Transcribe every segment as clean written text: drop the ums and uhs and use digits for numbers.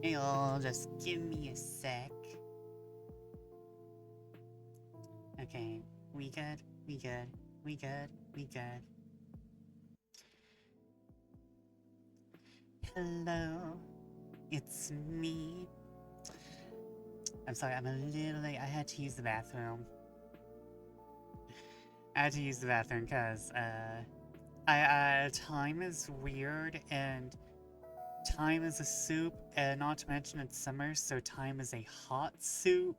You'll just give me a sec. Okay, we good, we good, we good, we good. Hello, it's me. I'm sorry, I'm a little late. I had to use the bathroom. Because, time is weird, and time is a soup, and not to mention it's summer, so time is a hot soup.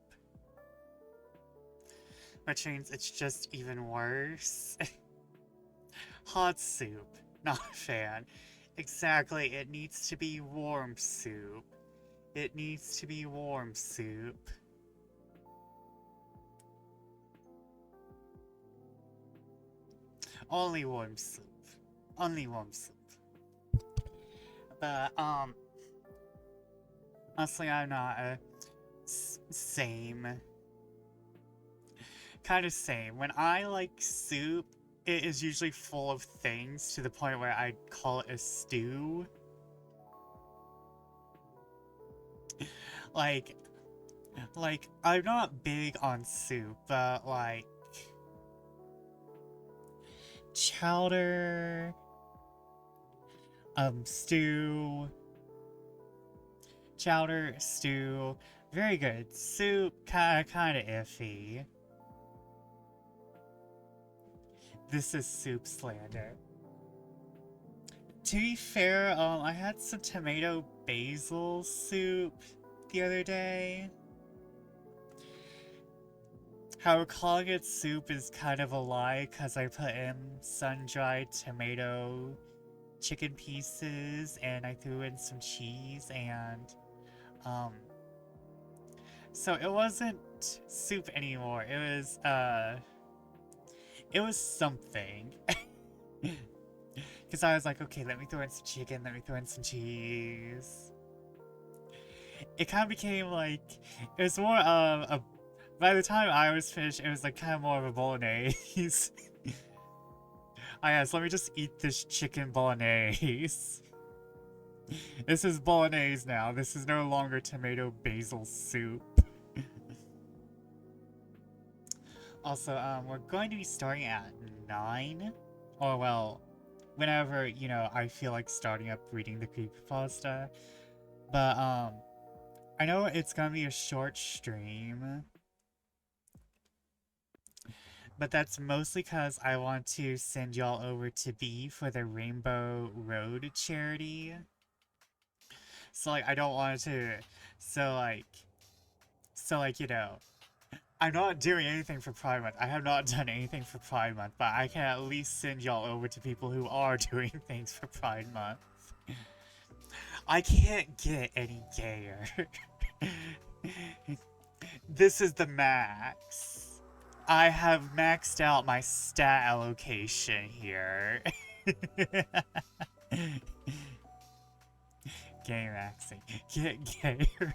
Which means it's just even worse. Hot soup. Not a fan. Exactly, it needs to be warm soup. It needs to be warm soup. Only warm soup. Only warm soup. But, honestly, I'm not a same. Kind of same. When I like soup, it is usually full of things to the point where I call it a stew. Like, I'm not big on soup, but like, chowder, stew, very good. Soup, kinda iffy. This is soup slander. To be fair, I had some tomato basil soup the other day. However, calling it soup is kind of a lie because I put in sun-dried tomato chicken pieces and I threw in some cheese and, so it wasn't soup anymore. It was something. Because I was like, okay, let me throw in some chicken, let me throw in some cheese. It kind of became like, it was more of a, by the time I was finished, it was like kind of more of a bolognese. Ah yes, let me just eat this chicken bolognese. This is bolognese now, this is no longer tomato basil soup. Also, we're going to be starting at 9, or well, whenever, you know, I feel like starting up reading the creepypasta. But, I know it's gonna be a short stream, but that's mostly because I want to send y'all over to B for the Rainbow Road charity. So, like, I don't want to, so, like, you know, I'm not doing anything for Pride Month. I have not done anything for Pride Month, but I can at least send y'all over to people who are doing things for Pride Month. I can't get any gayer. This is the max. I have maxed out my stat allocation here. Gay maxing. Get gayer.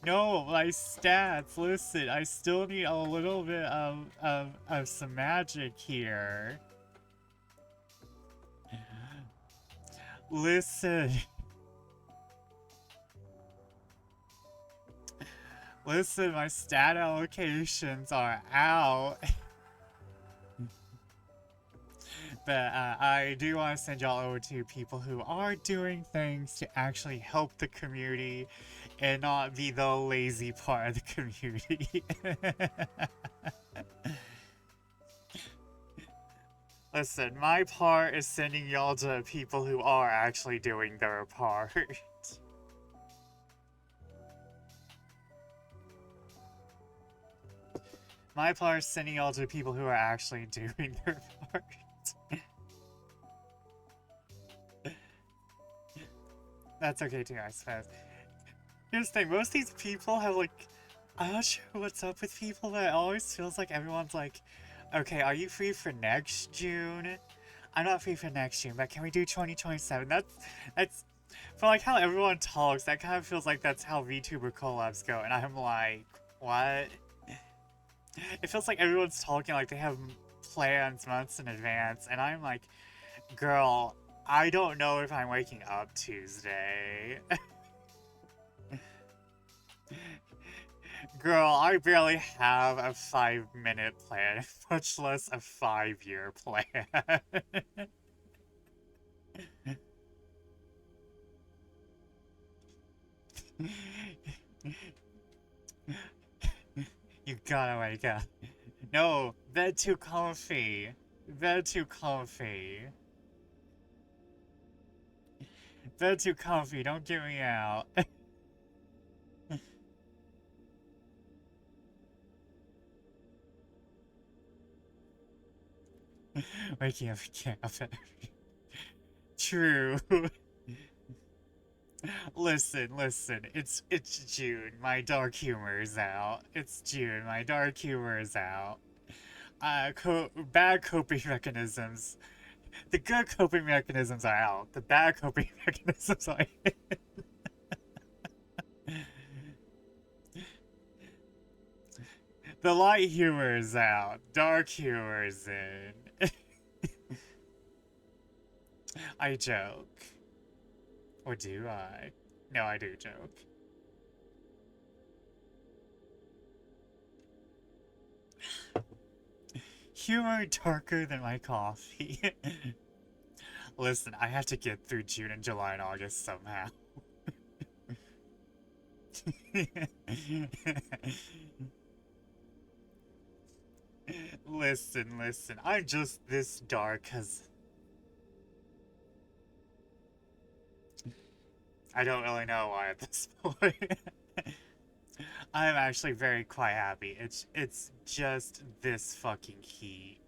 No, my stats. Listen, I still need a little bit of some magic here. Listen. Listen, my stat allocations are out. But I do want to send y'all over to people who are doing things to actually help the community and not be the lazy part of the community. Listen, my part is sending y'all to people who are actually doing their part. My part is sending y'all to people who are actually doing their part. That's okay too, I suppose. Here's the thing, most of these people have like, I'm not sure what's up with people, but it always feels like everyone's like, okay, are you free for next June? I'm not free for next June, but can we do 2027? That's, for like how everyone talks, that kind of feels like that's how VTuber collabs go, and I'm like, what? It feels like everyone's talking like they have plans months in advance, and I'm like, girl, I don't know if I'm waking up Tuesday. Girl, I barely have a 5-minute plan, much less a 5-year plan. You gotta wake up. No, bed too comfy. Bed too comfy. Bed too comfy, don't get me out. Waking up again. True. Listen, it's June, my dark humor is out. It's June, my dark humor is out. Bad coping mechanisms. The good coping mechanisms are out. The bad coping mechanisms are in. The light humor is out. Dark humor is in. I joke. Or do I? No, I do joke. Humor darker than my coffee. Listen, I have to get through June and July and August somehow. Listen, I'm just this dark because I don't really know why at this point. I'm actually very quite happy. It's just this fucking heat.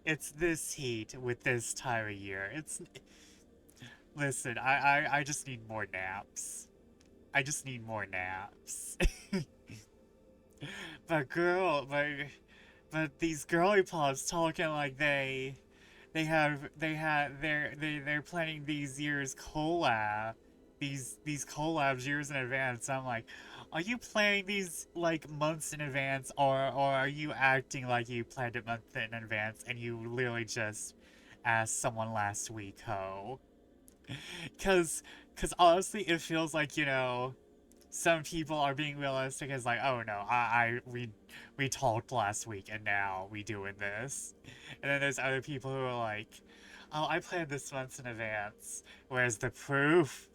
It's this heat with this time of year. Listen, I just need more naps. I just need more naps. but girl, but these girly pops talking like they're planning these years collab, these collabs years in advance. I'm like, are you planning these like months in advance, or are you acting like you planned it months in advance and you literally just asked someone last week, ho? Cause honestly, it feels like, some people are being realistic as like, oh no, we talked last week and now we doing this. And then there's other people who are like, oh, I planned this months in advance. Where's the proof?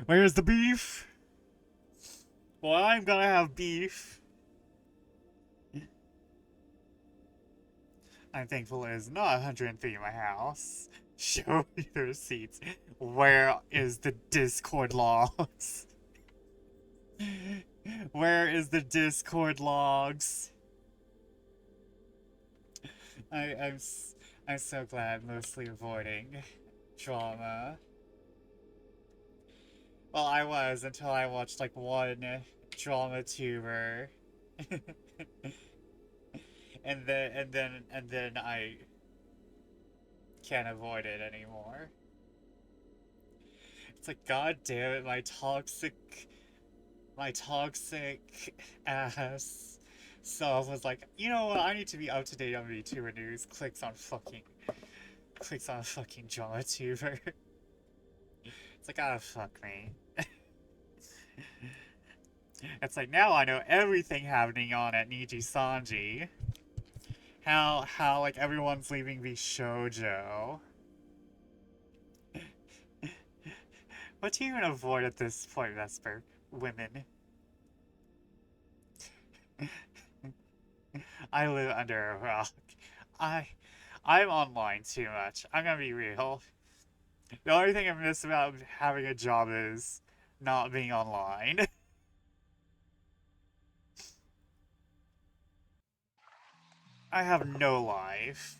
Where's the beef? Well, I'm gonna have beef. I'm thankful it is not 103 in my house. Show me the receipts. Where is the Discord logs? Where is the Discord logs? I'm so glad, mostly avoiding drama. Well, I was until I watched like one drama tuber, and then I can't avoid it anymore. It's like, god damn it, my toxic ass self was like, you know what, I need to be up to date on VTuber news. Clicks on fucking drama tuber. It's like, ah, fuck me. It's like, now I know everything happening on at Niji Sanji. How like everyone's leaving the shoujo. What do you even avoid at this point, Vesper? Women. I live under a rock. I I'm online too much. I'm gonna be real. The only thing I miss about having a job is not being online. I have no life.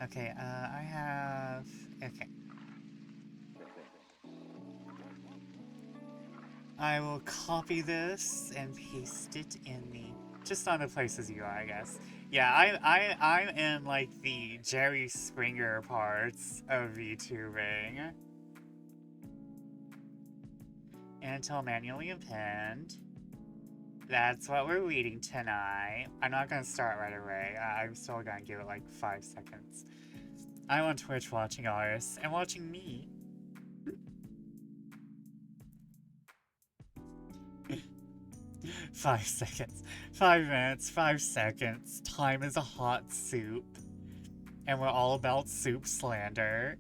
Okay, I have... Okay. I will copy this and paste it in the... Just on the places you are, I guess. Yeah, I'm in, like, the Jerry Springer parts of VTubing. Until manually append. That's what we're reading tonight. I'm not gonna start right away. I'm still gonna give it, like, 5 seconds. I'm on Twitch watching artists and watching me. 5 seconds. 5 minutes, 5 seconds. Time is a hot soup. And we're all about soup slander.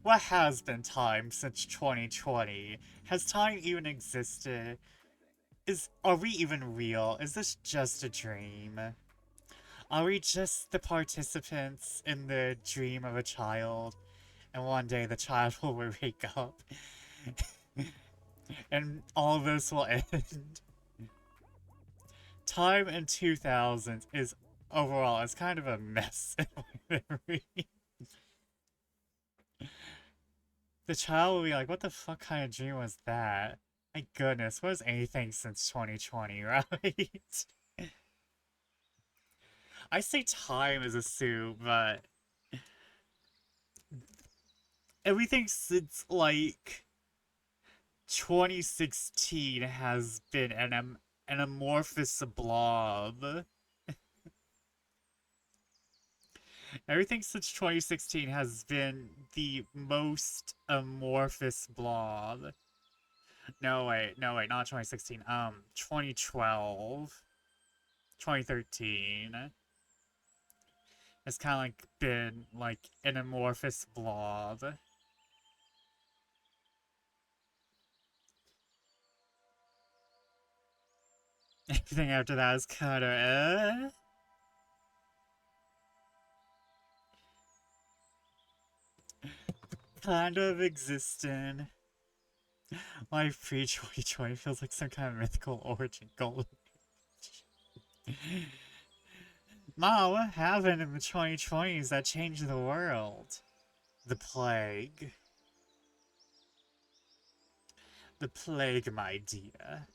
What has been time since 2020? Has time even existed? Are we even real? Is this just a dream? Are we just the participants in the dream of a child? And one day the child will wake up and all of this will end. Time in 2000 is overall it's kind of a mess in my memory. The child will be like, what the fuck kind of dream was that? My goodness, what is anything since 2020, right? I say time is a soup, but everything since like 2016 has been an amorphous blob. Everything since 2016 has been the most amorphous blob. No wait, not 2016. 2012, 2013. It's kind of like been like an amorphous blob. Everything after that is kind of kind of existing. Life pre-2020 feels like some kind of mythical origin goal. Ma, what happened in the 2020s that changed the world? The plague. The plague, my dear.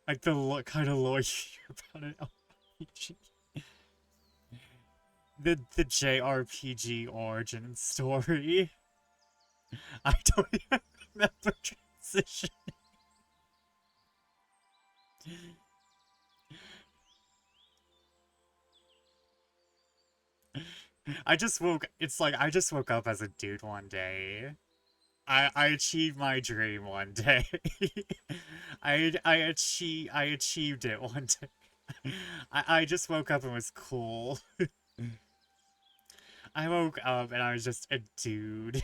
Like the kind of lore you hear about an RPG. The JRPG origin story. I don't even remember transition. It's like I just woke up as a dude one day. I achieved my dream one day. I achieved it one day. I just woke up and was cool. I woke up and I was just a dude.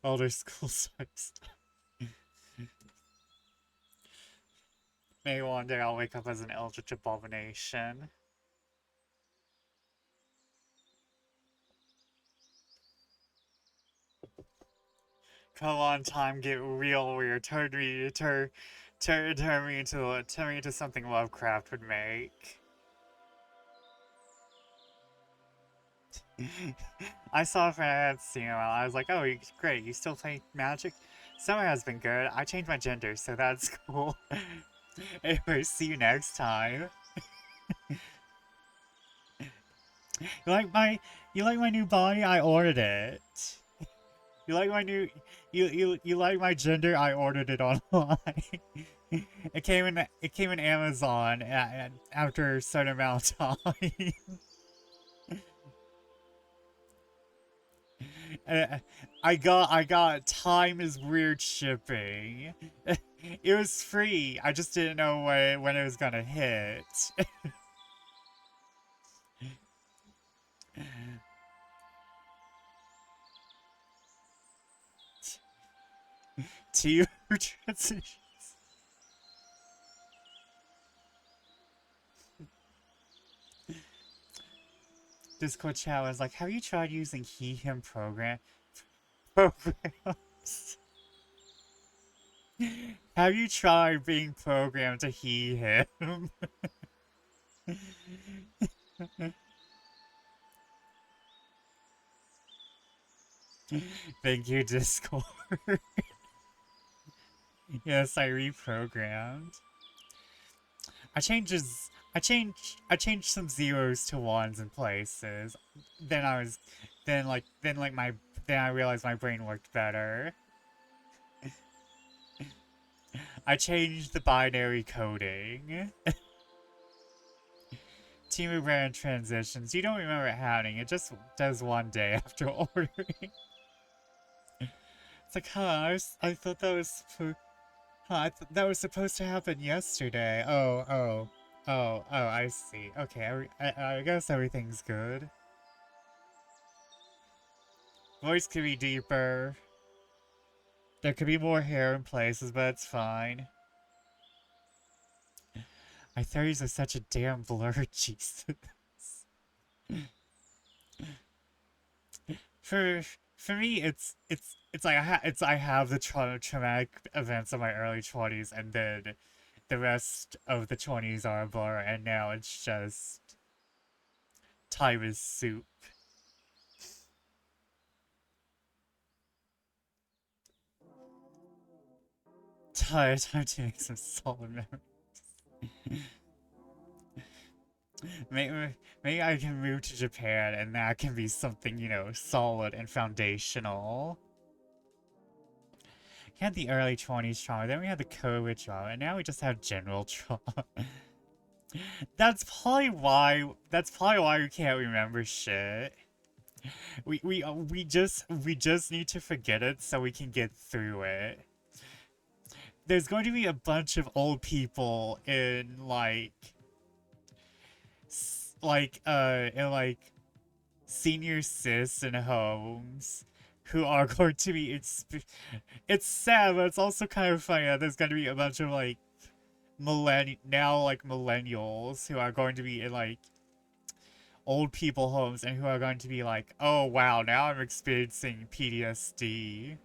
Older school sucks. Maybe one day I'll wake up as an eldritch abomination. Come on, time, get real weird. Turn me into something Lovecraft would make. I saw a friend I had seen him. I was like, oh, great. You still play Magic? Summer has been good. I changed my gender, so that's cool. Anyway, see you next time. You like my new body? I ordered it. You like my new you like my gender? I ordered it online. It came in Amazon after a certain amount of time. I got time is weird shipping. It was free. I just didn't know when it was gonna hit. Two transitions. Discord chat was like, have you tried using he/him programs? Have you tried being programmed to he/him? Thank you, Discord. Yes, I reprogrammed. I changed some zeros to ones in places. Then I realized my brain worked better. I changed the binary coding. Timu brand transitions. You don't remember it happening. It just does one day after ordering. It's like, huh, I thought that was that was supposed to happen yesterday. Oh, I see. Okay, I guess everything's good. Voice could be deeper. There could be more hair in places, but it's fine. My 30s are such a damn blur, Jesus. For for me, it's like I have the traumatic events of my early 20s, and then the rest of the 20s are a blur, and now it's just time is soup. Time to make some solid memories. Maybe I can move to Japan, and that can be something, you know, solid and foundational. We had the early 20s trauma, then we had the COVID trauma, and now we just have general trauma. That's probably why we can't remember shit. We just need to forget it so we can get through it. There's going to be a bunch of old people in like senior citizen homes who are going to be it's sad, but it's also kind of funny that there's going to be a bunch of like millennials who are going to be in like old people homes and who are going to be like, oh wow, now I'm experiencing PTSD.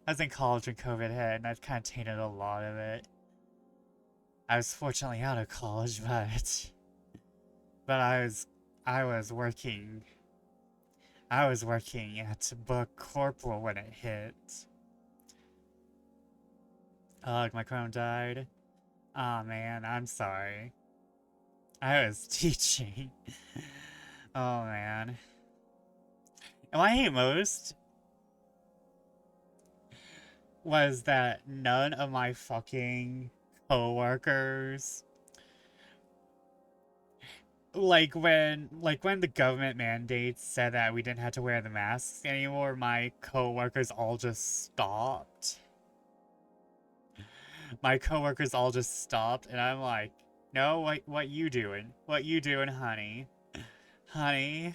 I was in college when COVID hit, and that kind of tainted a lot of it. I was fortunately out of college, but I was working at book corporal when it hit. Ugh, my chrome died. Aw, man, I'm sorry. I was teaching. Oh, man. And what I hate most was that none of my fucking coworkers, like when the government mandates said that we didn't have to wear the masks anymore, my coworkers all just stopped. My coworkers all just stopped, and I'm like, no, what you doing? What you doing, honey? Honey?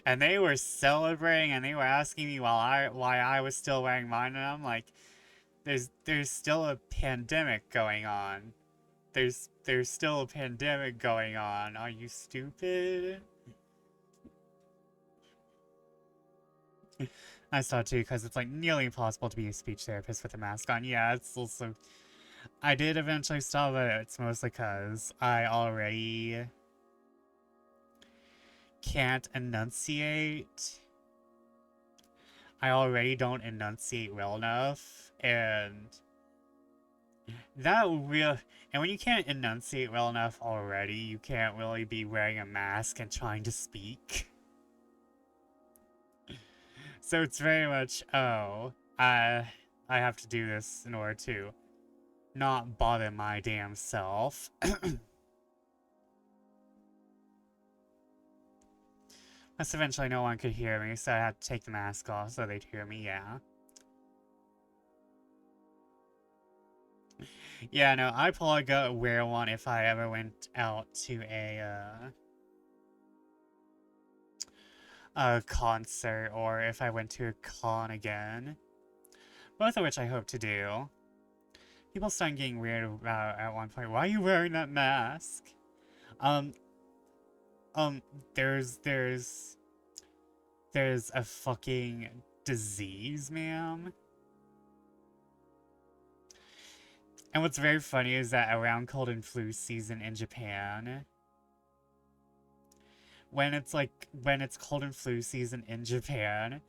And they were celebrating, and they were asking me why I was still wearing mine, and I'm like, there's still a pandemic going on. There's still a pandemic going on. Are you stupid? I saw it too, because it's like nearly impossible to be a speech therapist with a mask on. Yeah, it's also... I did eventually stop, but it's mostly because I already can't enunciate. I already don't enunciate well enough, and and when you can't enunciate well enough already, you can't really be wearing a mask and trying to speak. So it's very much, oh, I have to do this in order to not bother my damn self. Plus, eventually no one could hear me, so I had to take the mask off so they'd hear me, yeah. Yeah, no, I'd probably go wear one if I ever went out to a concert, or if I went to a con again. Both of which I hope to do. People started getting weird about at one point, why are you wearing that mask? Um, there's a fucking disease, ma'am. And what's very funny is that around cold and flu season in Japan, when it's cold and flu season in Japan,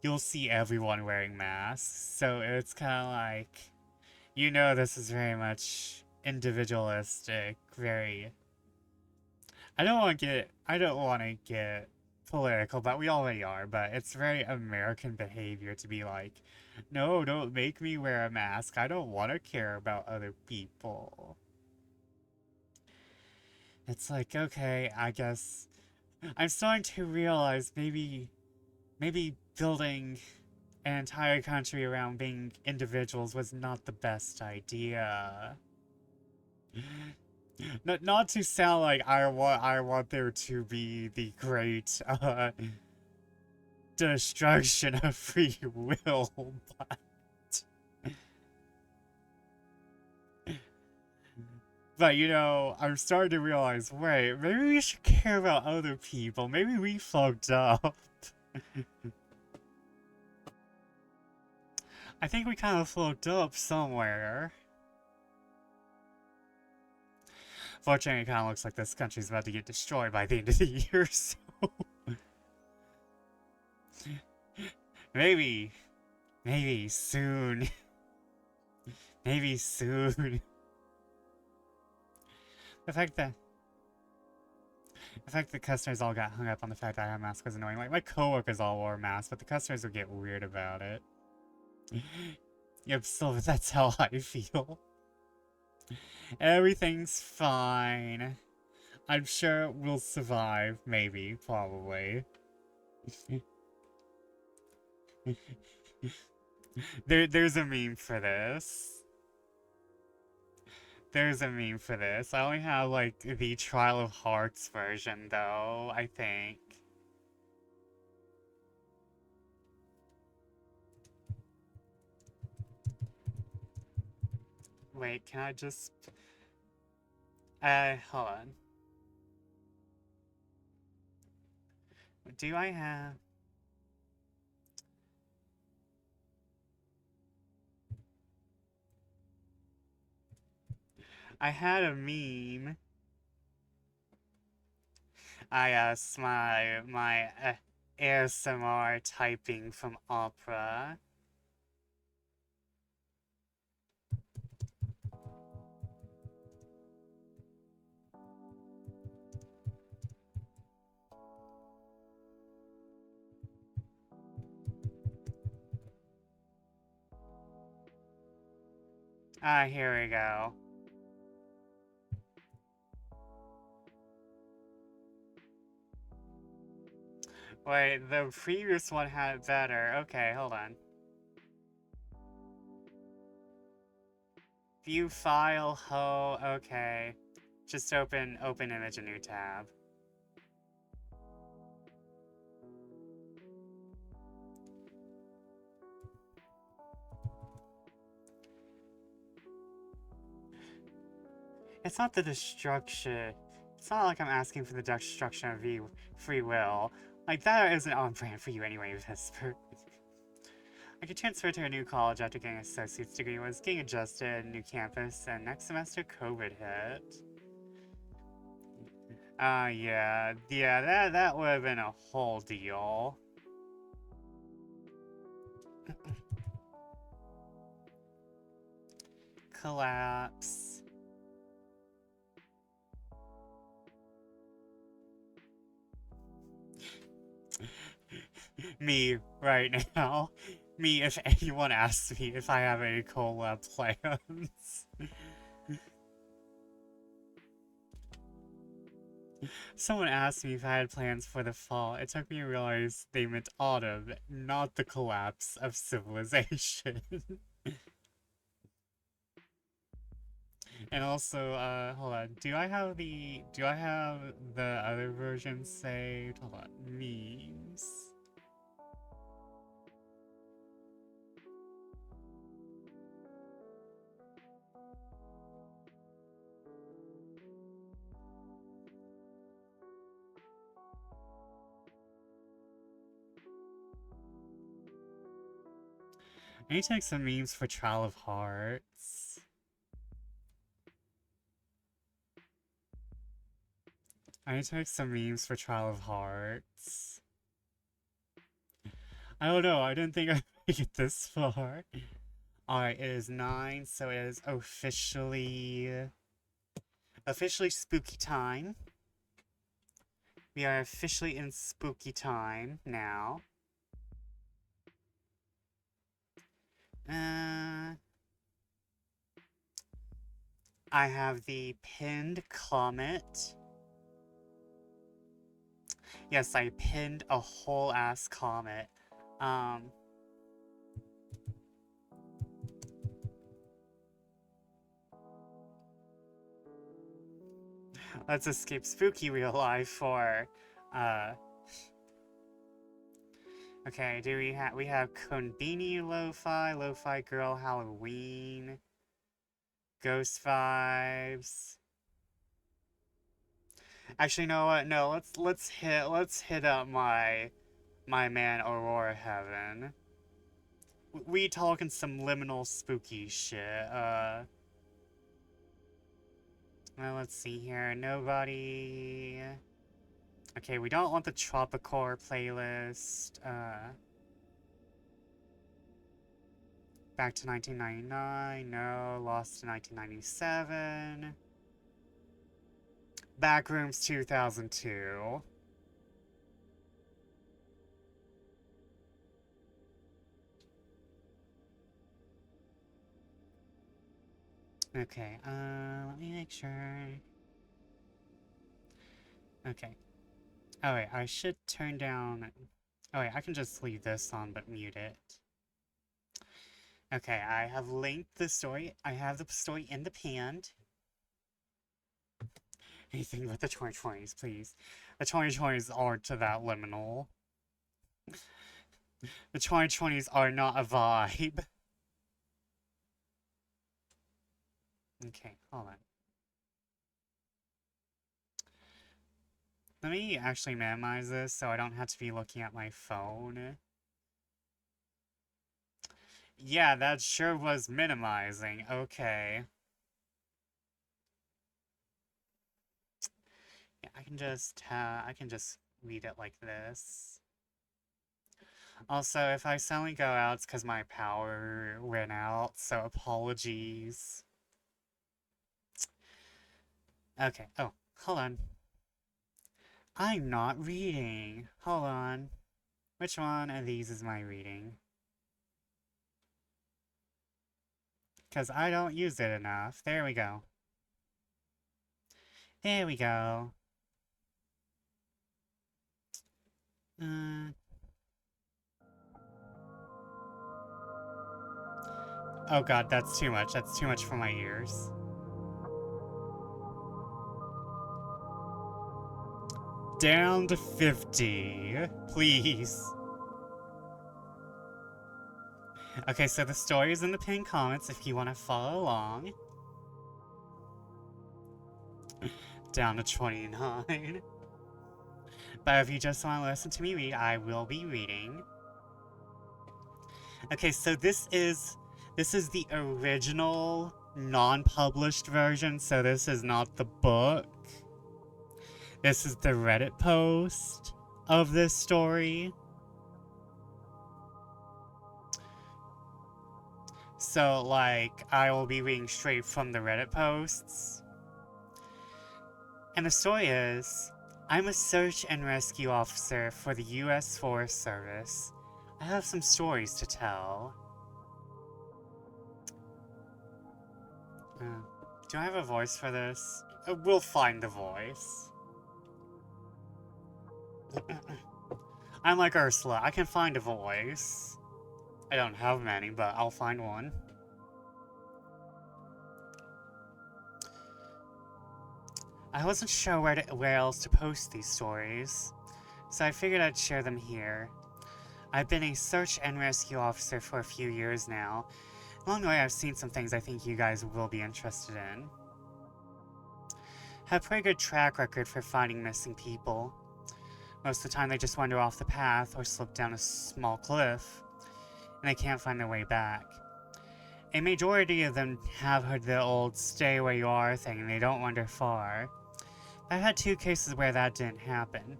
you'll see everyone wearing masks. So it's kind of like, you know, this is very much individualistic, very... I don't want to get political, but we already are, but it's very American behavior to be like, no, don't make me wear a mask. I don't want to care about other people. It's like, okay, I guess I'm starting to realize maybe building an entire country around being individuals was not the best idea. Not to sound like I want there to be the great destruction of free will, but you know, I'm starting to realize, wait, maybe we should care about other people. Maybe we fucked up. I think we kind of fucked up somewhere. Fortunately, it kind of looks like this country's about to get destroyed by the end of the year, so... maybe soon. Maybe soon. The fact that customers all got hung up on the fact that I had a mask was annoying. Like, my coworkers all wore masks, but the customers would get weird about it. Yep, still, that's how I feel. Everything's fine. I'm sure we'll survive, maybe, probably. There's a meme for this. There's a meme for this. I only have, like, the Trial of Hearts version, though, I think. Wait, can I just... hold on. Do I have... I had a meme. My ASMR typing from Opera. Here we go. Wait, the previous one had it better. Okay, hold on. View file, okay. Just open image, a new tab. It's not the destruction. It's not like I'm asking for the destruction of free will. Like, that isn't on brand for you anyway, Vesper. I could transfer to a new college after getting an associate's degree, was getting adjusted, new campus, and next semester COVID hit. Yeah, that would have been a whole deal. Collapse. Me, right now. Me, if anyone asks me if I have any collab plans. Someone asked me if I had plans for the fall. It took me to realize they meant autumn, not the collapse of civilization. And also, hold on. Do I have the other version saved? Hold on. Memes. I need to take some memes for Trial of Hearts. I need to make some memes for Trial of Hearts. I don't know, I didn't think I'd make it this far. Alright, it is 9, so it is officially spooky time. We are officially in spooky time now. I have the pinned comment. Yes, I pinned a whole ass comment. Let's escape spooky real life for, okay, we have Konbini Lo-Fi, Lo-Fi Girl Halloween, Ghost Vibes. Actually, you know what? No, let's hit up my man Aurora Heaven. We talking some liminal spooky shit. Well, let's see here. Nobody. Okay, we don't want the Tropicore playlist. Back to 1999. No. Lost to 1997. Backrooms 2002. Okay, let me make sure. Okay. Oh wait, I should turn down... Oh wait, I can just leave this on but mute it. Okay, I have linked the story. I have the story in the pinned. Anything but the 2020s, please. The 2020s aren't that liminal. The 2020s are not a vibe. Okay, hold on. Let me actually minimize this so I don't have to be looking at my phone. Yeah, that sure was minimizing. Okay. Yeah, I can just read it like this. Also, if I suddenly go out, it's because my power went out, so apologies. Okay, oh, hold on. I'm not reading. Hold on. Which one of these is my reading? Because I don't use it enough. There we go. There we go. Oh god, that's too much. That's too much for my ears. Down to 50. Please. Okay, so the story is in the pinned comments if you want to follow along. Down to 29. But if you just want to listen to me read, I will be reading. Okay, so this is the original non-published version, so this is not the book. This is the Reddit post of this story. So, like, I will be reading straight from the Reddit posts. And the story is, I'm a search and rescue officer for the U.S. Forest Service. I have some stories to tell. Do I have a voice for this? We'll find the voice. I'm like Ursula, I can find a voice. I don't have many, but I'll find one. I wasn't sure where else to post these stories, so I figured I'd share them here. I've been a search and rescue officer for a few years now. Along the way, I've seen some things I think you guys will be interested in. Have a pretty good track record for finding missing people. Most of the time they just wander off the path or slip down a small cliff, and they can't find their way back. A majority of them have heard the old stay where you are thing and they don't wander far. I've had 2 cases where that didn't happen.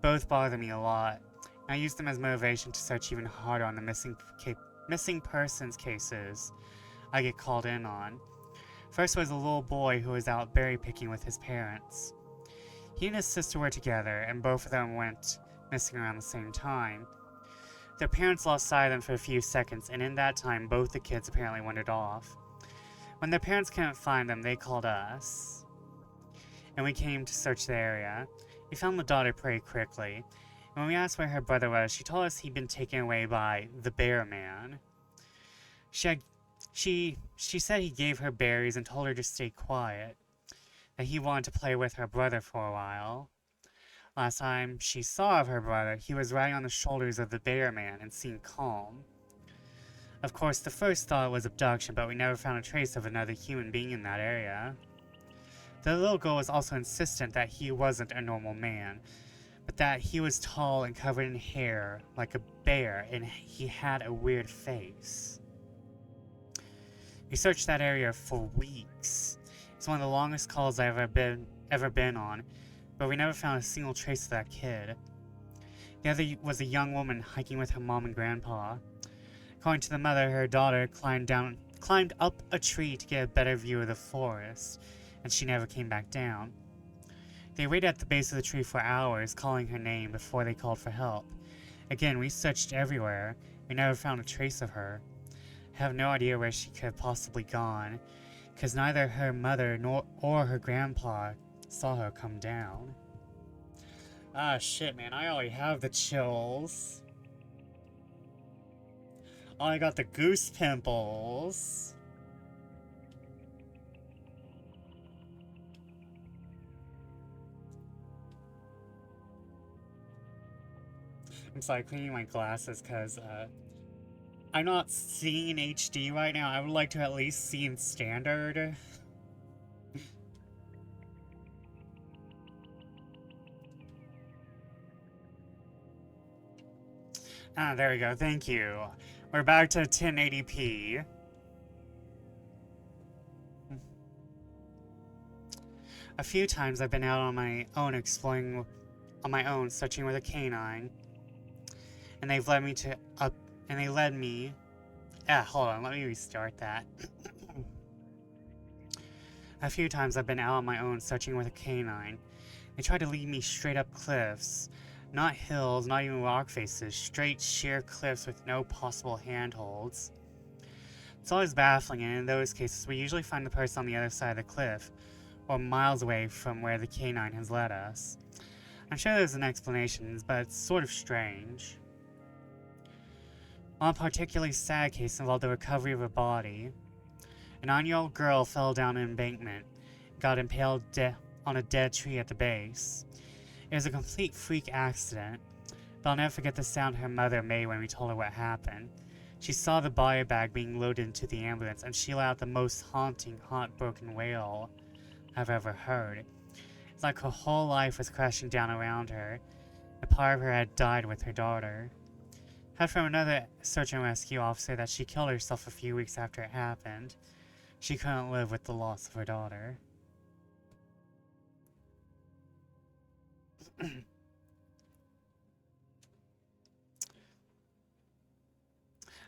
Both bother me a lot. I use them as motivation to search even harder on the missing persons cases I get called in on. First was a little boy who was out berry picking with his parents. He and his sister were together, and both of them went missing around the same time. Their parents lost sight of them for a few seconds, and in that time, both the kids apparently wandered off. When their parents couldn't find them, they called us, and we came to search the area. We found the daughter pretty quickly, and when we asked where her brother was, she told us he'd been taken away by the Bear Man. She said he gave her berries and told her to stay quiet, that he wanted to play with her brother for a while. Last time she saw of her brother, he was riding on the shoulders of the Bear Man and seemed calm. Of course, the first thought was abduction, but we never found a trace of another human being in that area. The little girl was also insistent that he wasn't a normal man, but that he was tall and covered in hair like a bear, and he had a weird face. We searched that area for weeks. It's one of the longest calls I've ever been on, but we never found a single trace of that kid. The other was a young woman hiking with her mom and grandpa. According to the mother, her daughter climbed up a tree to get a better view of the forest, and she never came back down. They waited at the base of the tree for hours, calling her name before they called for help. Again, we searched everywhere. We never found a trace of her. I have no idea where she could have possibly gone, because neither her mother or her grandpa saw her come down. Ah, shit, man. I already have the chills. Oh, I got the goose pimples. I'm sorry, cleaning my glasses because I'm not seeing in HD right now. I would like to at least see in standard. Ah, there we go. Thank you. We're back to 1080p. A few times I've been out on my own exploring on my own, searching with a canine. And they've led me to hold on, let me restart that. A few times I've been out on my own searching with a canine. They tried to lead me straight up cliffs. Not hills, not even rock faces, straight sheer cliffs with no possible handholds. It's always baffling, and in those cases we usually find the person on the other side of the cliff, or miles away from where the canine has led us. I'm sure there's an explanation, but it's sort of strange. One particularly sad case involved the recovery of a body. A 9-year-old girl fell down an embankment, got impaled on a dead tree at the base. It was a complete freak accident, but I'll never forget the sound her mother made when we told her what happened. She saw the body bag being loaded into the ambulance, and she let out the most haunting, heartbroken wail I've ever heard. It's like her whole life was crashing down around her. A part of her had died with her daughter. Heard from another search and rescue officer that she killed herself a few weeks after it happened. She couldn't live with the loss of her daughter.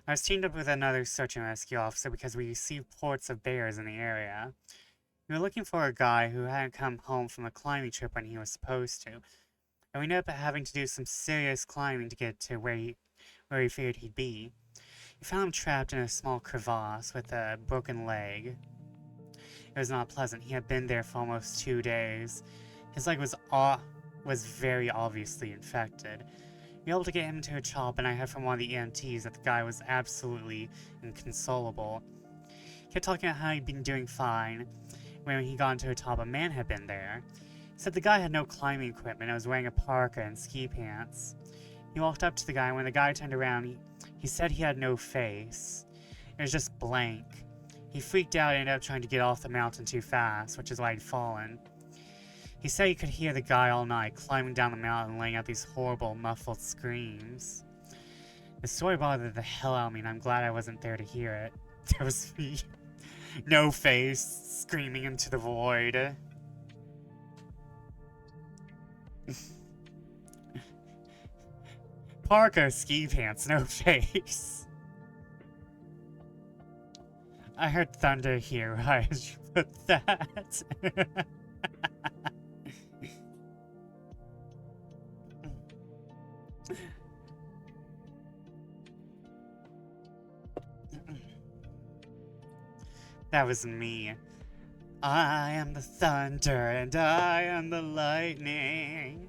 I was teamed up with another search and rescue officer because we received reports of bears in the area. We were looking for a guy who hadn't come home from a climbing trip when he was supposed to, and we ended up having to do some serious climbing to get to where he figured he'd be. We found him trapped in a small crevasse with a broken leg. It was not pleasant. He had been there for almost 2 days. His leg was very obviously infected. We were able to get him into a chop, and I heard from one of the EMTs that the guy was absolutely inconsolable. He kept talking about how he'd been doing fine. When he got into a top, a man had been there. He said the guy had no climbing equipment and was wearing a parka and ski pants. He walked up to the guy, and when the guy turned around, he said he had no face. It was just blank. He freaked out and ended up trying to get off the mountain too fast, which is why he'd fallen. He said he could hear the guy all night, climbing down the mountain and letting out these horrible, muffled screams. The story bothered the hell out of me, and I'm glad I wasn't there to hear it. There was me, no face, screaming into the void. Parka, ski pants, no face. I heard thunder here. Why did you put that? That was me. I am the thunder and I am the lightning.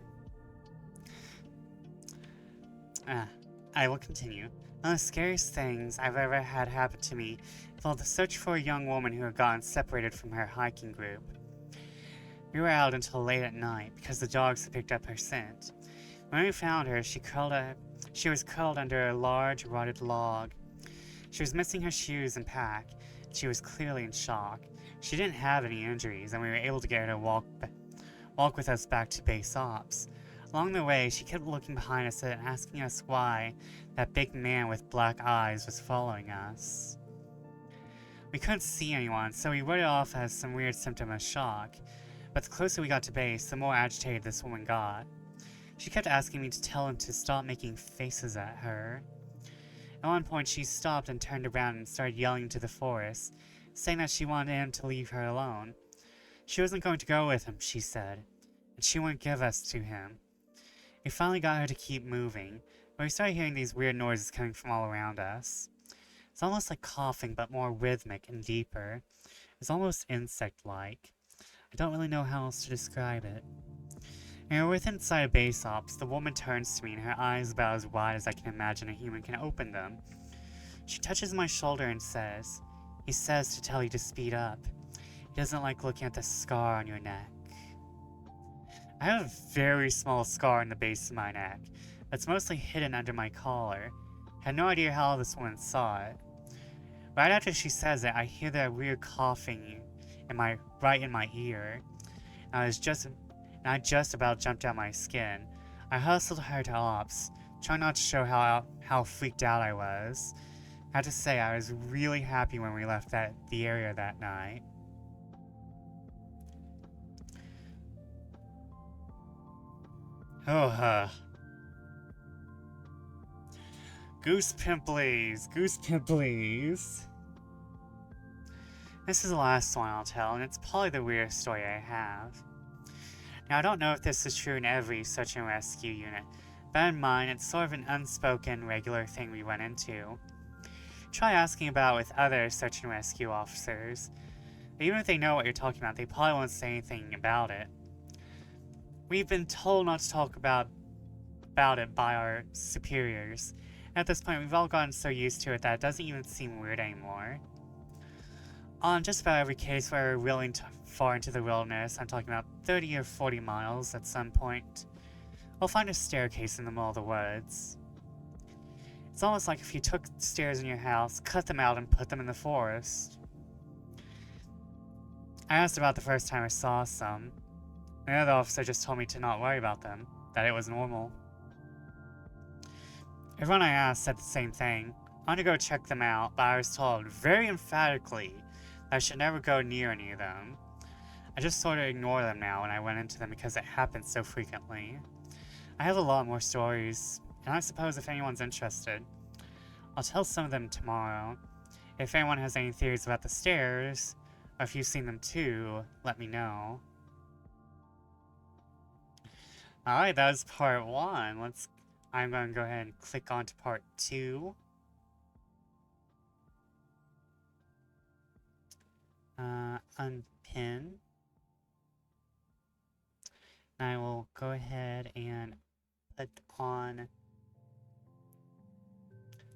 I will continue. One of the scariest things I've ever had happen to me involved the search for a young woman who had gotten separated from her hiking group. We were out until late at night because the dogs had picked up her scent. When we found her, she was curled under a large rotted log. She was missing her shoes and pack, and she was clearly in shock. She didn't have any injuries, and we were able to get her to walk with us back to base ops. Along the way, she kept looking behind us and asking us why that big man with black eyes was following us. We couldn't see anyone, so we wrote it off as some weird symptom of shock, but the closer we got to base, the more agitated this woman got. She kept asking me to tell him to stop making faces at her. At one point, she stopped and turned around and started yelling into the forest, saying that she wanted him to leave her alone. She wasn't going to go with him, she said, and she wouldn't give us to him. We finally got her to keep moving, but we started hearing these weird noises coming from all around us. It's almost like coughing, but more rhythmic and deeper. It's almost insect-like. I don't really know how else to describe it. And we're within sight of base ops. The woman turns to me and her eyes about as wide as I can imagine a human can open them. She touches my shoulder and says, "He says to tell you to speed up. He doesn't like looking at the scar on your neck." I have a very small scar on the base of my neck that's mostly hidden under my collar. I had no idea how this woman saw it. Right after she says it, I hear that weird coughing right in my ear. And I just about jumped out my skin. I hustled her to ops, trying not to show how freaked out I was. I have to say, I was really happy when we left the area that night. Oh, Goose Pimplies! Goose Pimplies! This is the last one I'll tell, and it's probably the weirdest story I have. Now, I don't know if this is true in every search and rescue unit, but in mine, it's sort of an unspoken, regular thing we run into. Try asking about it with other search and rescue officers. But even if they know what you're talking about, they probably won't say anything about it. We've been told not to talk about it by our superiors. And at this point, we've all gotten so used to it that it doesn't even seem weird anymore. On just about every case where we're really far into the wilderness, I'm talking about 30 or 40 miles at some point, we'll find a staircase in the middle of the woods. It's almost like if you took stairs in your house, cut them out, and put them in the forest. I asked about the first time I saw some. The other officer just told me to not worry about them, that it was normal. Everyone I asked said the same thing. I wanted to go check them out, but I was told very emphatically that I should never go near any of them. I just sort of ignore them now when I went into them because it happens so frequently. I have a lot more stories, and I suppose if anyone's interested, I'll tell some of them tomorrow. If anyone has any theories about the stairs, or if you've seen them too, let me know. Alright, that was part 1. I'm going to go ahead and click on to part 2. Unpin. And I will go ahead and put on...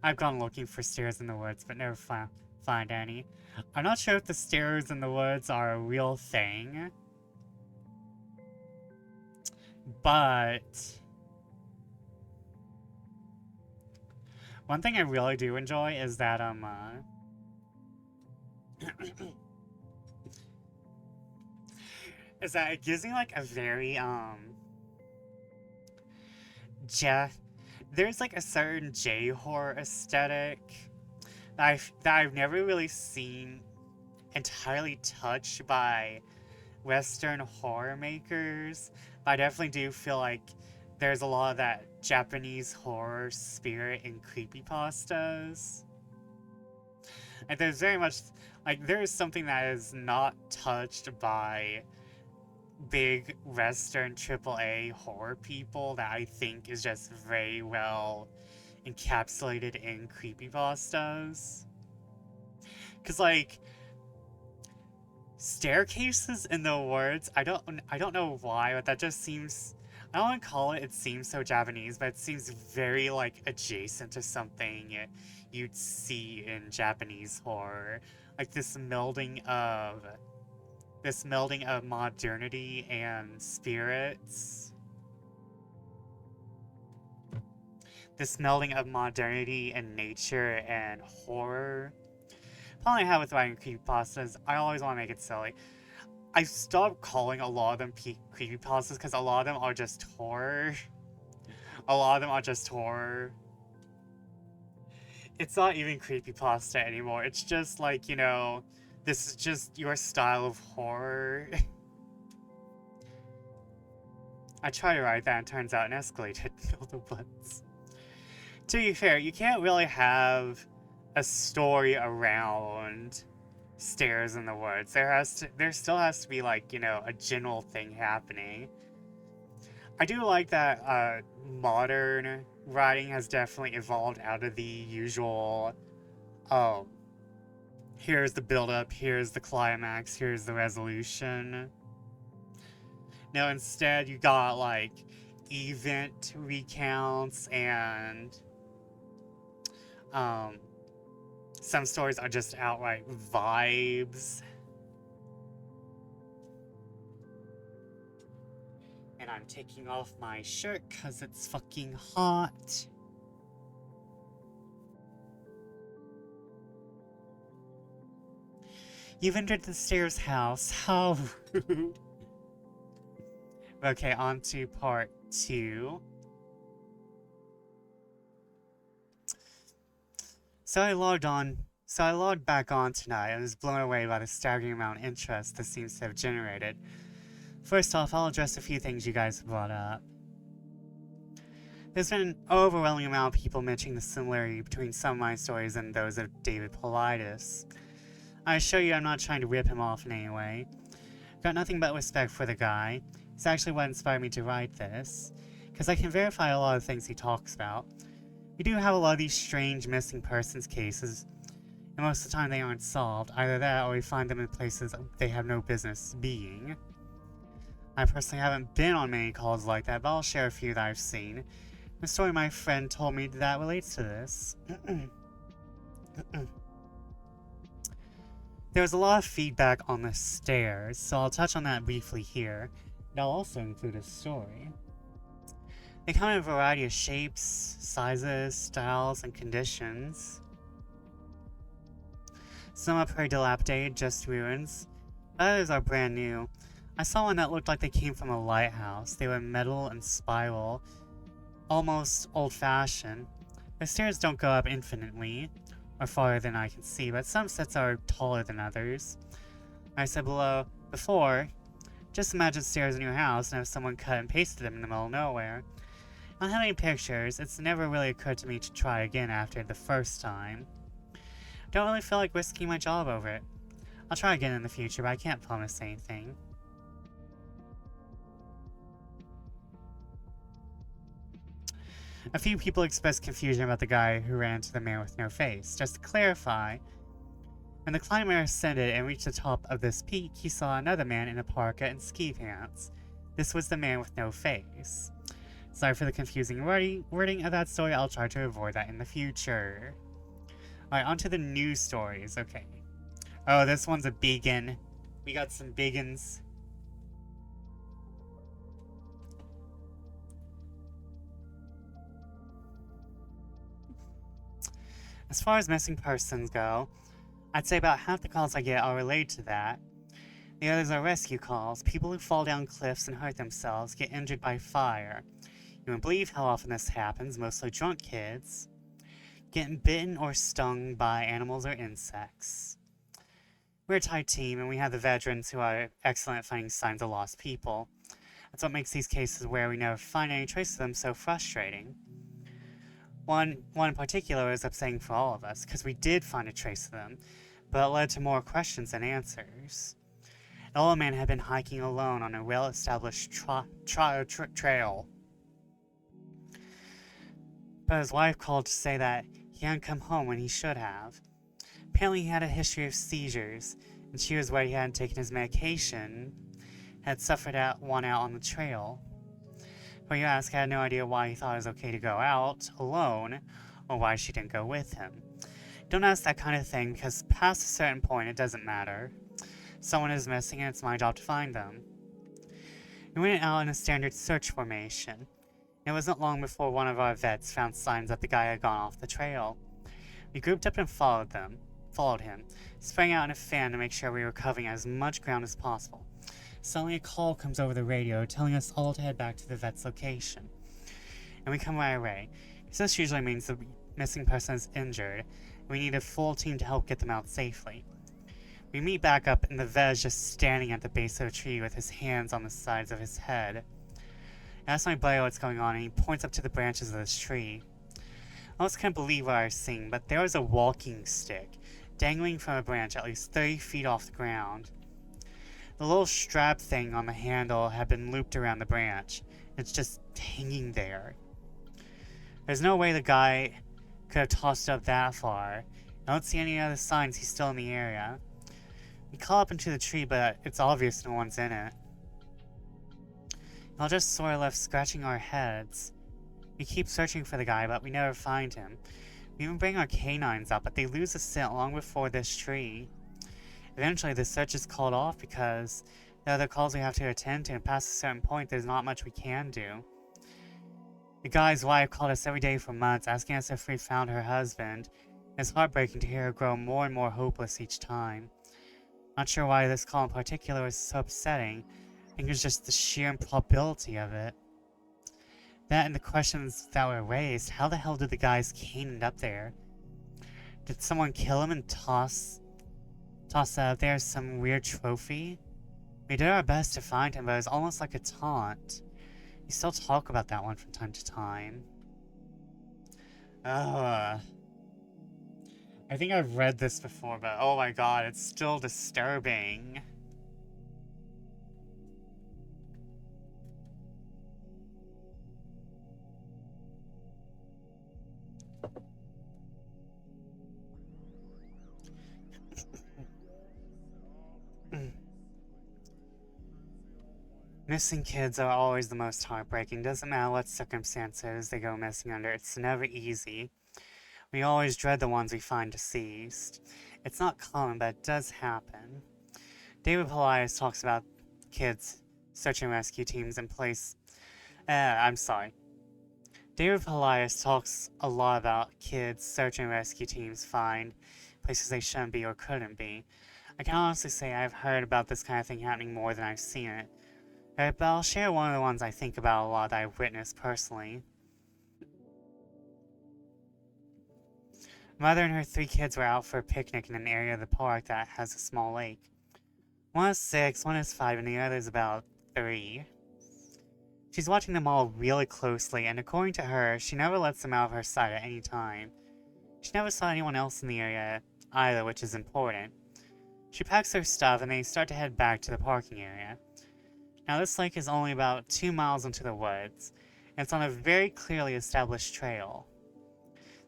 I've gone looking for stairs in the woods, but never find any. I'm not sure if the stairs in the woods are a real thing. But... one thing I really do enjoy is that, is that it gives me, like, a very, there's, like, a certain J-horror aesthetic that I've never really seen entirely touched by Western horror makers, but I definitely do feel like there's a lot of that Japanese horror spirit in creepypastas. And there's very much, like, there is something that is not touched by big Western AAA horror people that I think is just very well encapsulated in creepypastas. Because, like, Staircases in the words. I don't know why, but that just seems. I don't want to call it. It seems so Japanese, but it seems very like adjacent to something you'd see in Japanese horror, like this melding of modernity and spirits. This melding of modernity and nature and horror. Problem I have with writing creepypastas, I always want to make it silly. I stopped calling a lot of them creepypastas because a lot of them are just horror. A lot of them are just horror. It's not even creepypasta anymore. It's just like, you know, this is just your style of horror. I tried to write that and turns out it escalated all the buttons. To be fair, you can't really have a story around stairs in the woods. There still has to be like, you know, a general thing happening. I do like that modern writing has definitely evolved out of the usual, oh, here's the build-up, here's the climax, here's the resolution. No, instead you got like event recounts and some stories are just outright vibes. And I'm taking off my shirt because it's fucking hot. You've entered the stairs house. How rude. Okay, on to part 2. So I logged back on tonight and was blown away by the staggering amount of interest this seems to have generated. First off, I'll address a few things you guys have brought up. There's been an overwhelming amount of people mentioning the similarity between some of my stories and those of David Paulides. I assure you I'm not trying to rip him off in any way. I've got nothing but respect for the guy. It's actually what inspired me to write this, because I can verify a lot of things he talks about. We do have a lot of these strange missing persons cases, and most of the time they aren't solved. Either that, or we find them in places they have no business being. I personally haven't been on many calls like that, but I'll share a few that I've seen. The story my friend told me that relates to this. There was a lot of feedback on the stairs, so I'll touch on that briefly here, and I'll also include a story. They come in a variety of shapes, sizes, styles, and conditions. Some are pretty dilapidated, just ruins. Others are brand new. I saw one that looked like they came from a lighthouse. They were metal and spiral, almost old-fashioned. The stairs don't go up infinitely, or farther than I can see, but some sets are taller than others. I said before, just imagine stairs in your house and have someone cut and pasted them in the middle of nowhere. I don't have any pictures. It's never really occurred to me to try again after the first time. Don't really feel like risking my job over it. I'll try again in the future, but I can't promise anything. A few people expressed confusion about the guy who ran into the man with no face. Just to clarify, when the climber ascended and reached the top of this peak, he saw another man in a parka and ski pants. This was the man with no face. Sorry for the confusing wording of that story. I'll try to avoid that in the future. Alright, on to the news stories. Okay. Oh, this one's a biggin. We got some biggins. As far as missing persons go, I'd say about half the calls I get are related to that. The others are rescue calls. People who fall down cliffs and hurt themselves, get injured by fire. You won't believe how often this happens, mostly drunk kids. Getting bitten or stung by animals or insects. We're a tight team, and we have the veterans who are excellent at finding signs of lost people. That's what makes these cases where we never find any trace of them so frustrating. One in particular is upsetting for all of us, because we did find a trace of them, but it led to more questions than answers. An old man had been hiking alone on a well-established trail. But his wife called to say that he hadn't come home when he should have. Apparently he had a history of seizures, and she was where he hadn't taken his medication, had suffered one out on the trail. But you ask, I had no idea why he thought it was okay to go out alone, or why she didn't go with him. Don't ask that kind of thing, because past a certain point it doesn't matter. Someone is missing and it's my job to find them. We went out in a standard search formation. It wasn't long before one of our vets found signs that the guy had gone off the trail. We grouped up and followed him, sprang out in a fan to make sure we were covering as much ground as possible. Suddenly a call comes over the radio telling us all to head back to the vet's location. And we come right away, because this usually means the missing person is injured, and we need a full team to help get them out safely. We meet back up, and the vet is just standing at the base of a tree with his hands on the sides of his head. I ask my buddy what's going on, and he points up to the branches of this tree. I almost can't believe what I was seeing, but there was a walking stick dangling from a branch at least 30 feet off the ground. The little strap thing on the handle had been looped around the branch. It's just hanging there. There's no way the guy could have tossed it up that far. I don't see any other signs he's still in the area. We call up into the tree, but it's obvious no one's in it. I'll just sort of left scratching our heads. We keep searching for the guy, but we never find him. We even bring our canines up, but they lose the scent long before this tree. Eventually, the search is called off because there are other calls we have to attend to, and past a certain point, there's not much we can do. The guy's wife called us every day for months, asking us if we found her husband. It's heartbreaking to hear her grow more and more hopeless each time. Not sure why this call in particular was so upsetting. I think it was just the sheer improbability of it. That and the questions that were raised. How the hell did the guy's cane end up there? Did someone kill him and toss that out there as some weird trophy? We did our best to find him, but it was almost like a taunt. We still talk about that one from time to time. I think I've read this before, but oh my god, it's still disturbing. Missing kids are always the most heartbreaking. Doesn't matter what circumstances they go missing under, it's never easy. We always dread the ones we find deceased. It's not common, but it does happen. David Polias talks about kids search and rescue teams in place. David Polias talks a lot about kids search and rescue teams find places they shouldn't be or couldn't be. I can honestly say I've heard about this kind of thing happening more than I've seen it. But I'll share one of the ones I think about a lot that I've witnessed personally. Mother and her 3 kids were out for a picnic in an area of the park that has a small lake. One is 6, one is 5, and the other is about 3. She's watching them all really closely, and according to her, she never lets them out of her sight at any time. She never saw anyone else in the area either, which is important. She packs her stuff, and they start to head back to the parking area. Now, this lake is only about 2 miles into the woods, and it's on a very clearly established trail.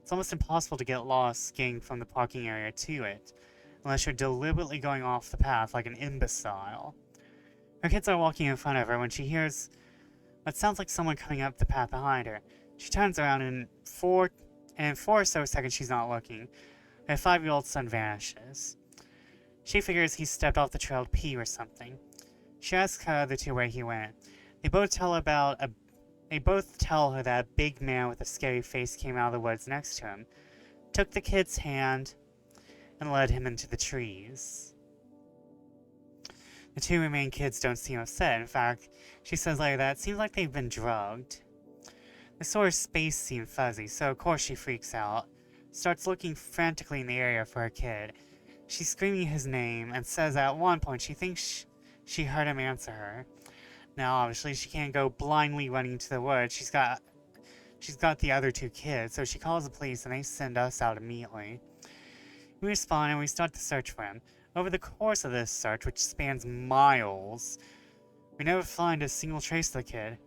It's almost impossible to get lost skiing from the parking area to it, unless you're deliberately going off the path like an imbecile. Her kids are walking in front of her when she hears what sounds like someone coming up the path behind her. She turns around and in 4 or so seconds she's not looking. Her 5-year-old son vanishes. She figures he stepped off the trail to pee or something. She asks her other 2 where he went. They both tell her that a big man with a scary face came out of the woods next to him, took the kid's hand, and led him into the trees. The 2 remaining kids don't seem upset. In fact, she says later that it seems like they've been drugged. The sort of space seemed fuzzy, so of course she freaks out, starts looking frantically in the area for her kid. She's screaming his name and says at one point she thinks she heard him answer her. Now, obviously, she can't go blindly running into the woods. She's got the other 2 kids, so she calls the police and they send us out immediately. We respond and we start the search for him. Over the course of this search, which spans miles, we never find a single trace of the kid.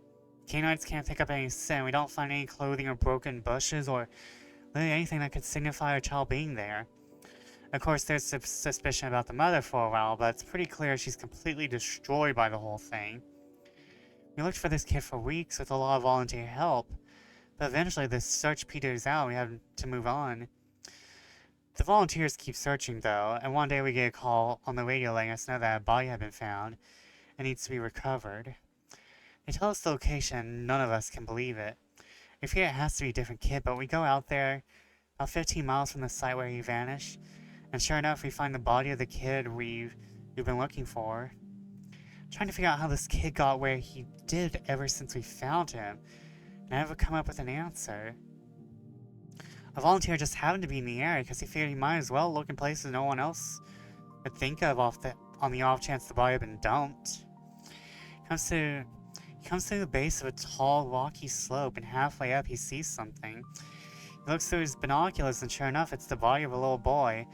Canines can't pick up any scent. We don't find any clothing or broken bushes or really anything that could signify a child being there. Of course, there's suspicion about the mother for a while, but it's pretty clear she's completely destroyed by the whole thing. We looked for this kid for weeks with a lot of volunteer help, but eventually this search peters out and we have to move on. The volunteers keep searching though, and one day we get a call on the radio letting us know that a body had been found and needs to be recovered. They tell us the location and none of us can believe it. We figure it has to be a different kid, but we go out there, about 15 miles from the site where he vanished, and sure enough we find the body of the kid we've been looking for. Trying to figure out how this kid got where he did ever since we found him, and I never come up with an answer. A volunteer just happened to be in the area because he figured he might as well look in places no one else would think of on the off chance the body had been dumped. He comes to the base of a tall, rocky slope, and halfway up he sees something. He looks through his binoculars, and sure enough, it's the body of a little boy,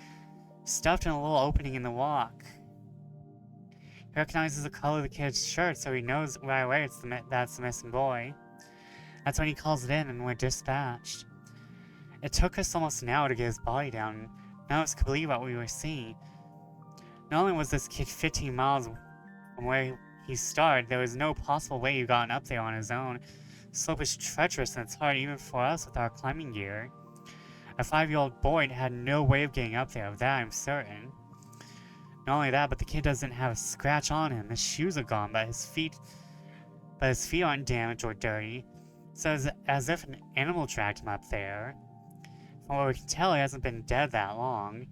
stuffed in a little opening in the rock. He recognizes the color of the kid's shirt, so he knows right away that's the missing boy. That's when he calls it in, and we're dispatched. It took us almost an hour to get his body down, and none of us could believe what we were seeing. Not only was this kid 15 miles from where he started, there was no possible way he'd gotten up there on his own. The slope is treacherous and it's hard even for us with our climbing gear. A 5-year-old boy had no way of getting up there, of that I'm certain. Not only that, but the kid doesn't have a scratch on him. His shoes are gone, but his feet aren't damaged or dirty. So it's as if an animal dragged him up there. From what we can tell, he hasn't been dead that long.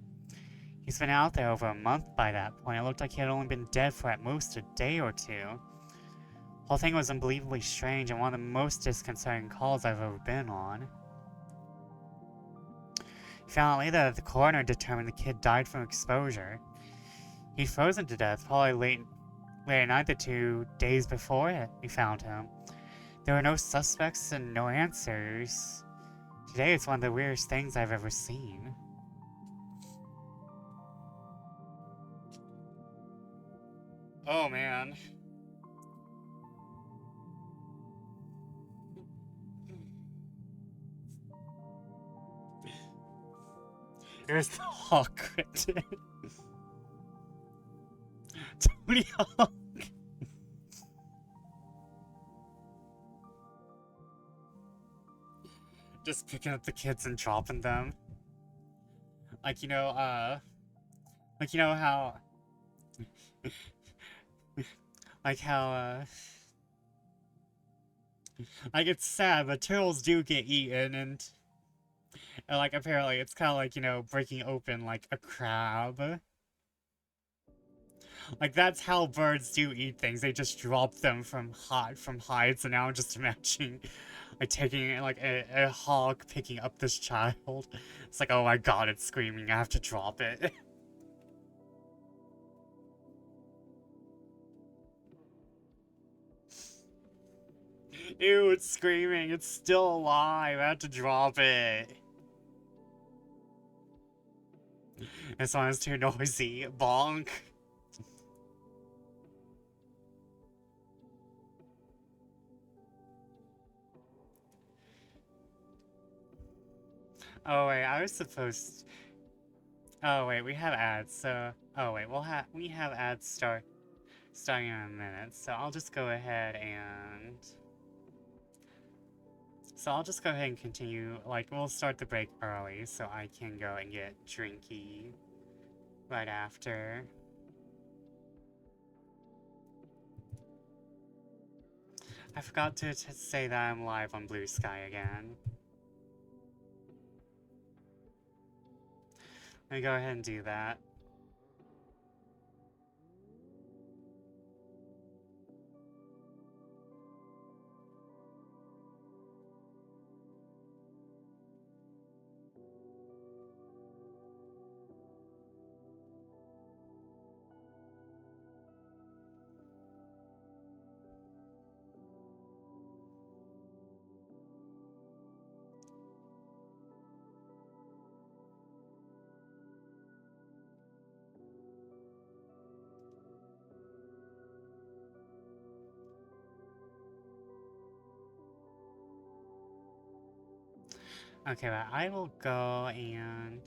He's been out there over a month by that point. It looked like he had only been dead for at most a day or two. The whole thing was unbelievably strange and one of the most disconcerting calls I've ever been on. We found out later that the coroner determined the kid died from exposure. He'd frozen to death, probably late at night the 2 days before we found him. There were no suspects and no answers. Today it's one of the weirdest things I've ever seen. Oh man. Here's the Hawk cryptid. Tony Hawk. Just picking up the kids and dropping them. Like, you know how... like, it's sad, but turtles do get eaten, and like, apparently it's kind of like, you know, breaking open, like, a crab. Like, that's how birds do eat things. They just drop them from heights, and now I'm just imagining, like, taking, like, a hawk picking up this child. It's like, oh my god, it's screaming, I have to drop it. Ew, it's screaming, it's still alive, I have to drop it. This one is too noisy. Bonk. Oh wait, I was supposed... Oh wait, we have ads, so... Oh wait, we have ads starting in a minute, so I'll just go ahead and... So I'll just go ahead and continue, like, we'll start the break early, so I can go and get drinky right after. I forgot to say that I'm live on Blue Sky again. Let me go ahead and do that. Okay, but I will go and...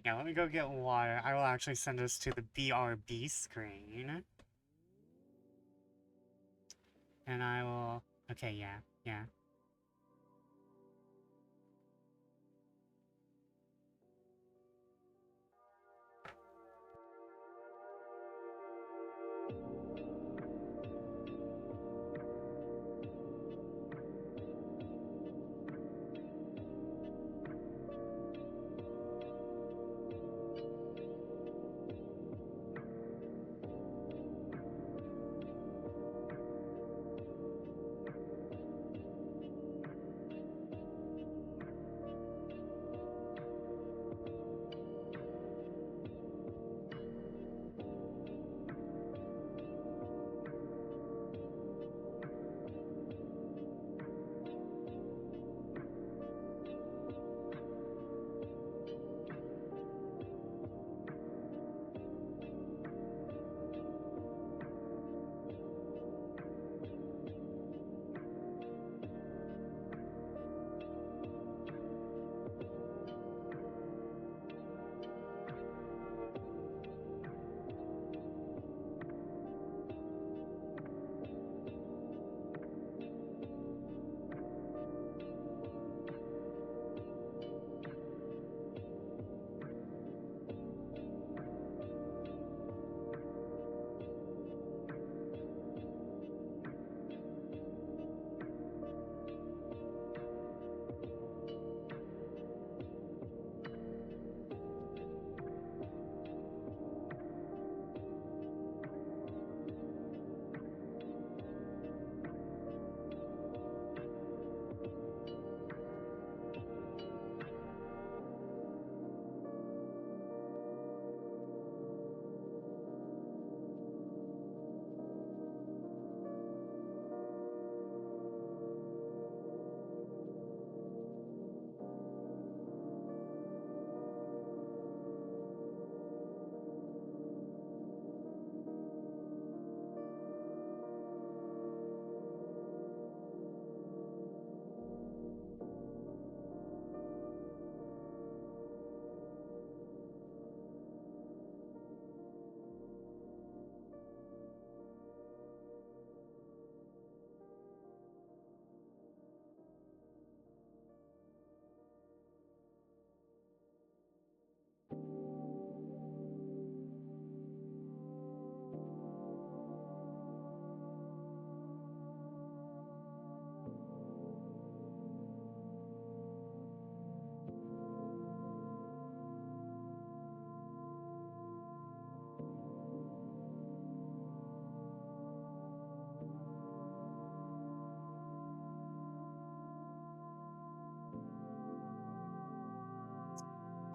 Yeah, let me go get water. I will actually send us to the BRB screen. And I will... Okay, yeah.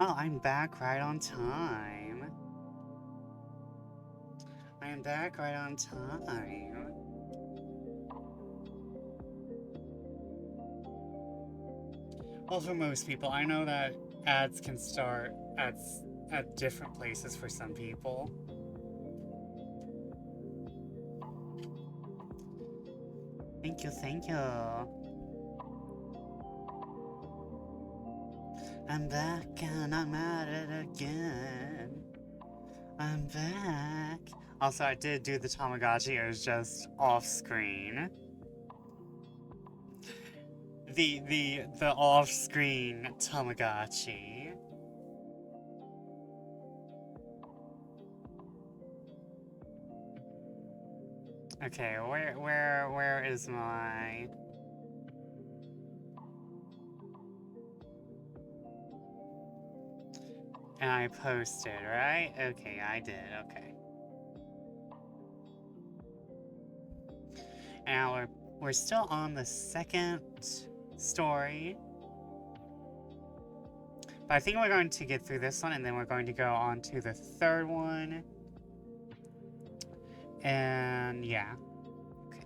Oh, I'm back right on time. I am back right on time. Well, for most people, I know that ads can start at different places for some people. Thank you, thank you. I'm back and I'm at it again. I'm back. Also, I did do the Tamagotchi, it was just off screen. The off-screen Tamagotchi. Okay, where is my... And I posted, right? Okay, I did, okay. And we're still on the second story. But I think we're going to get through this one, and then we're going to go on to the third one. And yeah. Okay.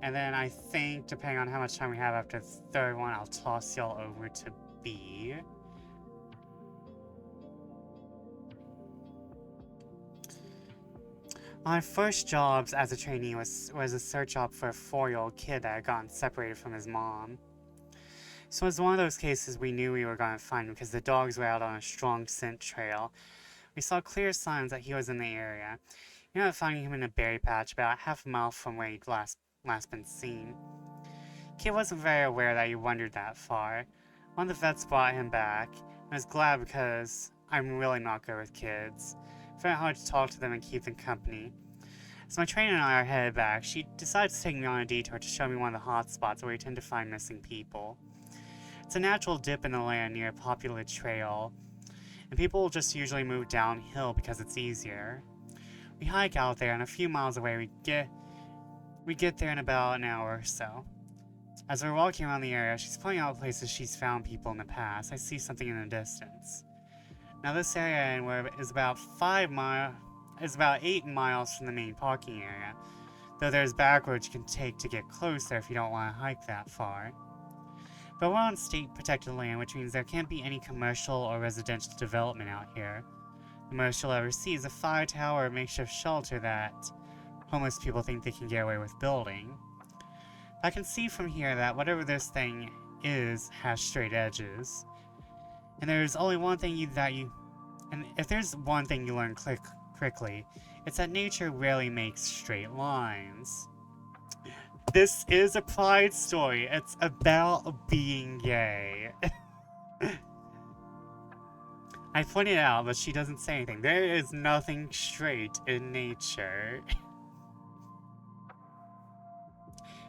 And then I think, depending on how much time we have after the third one, I'll toss y'all over to B. My first jobs as a trainee was a search job for a 4-year-old kid that had gotten separated from his mom. So it was one of those cases we knew we were going to find him because the dogs were out on a strong scent trail. We saw clear signs that he was in the area. We ended up finding him in a berry patch about half a mile from where he'd last been seen. Kid wasn't very aware that he wandered that far. One of the vets brought him back. I was glad because I'm really not good with kids. I found it hard to talk to them and keep them company. As my trainer and I are headed back, she decides to take me on a detour to show me one of the hot spots where we tend to find missing people. It's a natural dip in the land near a popular trail, and people will just usually move downhill because it's easier. We hike out there, and a few miles away we get there in about an hour or so. As we're walking around the area, she's pointing out places she's found people in the past. I see something in the distance. Now this area is about 8 miles from the main parking area, though there's back roads you can take to get closer if you don't want to hike that far. But we're on state protected land, which means there can't be any commercial or residential development out here. The most you'll ever see is a fire tower or makeshift shelter that homeless people think they can get away with building. I can see from here that whatever this thing is has straight edges. And there's only one thing and if there's one thing you learn quickly, it's that nature rarely makes straight lines. This is a pride story. It's about being gay. I point it out, but she doesn't say anything. There is nothing straight in nature.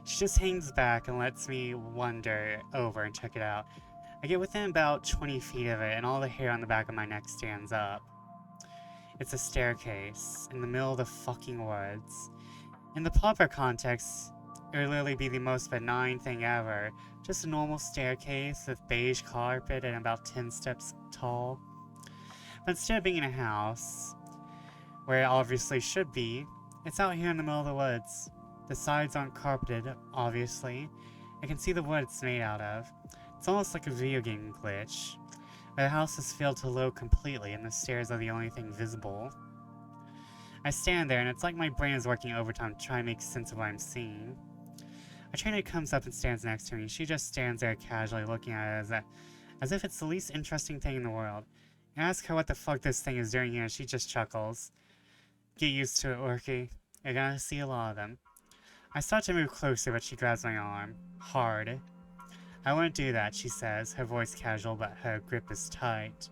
She just hangs back and lets me wander over and check it out. I get within about 20 feet of it, and all the hair on the back of my neck stands up. It's a staircase in the middle of the fucking woods. In the proper context, it would literally be the most benign thing ever. Just a normal staircase with beige carpet and about 10 steps tall. But instead of being in a house, where it obviously should be, it's out here in the middle of the woods. The sides aren't carpeted, obviously. I can see the wood it's made out of. It's almost like a video game glitch, where the house is failed to load completely and the stairs are the only thing visible. I stand there and it's like my brain is working overtime to try and make sense of what I'm seeing. A trainer comes up and stands next to me. She just stands there casually looking at it as if it's the least interesting thing in the world. I ask her what the fuck this thing is doing here and she just chuckles. Get used to it, Orky. You're gonna see a lot of them. I start to move closer, but she grabs my arm. Hard. I won't do that, she says, her voice casual, but her grip is tight.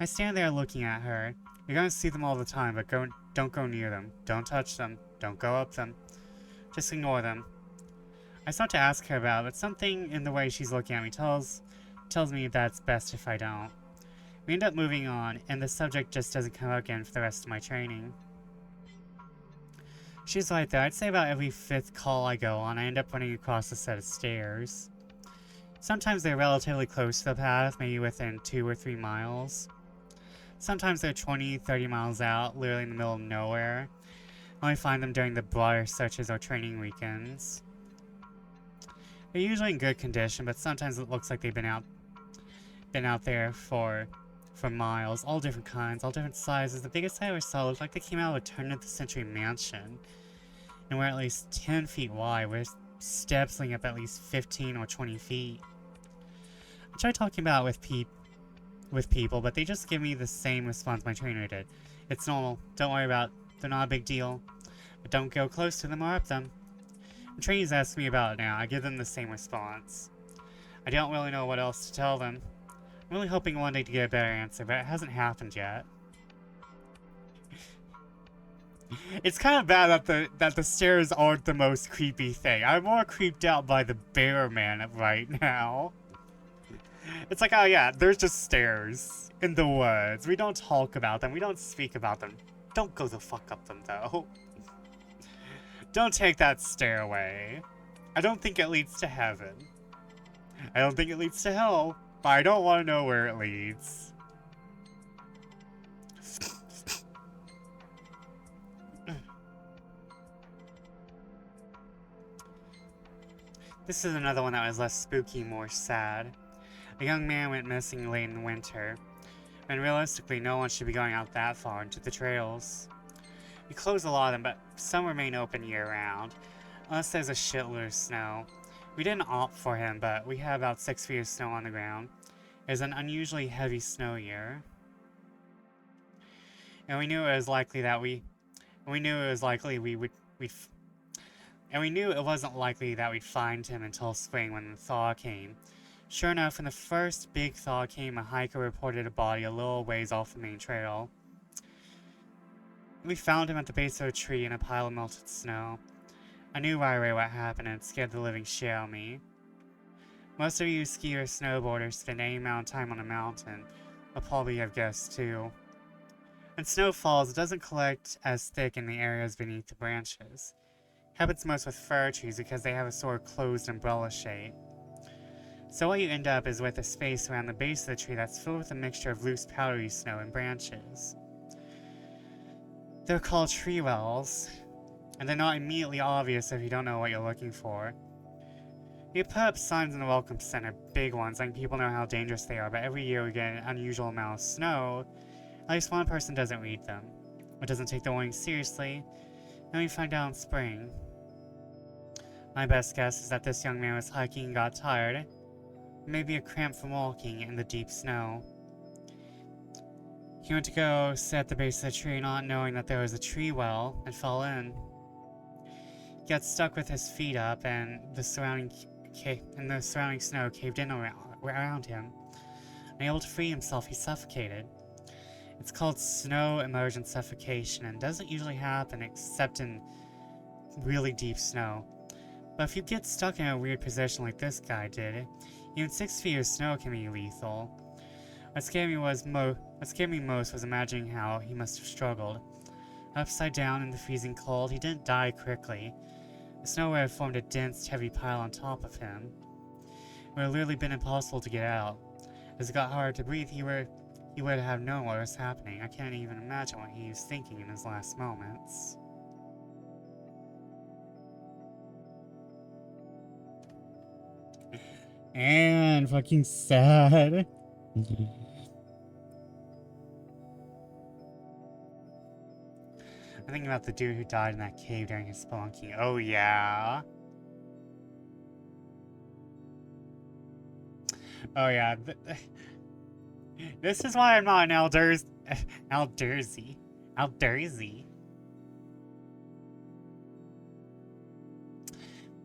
I stand there looking at her. You're gonna see them all the time, but don't go near them. Don't touch them. Don't go up them. Just ignore them. I start to ask her about it, but something in the way she's looking at me tells me that it's best if I don't. We end up moving on, and the subject just doesn't come up again for the rest of my training. She's right there. I'd say about every 5th call I go on, I end up running across a set of stairs. Sometimes they're relatively close to the path, maybe within 2 or 3 miles. Sometimes they're 20, 30 miles out, literally in the middle of nowhere. I only find them during the broader searches or training weekends. They're usually in good condition, but sometimes it looks like they've been out there for miles. All different kinds, all different sizes. The biggest I ever saw looked like they came out of a turn-of-the-century mansion, and were at least 10 feet wide, with steps leading up at least 15 or 20 feet. I tried talking about it with people, but they just give me the same response my trainer did. It's normal. Don't worry about it. They're not a big deal. But don't go close to them or up them. When trainees ask me about it now, I give them the same response. I don't really know what else to tell them. I'm really hoping one day to get a better answer, but it hasn't happened yet. It's kind of bad that the stairs aren't the most creepy thing. I'm more creeped out by the bear man right now. It's like, oh yeah, there's just stairs in the woods. We don't talk about them. We don't speak about them. Don't go the fuck up them, though. Don't take that stairway. I don't think it leads to heaven. I don't think it leads to hell, but I don't want to know where it leads. This is another one that was less spooky, more sad. A young man went missing late in the winter, and realistically no one should be going out that far into the trails. We close a lot of them, but some remain open year-round, unless there's a shitload of snow. We didn't opt for him, but we had about 6 feet of snow on the ground. It was an unusually heavy snow year. And we knew it was likely that we'd find him until spring when the thaw came. Sure enough, when the first big thaw came, a hiker reported a body a little ways off the main trail. We found him at the base of a tree in a pile of melted snow. I knew right away what happened, and it scared the living shit out of me. Most of you ski or snowboarders spend any amount of time on a mountain. I'll probably have guessed too. When snow falls, it doesn't collect as thick in the areas beneath the branches. It happens most with fir trees because they have a sort of closed umbrella shape. So what you end up is with a space around the base of the tree that's filled with a mixture of loose powdery snow and branches. They're called tree wells, and they're not immediately obvious if you don't know what you're looking for. You put up signs in the Welcome Center, big ones, letting people know how dangerous they are, but every year we get an unusual amount of snow. At least one person doesn't read them, or doesn't take the warning seriously, and we find out in spring. My best guess is that this young man was hiking and got tired, maybe a cramp from walking in the deep snow. He went to go sit at the base of the tree, not knowing that there was a tree well, and fell in. He got stuck with his feet up, and the surrounding snow caved in around him. Unable to free himself, he suffocated. It's called snow immersion suffocation, and doesn't usually happen except in really deep snow. But if you get stuck in a weird position like this guy did, even 6 feet of snow can be lethal. What scared me most was imagining how he must have struggled. Upside down in the freezing cold, he didn't die quickly. The snow would have formed a dense, heavy pile on top of him. It would have literally been impossible to get out. As it got harder to breathe, he would have known what was happening. I can't even imagine what he was thinking in his last moments. And fucking sad. I'm thinking about the dude who died in that cave during his spelunking. Oh yeah. Oh yeah. This is why I'm not an Aldersy.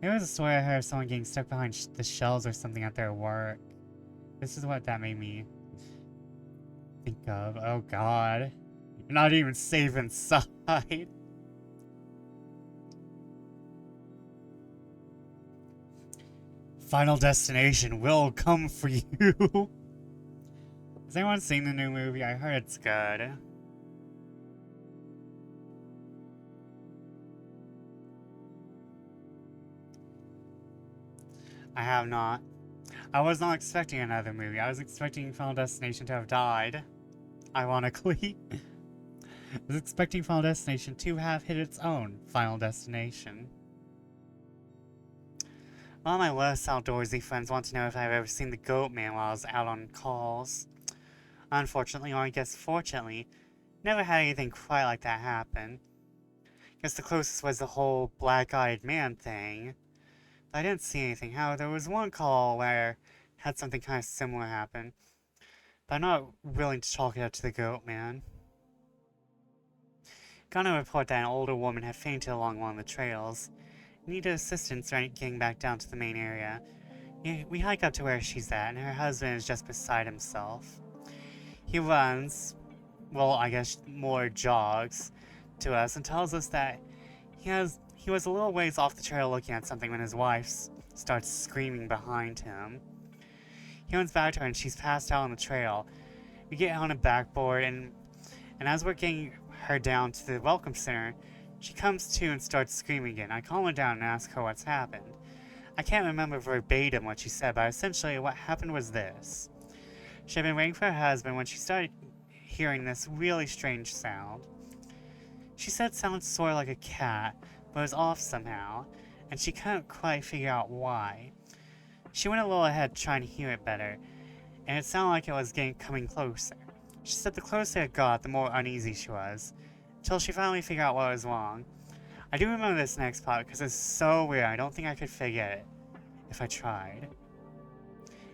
There was a story I heard of someone getting stuck behind the shelves or something at their work. This is what that made me think of. Oh god. You're not even safe inside. Final Destination will come for you. Has anyone seen the new movie? I heard it's good. I have not. I was not expecting another movie. I was expecting Final Destination to have died. Ironically. I was expecting Final Destination to have hit its own Final Destination. A lot of my less outdoorsy friends want to know if I've ever seen the Goat Man while I was out on calls. Unfortunately, or I guess fortunately, never had anything quite like that happen. Guess the closest was the whole black-eyed man thing. But I didn't see anything. However, there was one call where had something kind of similar happen. But I'm not willing to chalk it up to the Goat Man. Got a report that an older woman had fainted along one of the trails. Needed assistance getting back down to the main area. We hike up to where she's at, and her husband is just beside himself. He runs, well, I guess more jogs, to us and tells us that he was a little ways off the trail looking at something when his wife starts screaming behind him. He runs back to her and she's passed out on the trail. We get on a backboard and as we're getting her down to the Welcome Center, she comes to and starts screaming again. I calm her down and ask her what's happened. I can't remember verbatim what she said, but essentially what happened was this. She had been waiting for her husband when she started hearing this really strange sound. She said it sounded sort of like a cat, but it was off somehow, and she couldn't quite figure out why. She went a little ahead trying to hear it better, and it sounded like it was coming closer. She said the closer it got, the more uneasy she was. till she finally figured out what was wrong. I do remember this next part because it's so weird. I don't think I could forget it if I tried.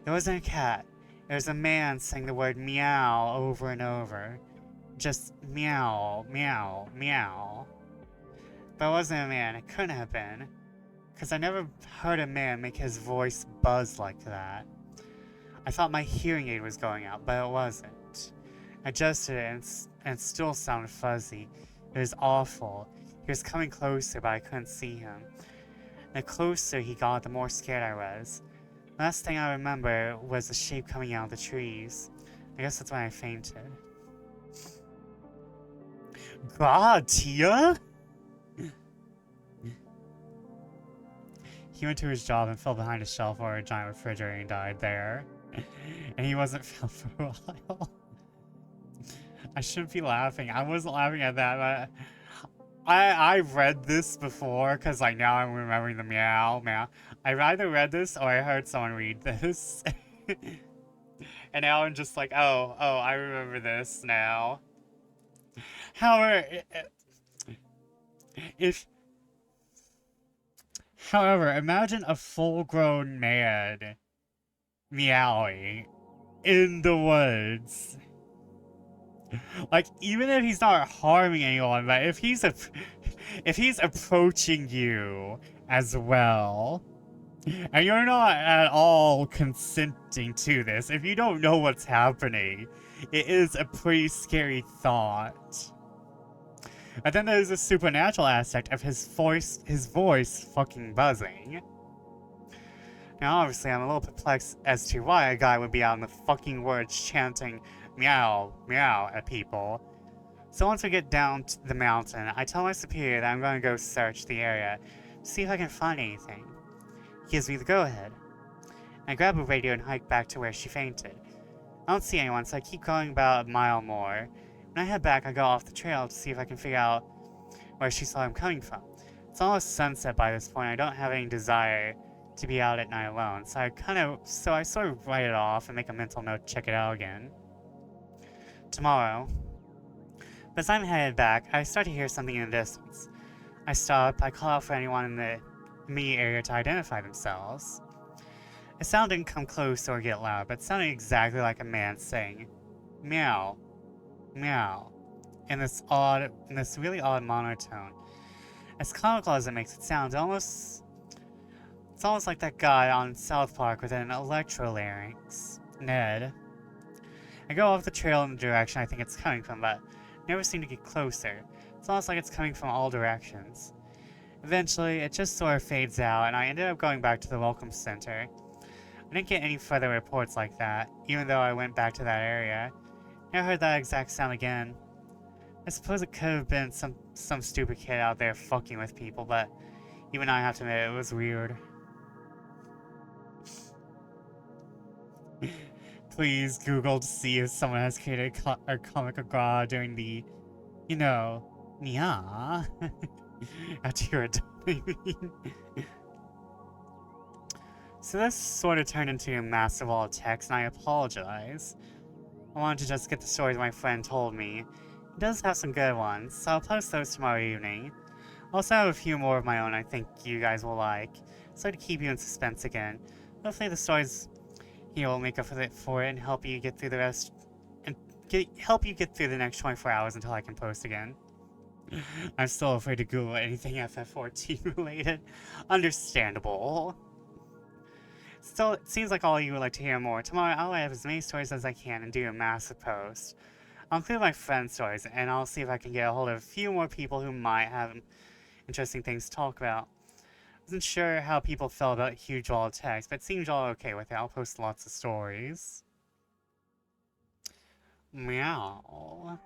It wasn't a cat. It was a man saying the word meow over and over. Just meow, meow, meow. But it wasn't a man. It couldn't have been. Because I never heard a man make his voice buzz like that. I thought my hearing aid was going out, but it wasn't. I adjusted it and it still sounded fuzzy. It was awful. He was coming closer, but I couldn't see him. The closer he got, the more scared I was. Last thing I remember was the shape coming out of the trees. I guess that's when I fainted. God, Tia? He went to his job and fell behind a shelf or a giant refrigerator and died there. And he wasn't found for a while. I shouldn't be laughing. I wasn't laughing at that, but I've read this before, because like now I'm remembering the meow. I've either read this or I heard someone read this. And now I'm just like, oh, I remember this now. However, imagine a full-grown man meowing in the woods. Like, even if he's not harming anyone, but if he's approaching you as well, and you're not at all consenting to this, if you don't know what's happening, it is a pretty scary thought. But then there's a supernatural aspect of his voice fucking buzzing. Now obviously I'm a little perplexed as to why a guy would be out in the fucking woods chanting meow, meow at people. So once we get down to the mountain, I tell my superior that I'm going to go search the area, see if I can find anything. He gives me the go-ahead. I grab a radio and hike back to where she fainted. I don't see anyone, so I keep going about a mile more. When I head back, I go off the trail to see if I can figure out where she saw him coming from. It's almost sunset by this point. I don't have any desire to be out at night alone, so I sort of write it off and make a mental note to check it out again. Tomorrow. But as I'm headed back, I start to hear something in the distance. I stop, I call out for anyone in the immediate area to identify themselves. The sound didn't come close or get loud, but it sounded exactly like a man saying, meow, meow, in this really odd monotone. As comical as it makes it sound, it's almost like that guy on South Park with an electrolarynx, Ned. I go off the trail in the direction I think it's coming from, but never seem to get closer. It's almost like it's coming from all directions. Eventually, it just sort of fades out, and I ended up going back to the Welcome Center. I didn't get any further reports like that, even though I went back to that area. Never heard that exact sound again. I suppose it could have been some stupid kid out there fucking with people, but even I have to admit it was weird. Please Google to see if someone has created a comic gras doing the, you know, nya. After you're done. So this sort of turned into a massive wall of text, and I apologize. I wanted to just get the stories my friend told me. He does have some good ones, so I'll post those tomorrow evening. I also have a few more of my own I think you guys will like, so to keep you in suspense again. Hopefully the stories here will make up for it and help you get through the rest, and help you get through the next 24 hours until I can post again. I'm still afraid to Google anything FF14 related. Understandable. Still, it seems like all of you would like to hear more. Tomorrow I'll have as many stories as I can and do a massive post. I'll include my friends' stories, and I'll see if I can get a hold of a few more people who might have interesting things to talk about. I wasn't sure how people felt about huge wall of text, but it seems all okay with it. I'll post lots of stories. Meow.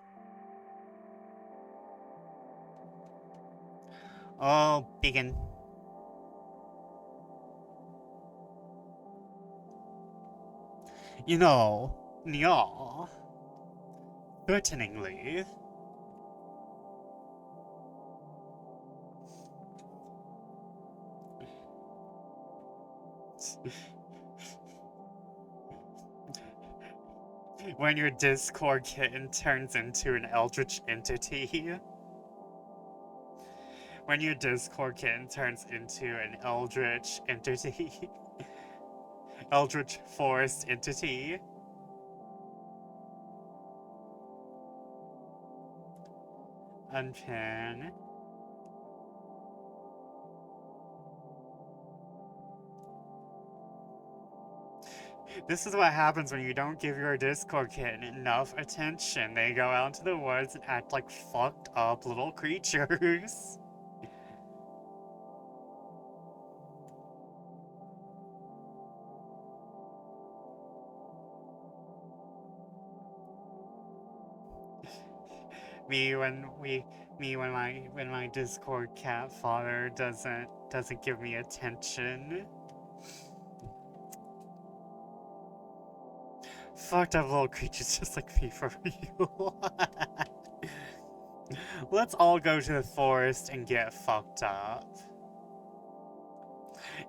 Oh, begin. You know, yeah, threateningly. When your Discord kitten turns into an eldritch entity. when your Discord kitten turns into an eldritch entity, eldritch forest entity. Unpin. This is what happens when you don't give your Discord kitten enough attention. They go out into the woods and act like fucked up little creatures. me when we me when my Discord cat father doesn't give me attention. Fucked up little creatures just like me for real. Let's all go to the forest and get fucked up.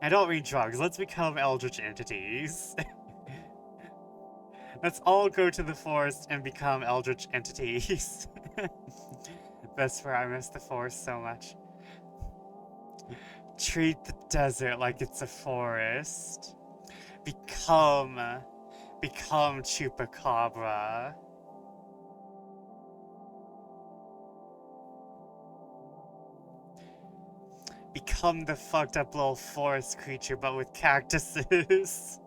I don't mean drugs, let's become eldritch entities. Let's all go to the forest and become eldritch entities. That's where I miss the forest so much. Treat the desert like it's a forest. Become Chupacabra. Become the fucked up little forest creature, but with cactuses.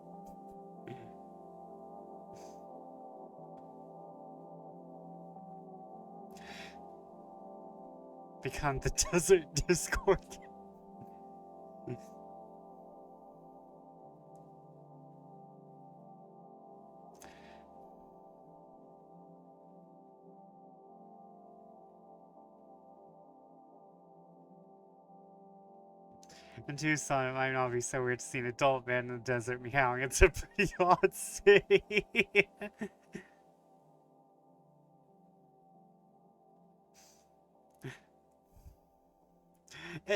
Become the desert Discord. In Tucson, it might not be so weird to see an adult man in the desert meowing. It's a pretty odd city.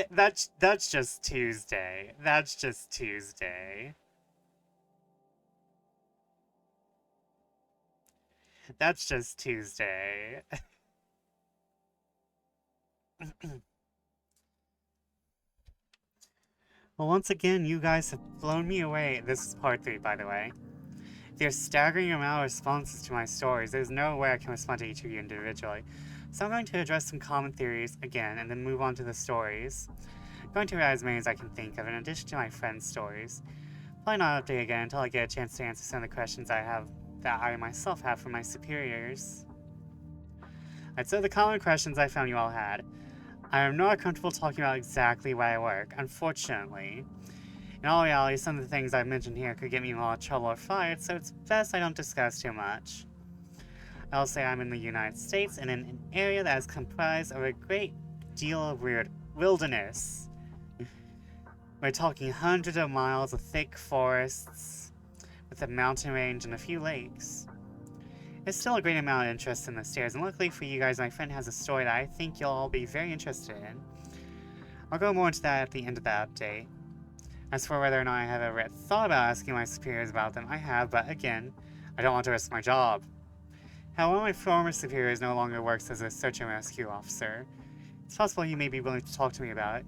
That's just Tuesday. That's just Tuesday. That's just Tuesday. Well, once again, you guys have blown me away. This is part 3, by the way. There's staggering amount of responses to my stories. There's no way I can respond to each of you individually. So I'm going to address some common theories again, and then move on to the stories. I'm going to write as many as I can think of, in addition to my friends' stories. Probably not update again until I get a chance to answer some of the questions that I myself have from my superiors. Alright, so the common questions I found you all had. I am not comfortable talking about exactly where I work, unfortunately. In all reality, some of the things I've mentioned here could get me in a lot of trouble or fired, so it's best I don't discuss too much. I'll say I'm in the United States, and in an area that is comprised of a great deal of wilderness. We're talking hundreds of miles of thick forests, with a mountain range and a few lakes. There's still a great amount of interest in this series, and luckily for you guys, my friend has a story that I think you'll all be very interested in. I'll go more into that at the end of the update. As for whether or not I have ever thought about asking my superiors about them, I have, but again, I don't want to risk my job. However, one of my former superiors no longer works as a search and rescue officer. It's possible he may be willing to talk to me about it.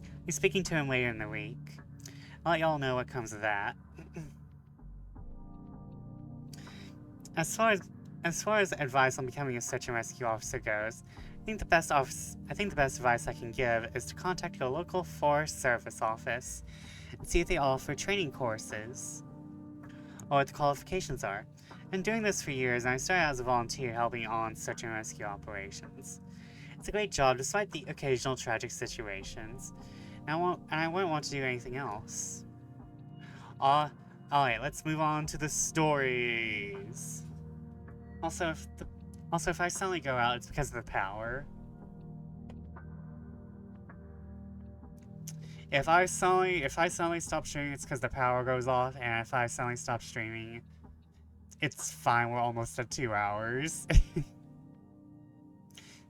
I'll be speaking to him later in the week. I'll let y'all know what comes of that. As far as advice on becoming a search and rescue officer goes, I think the best advice I can give is to contact your local Forest Service office and see if they offer training courses or what the qualifications are. I've been doing this for years, and I started as a volunteer helping on search and rescue operations. It's a great job despite the occasional tragic situations, and I wouldn't want to do anything else. Alright, let's move on to the stories. Also, if I suddenly go out, it's because of the power. If I suddenly stop streaming, it's because the power goes off, and if I suddenly stop streaming, it's fine. We're almost at 2 hours.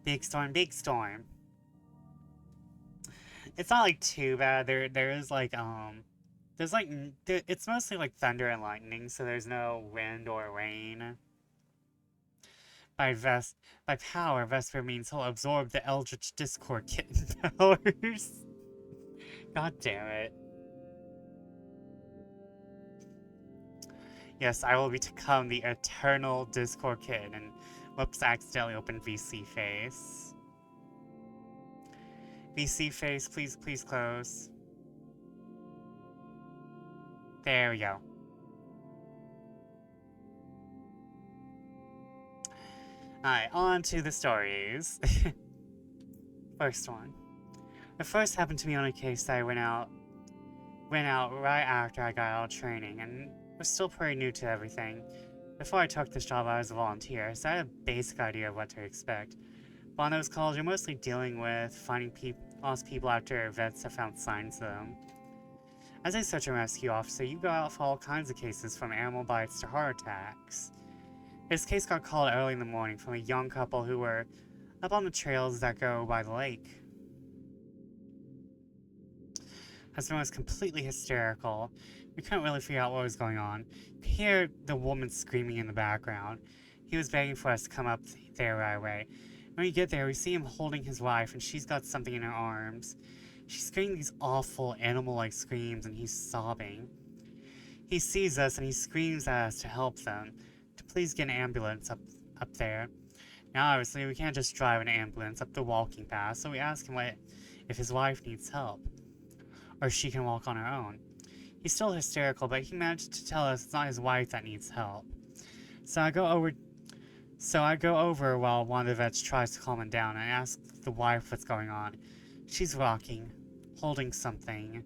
Big storm, big storm. It's not like too bad. There is like it's mostly like thunder and lightning, so there's no wind or rain. By power, Vesper means he'll absorb the Eldritch Discord kitten powers. God damn it. Yes, I will become the eternal Discord kitten, and whoops, I accidentally opened VC face. VC face, please, please close. There we go. Alright, on to the stories. First one. The first happened to me on a case that I went out right after I got out of training, and was still pretty new to everything. Before I took this job, I was a volunteer, so I had a basic idea of what to expect. But on those calls, you're mostly dealing with finding lost people after vets have found signs of them. As a search and rescue officer, you go out for all kinds of cases, from animal bites to heart attacks. This case got called early in the morning from a young couple who were up on the trails that go by the lake. Husband was completely hysterical. We couldn't really figure out what was going on. You could hear the woman screaming in the background. He was begging for us to come up there right away. When we get there, we see him holding his wife, and she's got something in her arms. She's screaming these awful animal-like screams, and he's sobbing. He sees us, and he screams at us to help them, to please get an ambulance up there. Now, obviously, we can't just drive an ambulance up the walking path, so we ask him if his wife needs help, or she can walk on her own. He's still hysterical, but he managed to tell us it's not his wife that needs help. So I go over while one of the vets tries to calm him down, and I ask the wife what's going on. She's rocking, holding something,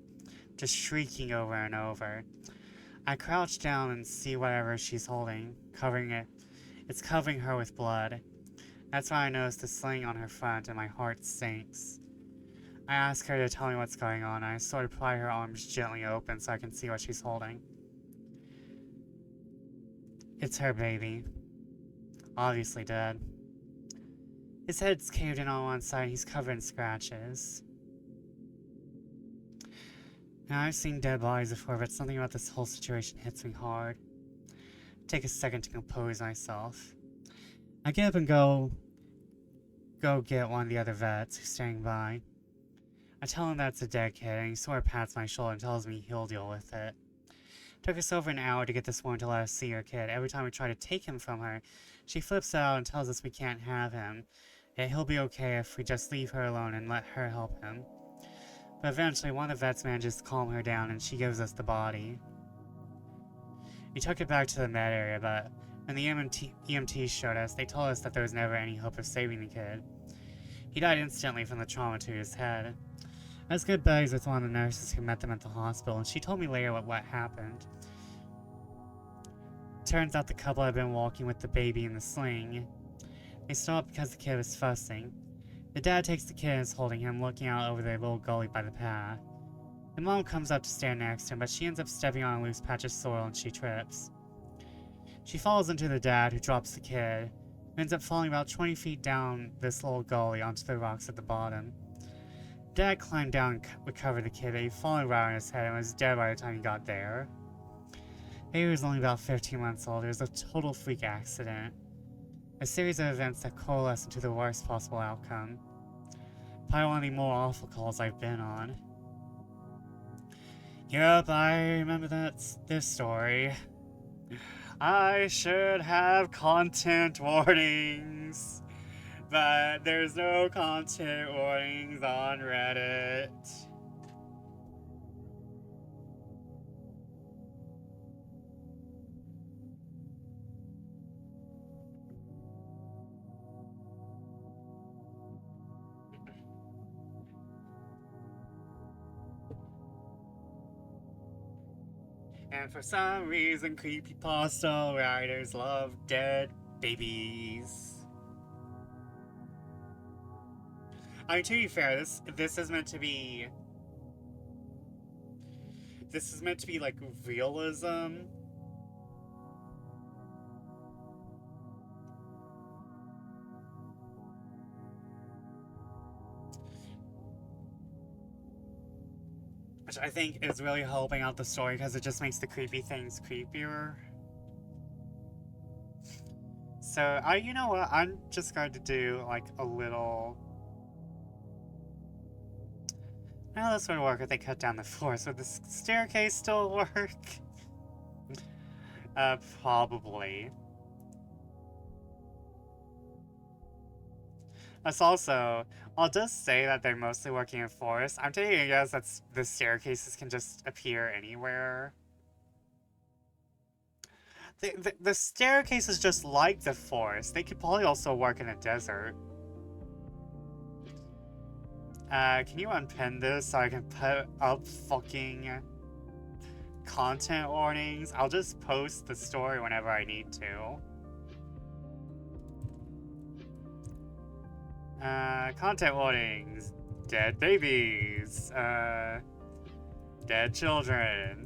just shrieking over and over. I crouch down and see whatever she's holding, covering it. It's covering her with blood. That's when I notice the sling on her front, and my heart sinks. I ask her to tell me what's going on, and I sort of pry her arms gently open so I can see what she's holding. It's her baby. Obviously dead. His head's caved in on one side, and he's covered in scratches. Now, I've seen dead bodies before, but something about this whole situation hits me hard. Take a second to compose myself. I get up and go get one of the other vets who's standing by. I tell him that's a dead kid, and he sort of pats my shoulder and tells me he'll deal with it. It took us over an hour to get this woman to let us see her kid. Every time we try to take him from her, she flips out and tells us we can't have him, that he'll be okay if we just leave her alone and let her help him. But eventually, one of the vets manages to calm her down, and she gives us the body. We took it back to the med area, but when the EMTs showed us, they told us that there was never any hope of saving the kid. He died instantly from the trauma to his head. I was good buddies with one of the nurses who met them at the hospital, and she told me later what happened. Turns out the couple had been walking with the baby in the sling. They stopped because the kid was fussing. The dad takes the kid and is holding him, looking out over the little gully by the path. The mom comes up to stand next to him, but she ends up stepping on a loose patch of soil and she trips. She falls into the dad, who drops the kid, who ends up falling about 20 feet down this little gully onto the rocks at the bottom. Dad climbed down and recovered the kid, but he'd fallen right on his head and was dead by the time he got there. Baby was only about 15 months old. It was a total freak accident. A series of events that coalesced into the worst possible outcome. Probably one of the more awful calls I've been on. Yup, I remember this story. I should have content warnings, but there's no content warnings on Reddit. And for some reason, creepypasta writers love dead babies. I mean, to be fair, this is meant to be... This is meant to be, like, realism. Which I think is really helping out the story, because it just makes the creepy things creepier. So So, you know what? I'm just going to do, like, a little... How this would work if they cut down the forest. Would the staircase still work? Probably. That's also... While it does say that they're mostly working in forests, I'm taking a guess that the staircases can just appear anywhere. The staircase is just like the forest. They could probably also work in a desert. Can you unpin this so I can put up fucking content warnings? I'll just post the story whenever I need to. Content warnings. Dead babies. Dead children.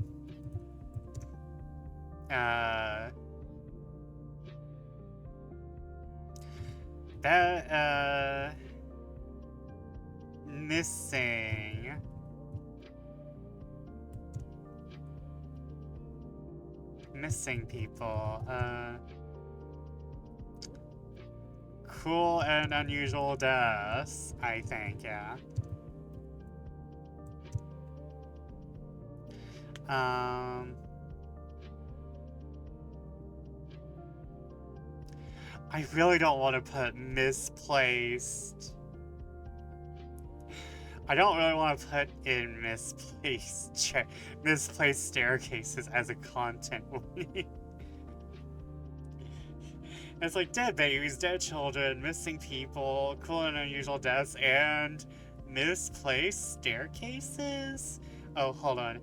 Missing. Missing people. Cruel and unusual deaths, I think, yeah. I really don't want to put misplaced. I don't really want to put in misplaced staircases as a content warning. It's like dead babies, dead children, missing people, cruel and unusual deaths, and misplaced staircases? Oh, hold on.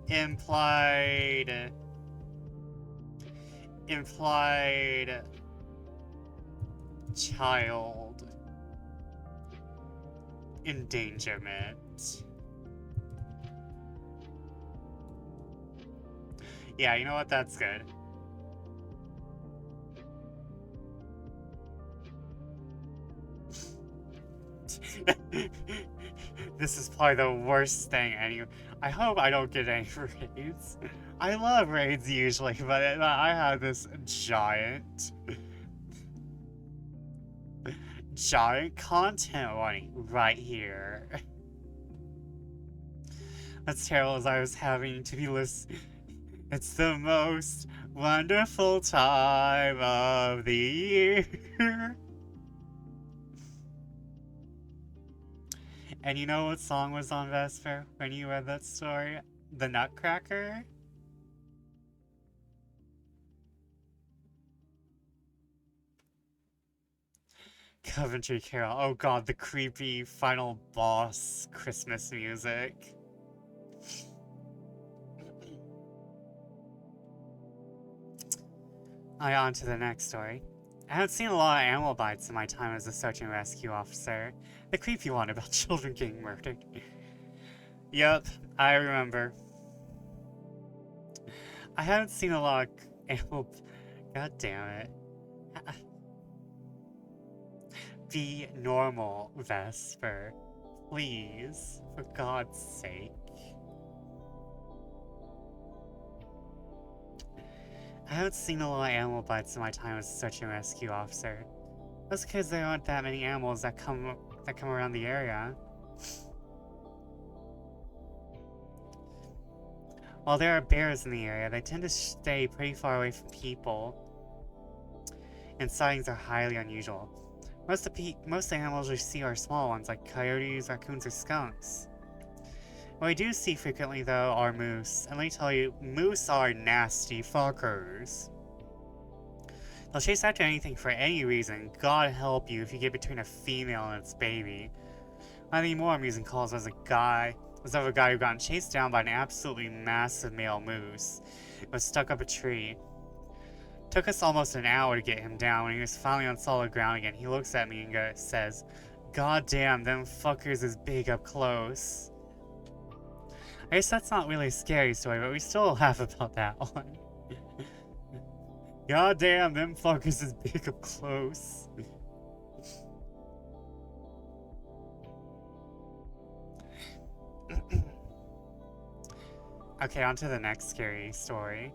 Implied child endangerment. Yeah, you know what? That's good. This is probably the worst thing I hope I don't get any raids. I love raids usually, but I have this giant content warning right here. That's terrible as I was having to be listening. It's the most wonderful time of the year. And you know what song was on Vesper when you read that story? The Nutcracker? Coventry Carol. Oh god, the creepy final boss Christmas music. On to the next story. I haven't seen a lot of animal bites in my time as a search and rescue officer. The creepy one about children getting murdered. Yep, I remember. I haven't seen a lot of animal... God damn it. Be normal, Vesper. Please, for God's sake. I haven't seen a lot of animal bites in my time as a search and rescue officer. That's because there aren't that many animals that come around the area. While there are bears in the area, they tend to stay pretty far away from people, and sightings are highly unusual. Most of the animals we see are small ones, like coyotes, raccoons, or skunks. What we do see frequently, though, are moose. And let me tell you, moose are nasty fuckers. They'll chase after anything for any reason. God help you if you get between a female and its baby. One of the more amusing calls was of a guy who got chased down by an absolutely massive male moose. It was stuck up a tree. Took us almost an hour to get him down. When he was finally on solid ground again, he looks at me and says, "God damn, them fuckers is big up close." I guess that's not really a scary story, but we still laugh about that one. God damn, them fuckers is big up close. Okay, on to the next scary story.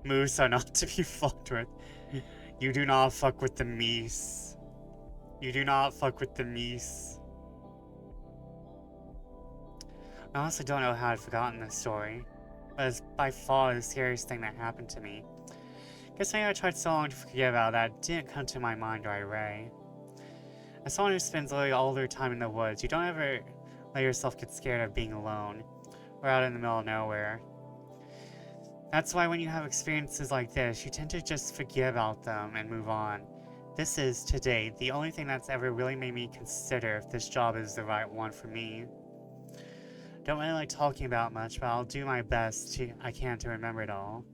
Moose are not to be fucked with. You do not fuck with the meese. You do not fuck with the meese. I honestly don't know how I'd forgotten this story, but it's by far the scariest thing that happened to me. Guess maybe I tried so long to forget about that it didn't come to my mind right away. As someone who spends literally all their time in the woods, you don't ever let yourself get scared of being alone, or out in the middle of nowhere. That's why when you have experiences like this, you tend to just forget about them and move on. This is, to date, the only thing that's ever really made me consider if this job is the right one for me. Don't really like talking about much, but I'll do my best I can to remember it all.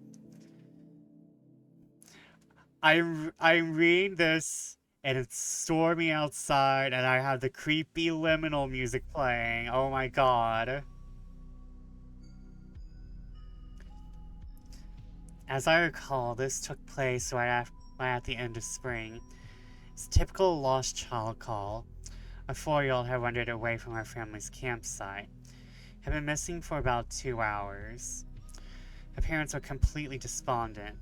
I'm reading this, and it's stormy outside, and I have the creepy liminal music playing. Oh my god. As I recall, this took place right at the end of spring. It's a typical lost child call. A 4-year-old had wandered away from our family's campsite. Had been missing for about 2 hours. Her parents were completely despondent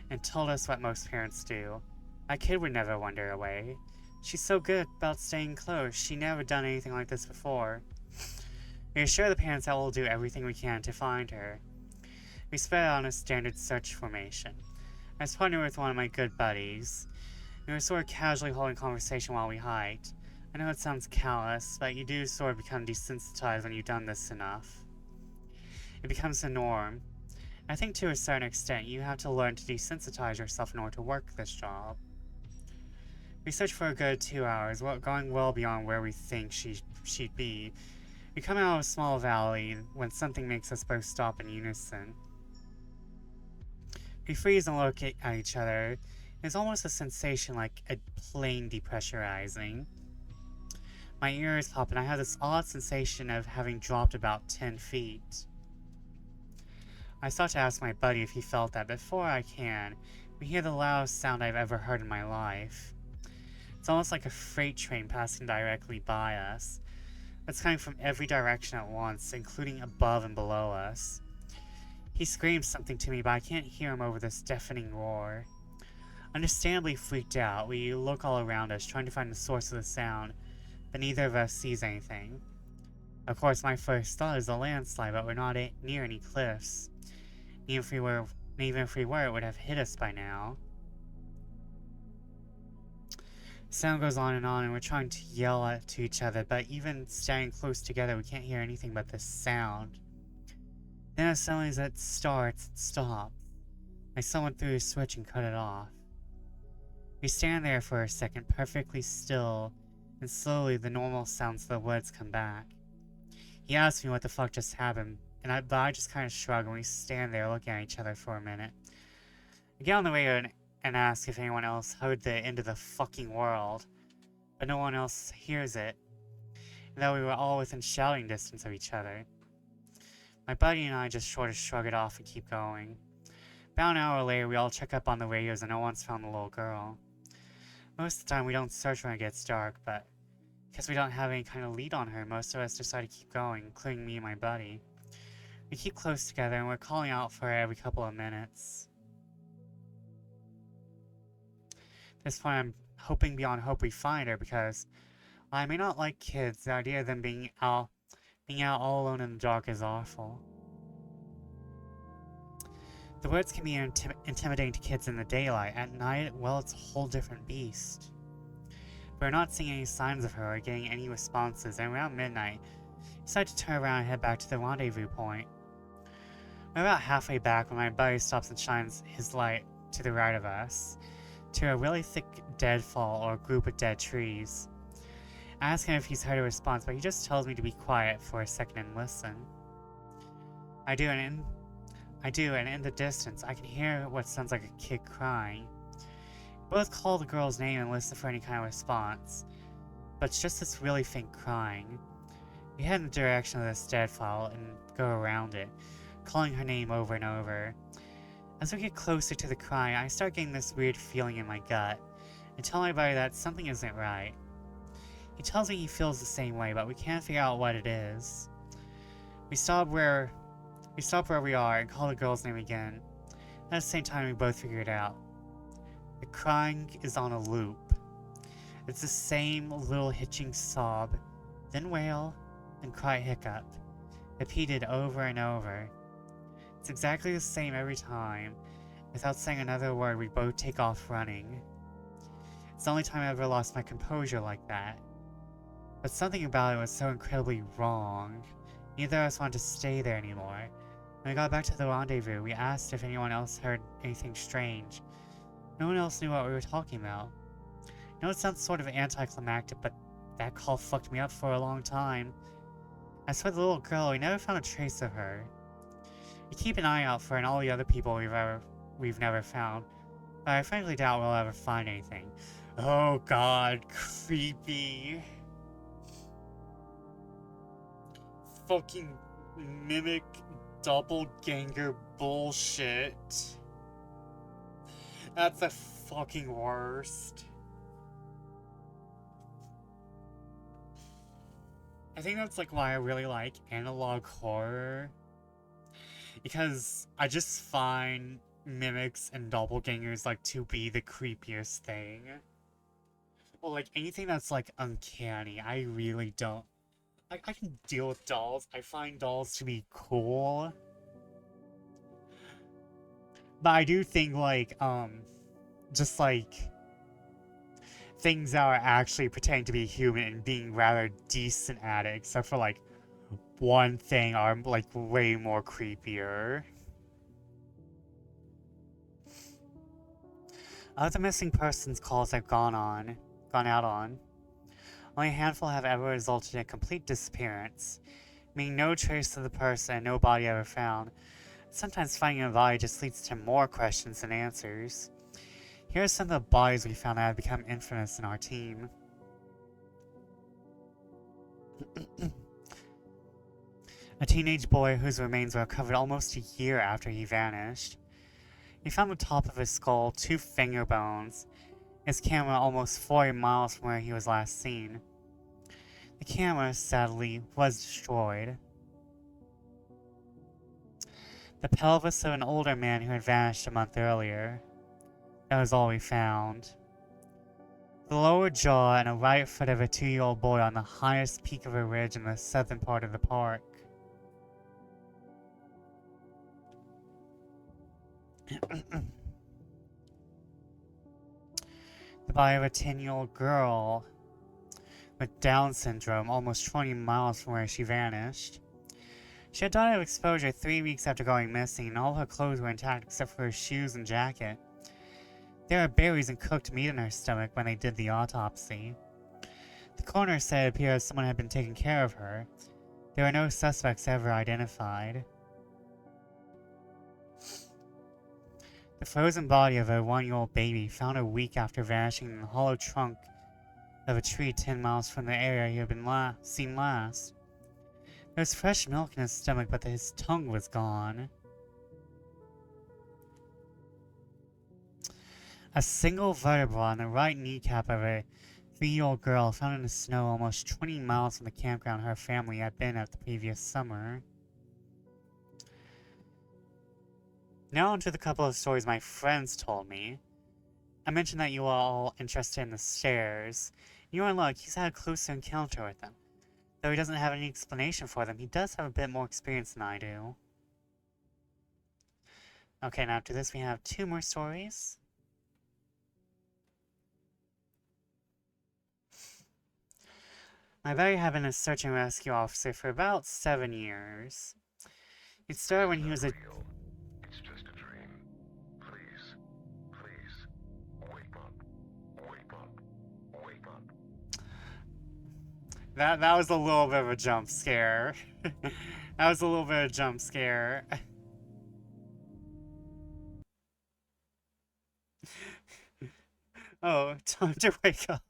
and told us what most parents do. My kid would never wander away. She's so good about staying close. She'd never done anything like this before. We assure the parents that we'll do everything we can to find her. We spread out on a standard search formation. I was partnered with one of my good buddies. We were sort of casually holding conversation while we hiked. I know it sounds callous, but you do sort of become desensitized when you've done this enough. It becomes the norm. I think to a certain extent, you have to learn to desensitize yourself in order to work this job. We searched for a good 2 hours, going well beyond where we think she'd be. We come out of a small valley when something makes us both stop in unison. We freeze and look at each other. It's almost a sensation like a plane depressurizing. My ears pop and I have this odd sensation of having dropped about 10 feet. I start to ask my buddy if he felt that. Before I can, we hear the loudest sound I've ever heard in my life. It's almost like a freight train passing directly by us. It's coming from every direction at once, including above and below us. He screams something to me, but I can't hear him over this deafening roar. Understandably freaked out, we look all around us, trying to find the source of the sound, but neither of us sees anything. Of course, my first thought is a landslide, but we're not near any cliffs. Even if we were, it would have hit us by now. The sound goes on, and we're trying to yell to each other, but even standing close together, we can't hear anything but this sound. Then as suddenly as it starts, it stops. Like someone threw a switch and cut it off. We stand there for a second, perfectly still, and slowly the normal sounds of the woods come back. He asks me what the fuck just happened, but I just kind of shrug and we stand there looking at each other for a minute. I get on the radio and ask if anyone else heard the end of the fucking world, but no one else hears it, though we were all within shouting distance of each other. My buddy and I just sort of shrug it off and keep going. About an hour later, we all check up on the radios and no one's found the little girl. Most of the time we don't search when it gets dark, but because we don't have any kind of lead on her, most of us decide to keep going, including me and my buddy. We keep close together and we're calling out for her every couple of minutes. At this point, I'm hoping beyond hope we find her because, while I may not like kids, the idea of them being out all alone in the dark is awful. The woods can be intimidating to kids in the daylight. At night, well, it's a whole different beast. We're not seeing any signs of her or getting any responses, and around midnight, we decide to turn around and head back to the rendezvous point. We're about halfway back when my buddy stops and shines his light to the right of us, to a really thick deadfall or group of dead trees. I ask him if he's heard a response, but he just tells me to be quiet for a second and listen. I do, and in the distance, I can hear what sounds like a kid crying. We both call the girl's name and listen for any kind of response, but it's just this really faint crying. We head in the direction of this deadfall and go around it, calling her name over and over. As we get closer to the crying, I start getting this weird feeling in my gut, and tell my buddy that something isn't right. He tells me he feels the same way, but we can't figure out what it is. We stop where we are and call the girl's name again. At the same time, we both figured it out. The crying is on a loop. It's the same little hitching sob, then wail, and cry hiccup, repeated over and over. It's exactly the same every time. Without saying another word, we both take off running. It's the only time I ever lost my composure like that. But something about it was so incredibly wrong. Neither of us wanted to stay there anymore. When we got back to the rendezvous, we asked if anyone else heard anything strange. No one else knew what we were talking about. I know it sounds sort of anticlimactic, but that call fucked me up for a long time. As for the little girl, we never found a trace of her. We keep an eye out for her and all the other people we've never found, but I frankly doubt we'll ever find anything. Oh god, creepy. Fucking mimic doppelganger bullshit. That's the fucking worst. I think that's like why I really like analog horror. Because I just find mimics and doppelgangers like to be the creepiest thing. Well, like anything that's like uncanny, I really don't. I can deal with dolls. I find dolls to be cool. But I do think like, just like things that are actually pretending to be human and being rather decent at it, except for like one thing are like way more creepier. Of the missing persons calls I've gone out on, only a handful have ever resulted in a complete disappearance, meaning no trace of the person and no body ever found. Sometimes finding a body just leads to more questions than answers. Here are some of the bodies we found that have become infamous in our team. A teenage boy whose remains were recovered almost a year after he vanished. We found the top of his skull, 2 finger bones, his camera almost 40 miles from where he was last seen. The camera, sadly, was destroyed. The pelvis of an older man who had vanished a month earlier. That was all we found. The lower jaw and a right foot of a 2-year-old boy on the highest peak of a ridge in the southern part of the park. The body of a 10-year-old girl with Down syndrome almost 20 miles from where she vanished. She had died of exposure 3 weeks after going missing, and all her clothes were intact except for her shoes and jacket. There were berries and cooked meat in her stomach when they did the autopsy. The coroner said it appeared someone had been taking care of her. There were no suspects ever identified. The frozen body of a 1-year-old baby found a week after vanishing in the hollow trunk of a tree 10 miles from the area he had been seen last. There was fresh milk in his stomach, but his tongue was gone. A single vertebra on the right kneecap of a 3-year-old girl found in the snow almost 20 miles from the campground her family had been at the previous summer. Now onto the couple of stories my friends told me. I mentioned that you were all interested in the stairs. You are luck, he's had a closer encounter with them. Though he doesn't have any explanation for them, he does have a bit more experience than I do. Okay, now after this we have 2 more stories. My buddy had been a search and rescue officer for about 7 years. It started when he was a... It's just a dream. Please, wake up, wake up, wake up. That was a little bit of a jump scare. That was a little bit of a jump scare. Oh, time to wake up.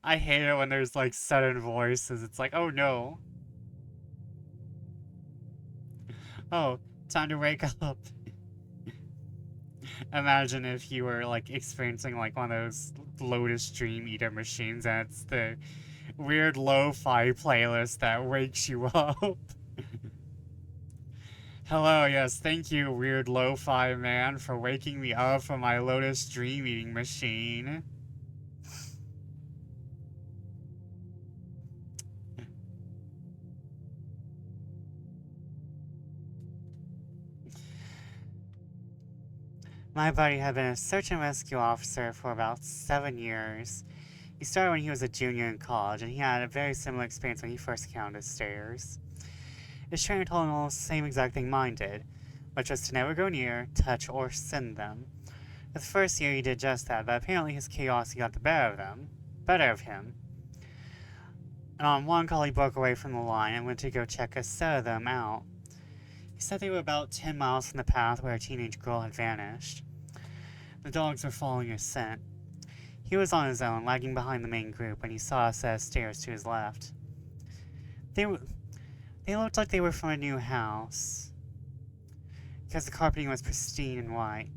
I hate it when there's like sudden voices. It's like, oh no. Oh, time to wake up. Imagine if you were like experiencing like one of those Lotus Dream Eater machines and weird lo-fi playlist that wakes you up. Hello, yes, thank you, weird lo-fi man, for waking me up from my Lotus dream eating machine. My buddy had been a search and rescue officer for about 7 years. He started when he was a junior in college, and he had a very similar experience when he first encountered stairs. His trainer told him almost the same exact thing mine did, which was to never go near, touch, or send them. The first year he did just that, but apparently his curiosity got the better of him. And on one call he broke away from the line and went to go check a set of them out. He said they were about 10 miles from the path where a teenage girl had vanished. The dogs were following her scent. He was on his own, lagging behind the main group, when he saw a set of stairs to his left. They looked like they were from a new house, because the carpeting was pristine and white.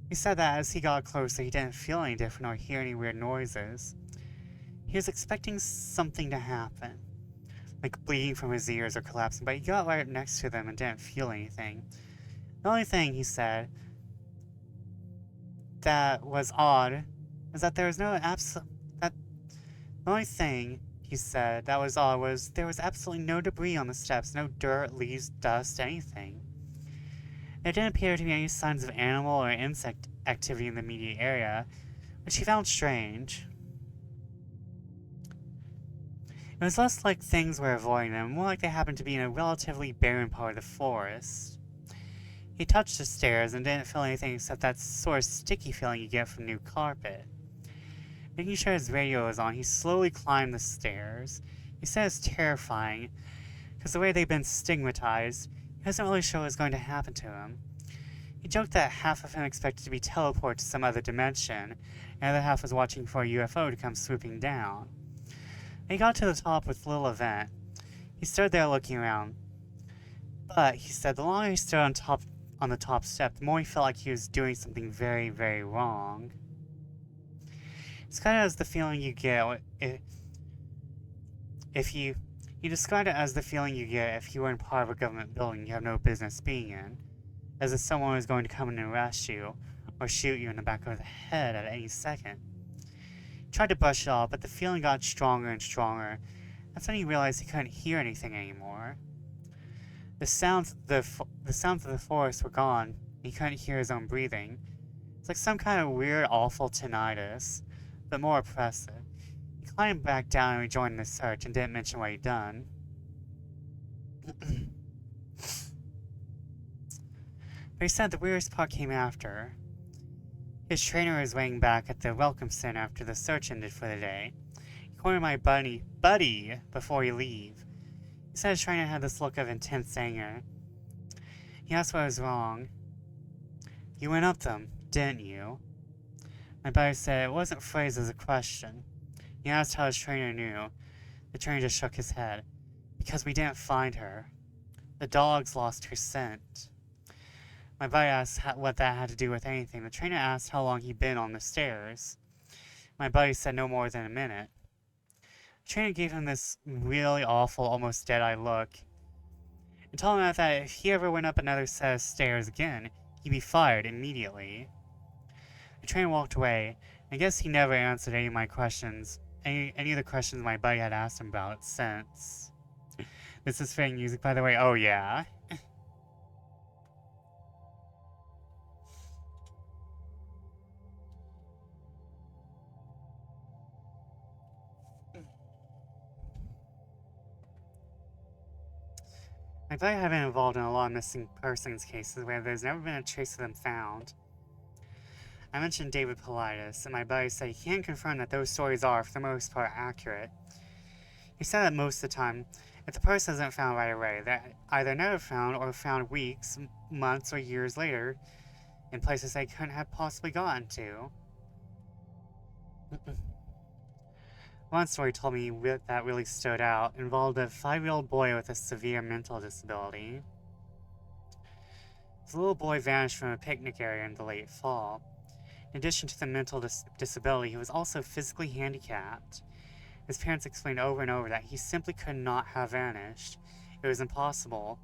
He said that as he got closer, he didn't feel any different or hear any weird noises. He was expecting something to happen, like bleeding from his ears or collapsing, but he got right up next to them and didn't feel anything. The only thing, he said, that was odd is that there was no the only thing he said that was odd was there was absolutely no debris on the steps, no dirt, leaves, dust, anything. There didn't appear to be any signs of animal or insect activity in the immediate area, which he found strange. It was less like things were avoiding them, more like they happened to be in a relatively barren part of the forest. He touched the stairs and didn't feel anything except that sort of sticky feeling you get from new carpet. Making sure his radio was on, he slowly climbed the stairs. He said it's terrifying, because the way they've been stigmatized, he wasn't really sure what was going to happen to him. He joked that half of him expected to be teleported to some other dimension, and the other half was watching for a UFO to come swooping down. When he got to the top with little event, he stood there looking around. But, he said, the longer he stood on the top step, the more he felt like he was doing something very, very wrong. It's kind of as the feeling you get he described it as the feeling you get if you were in part of a government building you have no business being in, as if someone was going to come in and arrest you, or shoot you in the back of the head at any second. He tried to brush it off, but the feeling got stronger and stronger. That's when he realized he couldn't hear anything anymore. The sounds of the forest were gone, and he couldn't hear his own breathing. It's like some kind of weird, awful tinnitus, but more oppressive. He climbed back down and rejoined the search and didn't mention what he'd done. But he said the weirdest part came after. His trainer was waiting back at the welcome center after the search ended for the day. He cornered my buddy, before he leave. He said his trainer had this look of intense anger. He asked what was wrong. You went up them, didn't you? My buddy said it wasn't phrased as a question. He asked how his trainer knew. The trainer just shook his head. Because we didn't find her. The dogs lost her scent. My buddy asked what that had to do with anything. The trainer asked how long he'd been on the stairs. My buddy said no more than a minute. The trainer gave him this really awful, almost dead-eye look, and told him that if he ever went up another set of stairs again, he'd be fired immediately. The trainer walked away, and I guess he never answered any of my questions, any of the questions my buddy had asked him about since. This is fake music, by the way. Oh, yeah. My buddy had been involved in a lot of missing persons cases where there's never been a trace of them found. I mentioned David Politis, and my buddy said he can confirm that those stories are, for the most part, accurate. He said that most of the time, if the person isn't found right away, they're either never found or found weeks, months, or years later in places they couldn't have possibly gotten to. One story told me that really stood out involved a 5-year-old boy with a severe mental disability. The little boy vanished from a picnic area in the late fall. In addition to the mental disability, he was also physically handicapped. His parents explained over and over that he simply could not have vanished. It was impossible.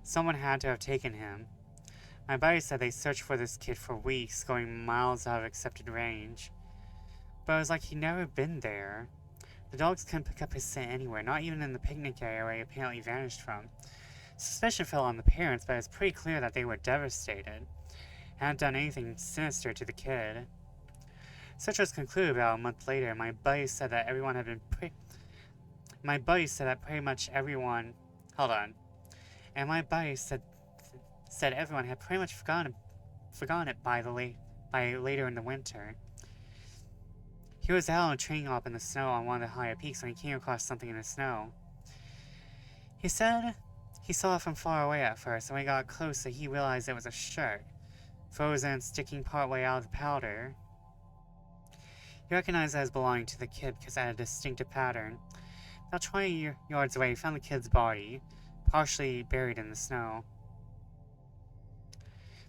Someone had to have taken him. My buddy said they searched for this kid for weeks, going miles out of accepted range. But it was like he'd never been there. The dogs couldn't pick up his scent anywhere, not even in the picnic area where he apparently vanished from. Suspicion fell on the parents, but it's pretty clear that they were devastated. Hadn't done anything sinister to the kid. Search was concluded about a month later. My buddy said that pretty much everyone. Hold on. And my buddy said everyone had pretty much forgotten it by later in the winter. He was out on a train up in the snow on one of the higher peaks when he came across something in the snow. He said he saw it from far away at first, and when he got closer, he realized it was a shirt, frozen and sticking partway out of the powder. He recognized it as belonging to the kid because it had a distinctive pattern. About 20 yards away, he found the kid's body, partially buried in the snow.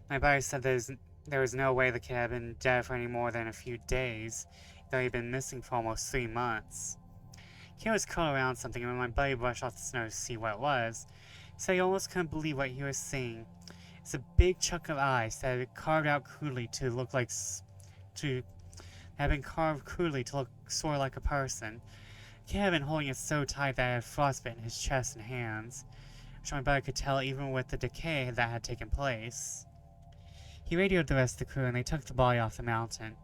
My buddy said there was no way the kid had been dead for any more than a few days, though he'd been missing for almost 3 months. The kid was curled around something, and when my buddy brushed off the snow to see what it was, he said he almost couldn't believe what he was seeing. It's a big chunk of ice that had been carved out crudely to look sort of like a person. The kid had been holding it so tight that it had frostbitten his chest and hands, which my buddy could tell even with the decay that had taken place. He radioed the rest of the crew, and they took the body off the mountain.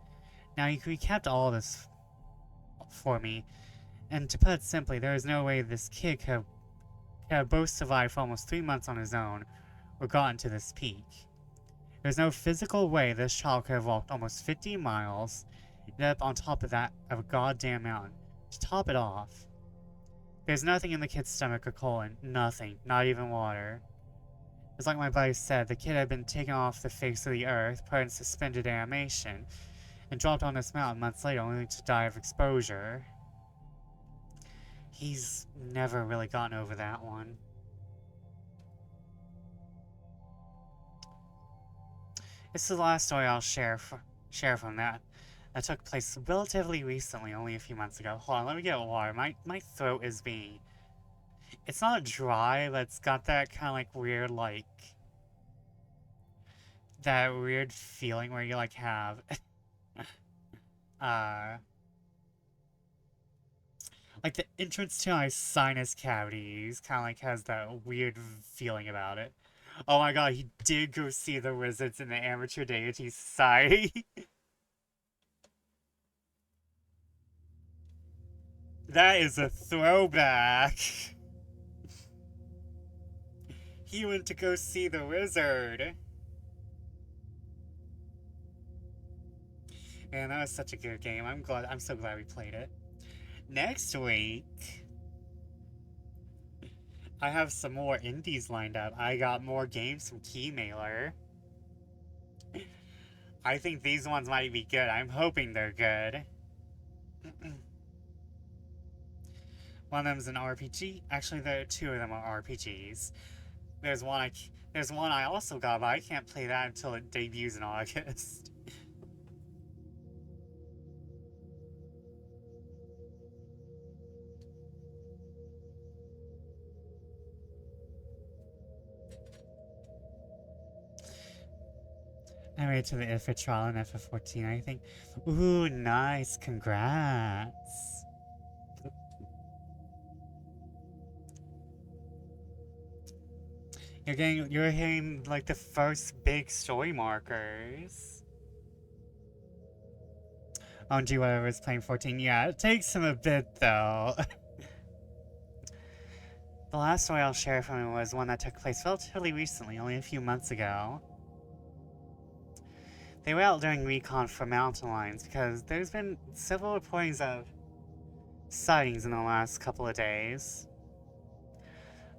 Now, he recapped all this for me, and to put it simply, there is no way this kid could have both survived for almost 3 months on his own, or gotten to this peak. There's no physical way this child could have walked almost 50 miles, and up on top of that of a goddamn mountain. To top it off, there's nothing in the kid's stomach or colon. Nothing. Not even water. It's like my buddy said, the kid had been taken off the face of the earth, put in suspended animation, and dropped on this mountain months later only to die of exposure. He's never really gotten over that one. This is the last story I'll share from that. That took place relatively recently, only a few months ago. Hold on, let me get water. My throat is being... It's not dry, but it's got that kind of like weird, like... that weird feeling where you like have... like the entrance to my sinus cavities kind of like has that weird feeling about it. Oh my god, he did go see the wizards in the Amateur Deity Society. That is a throwback. He went to go see the wizard. Man, that was such a good game. I'm so glad we played it. Next week, I have some more indies lined up. I got more games from Keymailer. I think these ones might be good. I'm hoping they're good. One of them's an RPG. Actually, two of them are RPGs. There's one I also got, but I can't play that until it debuts in August. I made it to the IFA trial in FF14, I think. Ooh, nice. Congrats. You're hitting like the first big story markers. Oh, gee, whatever is playing 14. Yeah, it takes him a bit though. The last story I'll share from him was one that took place relatively recently, only a few months ago. They were out doing recon for mountain lions because there's been several reportings of sightings in the last couple of days.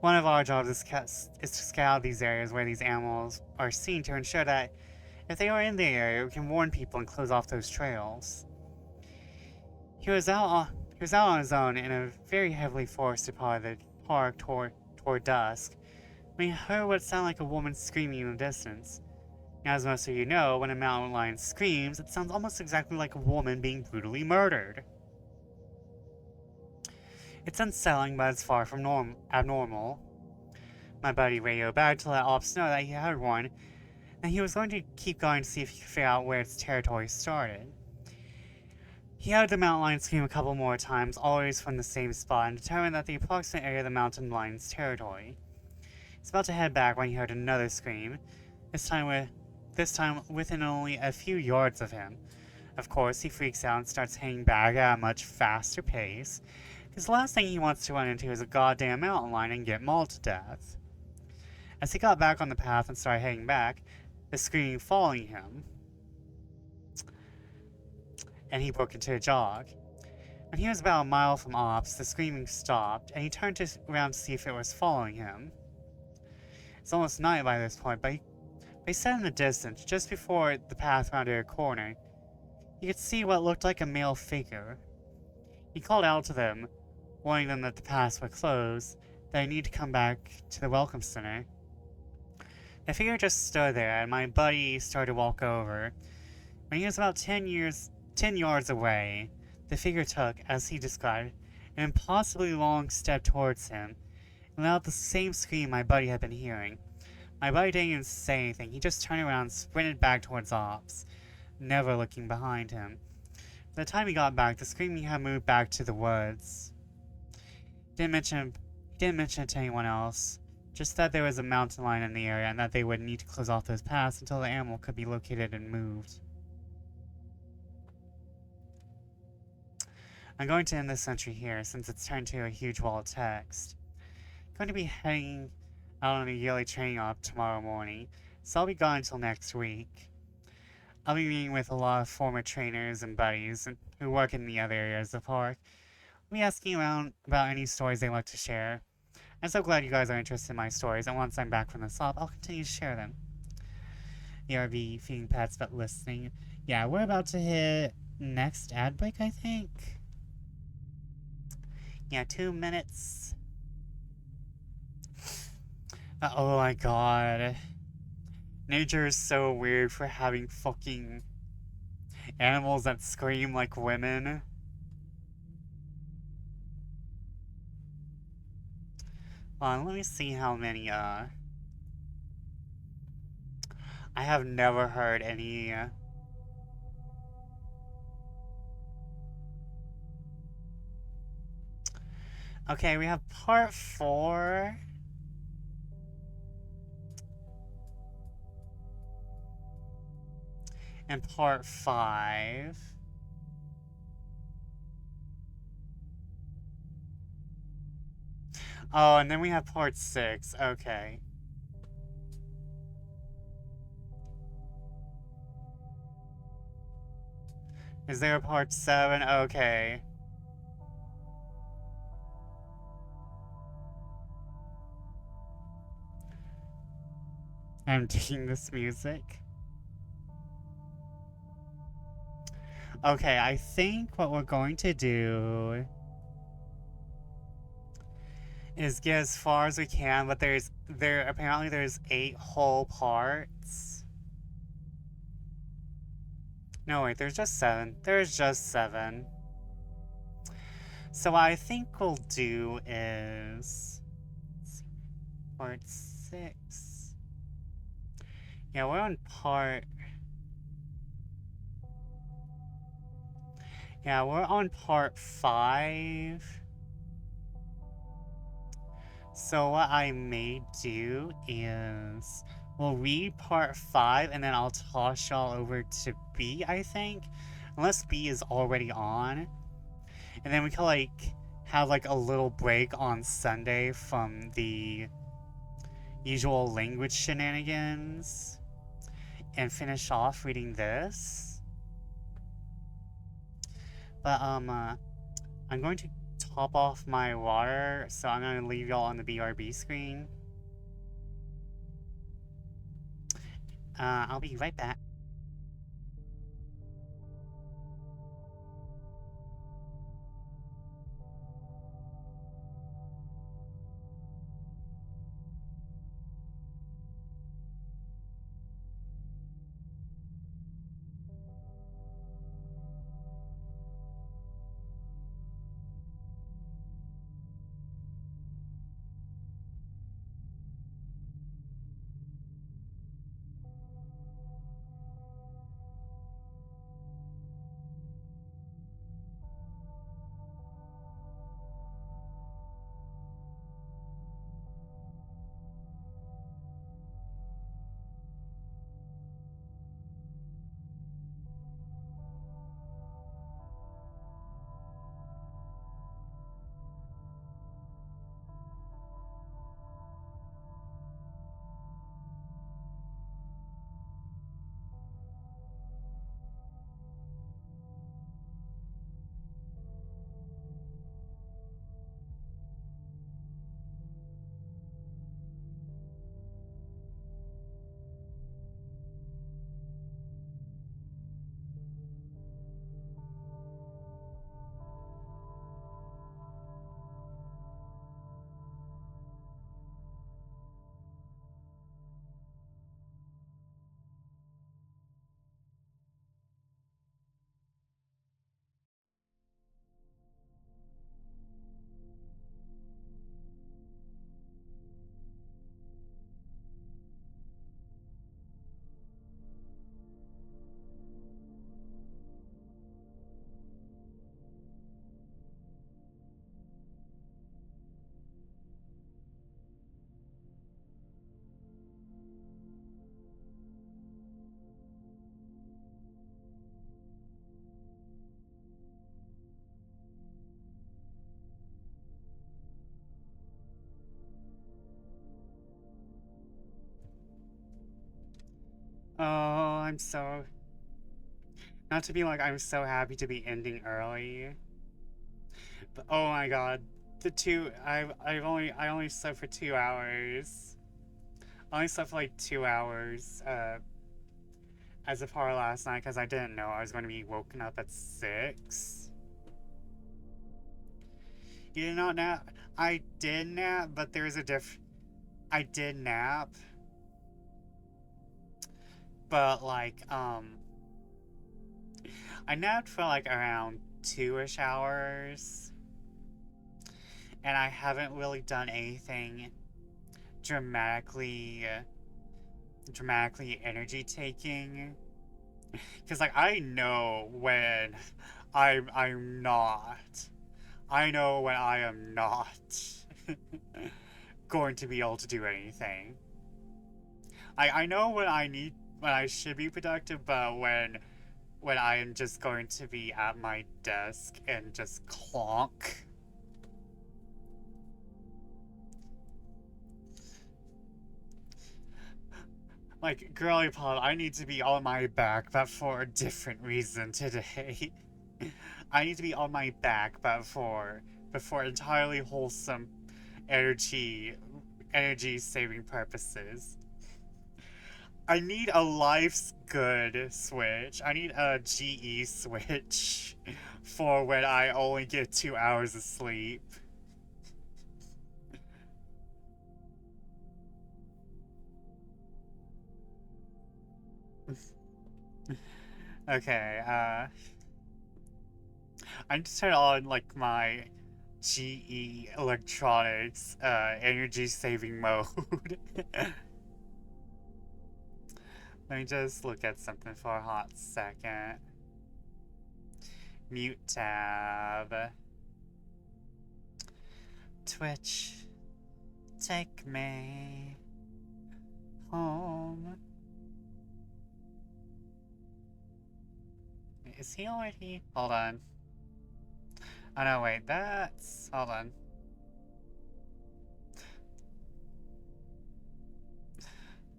One of our jobs is to scout these areas where these animals are seen to ensure that if they are in the area, we can warn people and close off those trails. He was out on his own in a very heavily forested part of the park toward dusk when he heard what sounded like a woman screaming in the distance. Now, as most of you know, when a mountain lion screams, it sounds almost exactly like a woman being brutally murdered. It's unsettling, but it's far from abnormal. My buddy radioed back to let Ops know that he had one, and he was going to keep going to see if he could figure out where its territory started. He heard the mountain lion scream a couple more times, always from the same spot, and determined that the approximate area of the mountain lion's territory. He was about to head back when he heard another scream, this time within only a few yards of him. Of course, he freaks out and starts hanging back at a much faster pace, because the last thing he wants to run into is a goddamn mountain lion and get mauled to death. As he got back on the path and started heading back, the screaming following him, and he broke into a jog. When he was about a mile from Ops, the screaming stopped, and he turned around to see if it was following him. It's almost night by this point, but he said in the distance, just before the path rounded a corner, he could see what looked like a male figure. He called out to them, warning them that the paths were closed, that they need to come back to the welcome center. The figure just stood there, and my buddy started to walk over. When he was about 10 yards away, the figure took, as he described, an impossibly long step towards him, and let out the same scream my buddy had been hearing. My buddy didn't even say anything, he just turned around and sprinted back towards Ops, never looking behind him. By the time he got back, the screaming had moved back to the woods. He didn't mention it to anyone else, just that there was a mountain lion in the area and that they would need to close off those paths until the animal could be located and moved. I'm going to end this entry here, since it's turned to a huge wall of text. I'm going to be heading out on a yearly training op tomorrow morning, so I'll be gone until next week. I'll be meeting with a lot of former trainers and buddies who work in the other areas of the park. I'll be asking around about any stories they'd like to share. I'm so glad you guys are interested in my stories, and once I'm back from the op, I'll continue to share them. ERB, feeding pets, but listening. Yeah, we're about to hit next ad break, I think. Yeah, 2 minutes. Oh my god. Nature is so weird for having fucking animals that scream like women. Hold on, let me see how many, I have never heard any, Okay, we have part 4. And part 5. Oh, and then we have part 6. Okay. Is there a part 7? Okay. I'm digging this music. Okay, I think what we're going to do is get as far as we can, but apparently there's 8 whole parts. No, wait, there's just 7. There's just 7. So what I think we'll do is part 6. Yeah, we're on part... Yeah, we're on part 5. So what I may do is we'll read part 5 and then I'll toss y'all over to B, I think. Unless B is already on. And then we can like have like a little break on Sunday from the usual language shenanigans and finish off reading this. But I'm going to top off my water, so I'm going to leave y'all on the BRB screen. I'll be right back. Oh, I'm so... Not to be like, I'm so happy to be ending early. But, oh my god. I only slept for 2 hours. I only slept for like 2 hours, as a part last night because I didn't know I was going to be woken up at 6. You did not nap? I did nap, but there's a I did nap, but like, I napped for like around 2-ish hours, and I haven't really done anything dramatically, dramatically energy taking. Because like I know when I'm not. I know when I am not going to be able to do anything. I know when I should be productive, but when I am just going to be at my desk and just clonk. Like, girly pop, I need to be on my back, but for a different reason today. I need to be on my back, but for entirely wholesome energy saving purposes. I need a life's good switch. I need a GE switch for when I only get 2 hours of sleep. Okay, I need to turn on like my GE electronics energy saving mode. Let me just look at something for a hot second. Mute tab. Twitch. Take me home. Is he already? Hold on. Oh no, wait, that's... Hold on.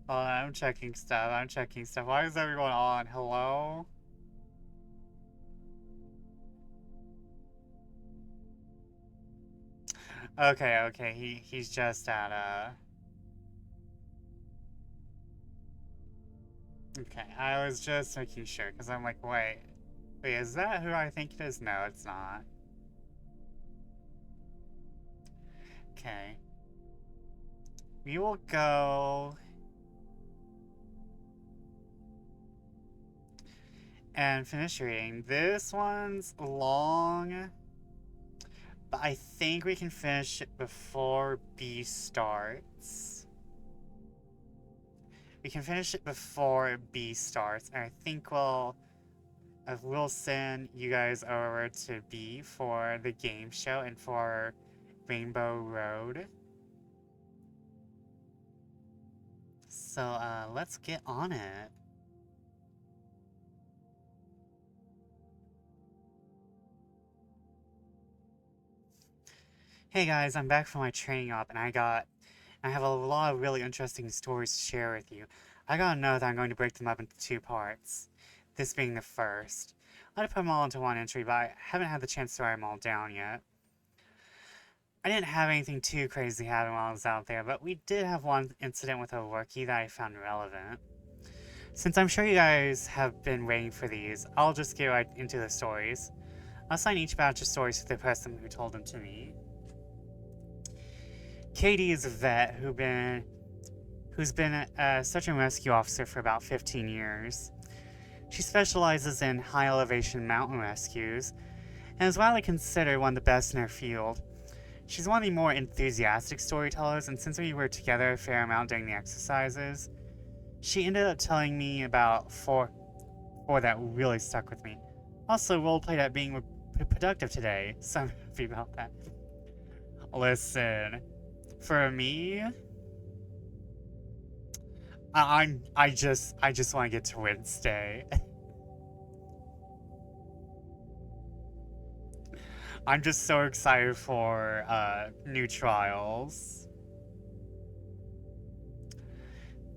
Hold on, I'm checking stuff. Why is everyone on? Hello? Okay, he's just at, Okay, I was just making sure, because I'm like, wait, is that who I think it is? No, it's not. Okay. We will go... and finish reading. This one's long, but I think we can finish it before B starts. We can finish it before B starts, and I think we'll send you guys over to B for the game show and for Rainbow Road. So, let's get on it. Hey guys, I'm back from my training op, and I have a lot of really interesting stories to share with you. I gotta know that I'm going to break them up into 2 parts, this being the first. I'd put them all into one entry, but I haven't had the chance to write them all down yet. I didn't have anything too crazy happen while I was out there, but we did have one incident with a rookie that I found relevant. Since I'm sure you guys have been waiting for these, I'll just get right into the stories. I'll assign each batch of stories to the person who told them to me. Katie is a vet who's been a search and rescue officer for about 15 years. She specializes in high elevation mountain rescues and is widely considered one of the best in her field. She's one of the more enthusiastic storytellers, and since we were together a fair amount during the exercises, she ended up telling me about four that really stuck with me. Also, roleplayed at being productive today, so I'm happy about that. Listen, for me, I just want to get to Wednesday. I'm just so excited for new trials.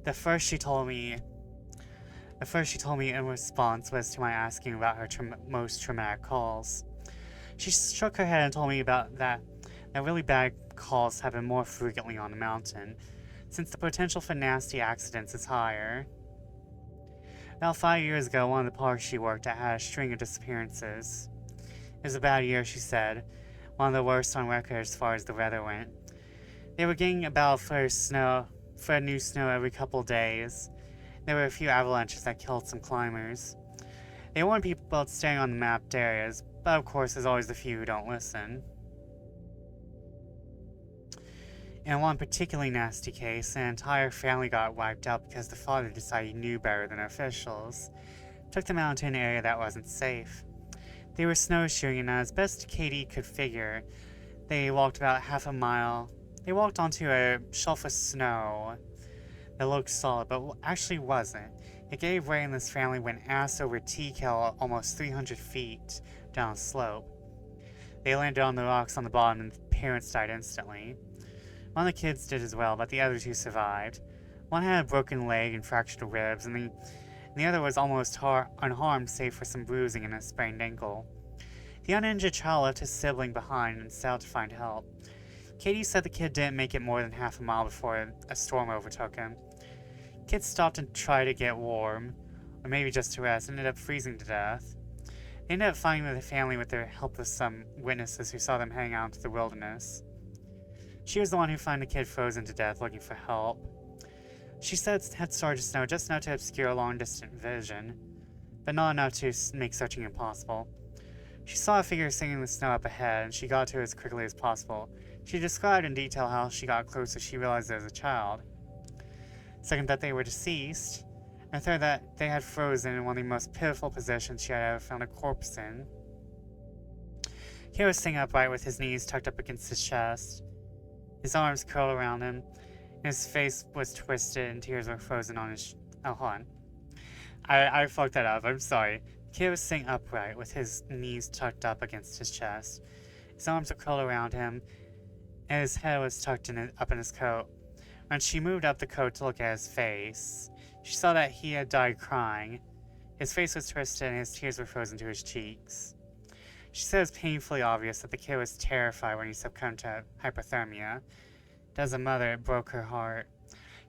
The first she told me At first, she told me in response was to my asking about her most traumatic calls. She shook her head and told me about that really bad calls happen more frequently on the mountain, since the potential for nasty accidents is higher. About 5 years ago, one of the parks she worked at had a string of disappearances. It was a bad year, she said, one of the worst on record as far as the weather went. They were getting about for new snow every couple days. There were a few avalanches that killed some climbers. They warned people about staying on the mapped areas, but of course there's always the few who don't listen. In one particularly nasty case, an entire family got wiped out because the father decided he knew better than officials. Took them out to an area that wasn't safe. They were snowshoeing, and as best Katie could figure, they walked about half a mile. They walked onto a shelf of snow that looked solid, but actually wasn't. It gave way, and this family went ass over tea-kettle almost 300 feet down a slope. They landed on the rocks on the bottom, and the parents died instantly. One of the kids did as well, but the other two survived. One had a broken leg and fractured ribs, and the other was almost unharmed save for some bruising and a sprained ankle. The uninjured child left his sibling behind and set out to find help. Katie said the kid didn't make it more than half a mile before a storm overtook him. Kids stopped and tried to get warm, or maybe just to rest, and ended up freezing to death. They ended up finding the family with the help of some witnesses who saw them heading out into the wilderness. She was the one who found the kid frozen to death looking for help. She said it had started to snow just enough to obscure long-distance vision, but not enough to make searching impossible. She saw a figure sitting in the snow up ahead, and she got to it as quickly as possible. She described in detail how she got closer she realized it was a child. Second, that they were deceased. And third, that they had frozen in one of the most pitiful positions she had ever found a corpse in. He was sitting upright with his knees tucked up against his chest. His arms curled around him, and his face was twisted and tears were frozen on his... Oh, hold on. I fucked that up, I'm sorry. The kid was sitting upright with his knees tucked up against his chest. His arms were curled around him, and his head was tucked up in his coat. When she moved up the coat to look at his face, she saw that he had died crying. His face was twisted and his tears were frozen to his cheeks. She said it was painfully obvious that the kid was terrified when he succumbed to hypothermia. As a mother, it broke her heart.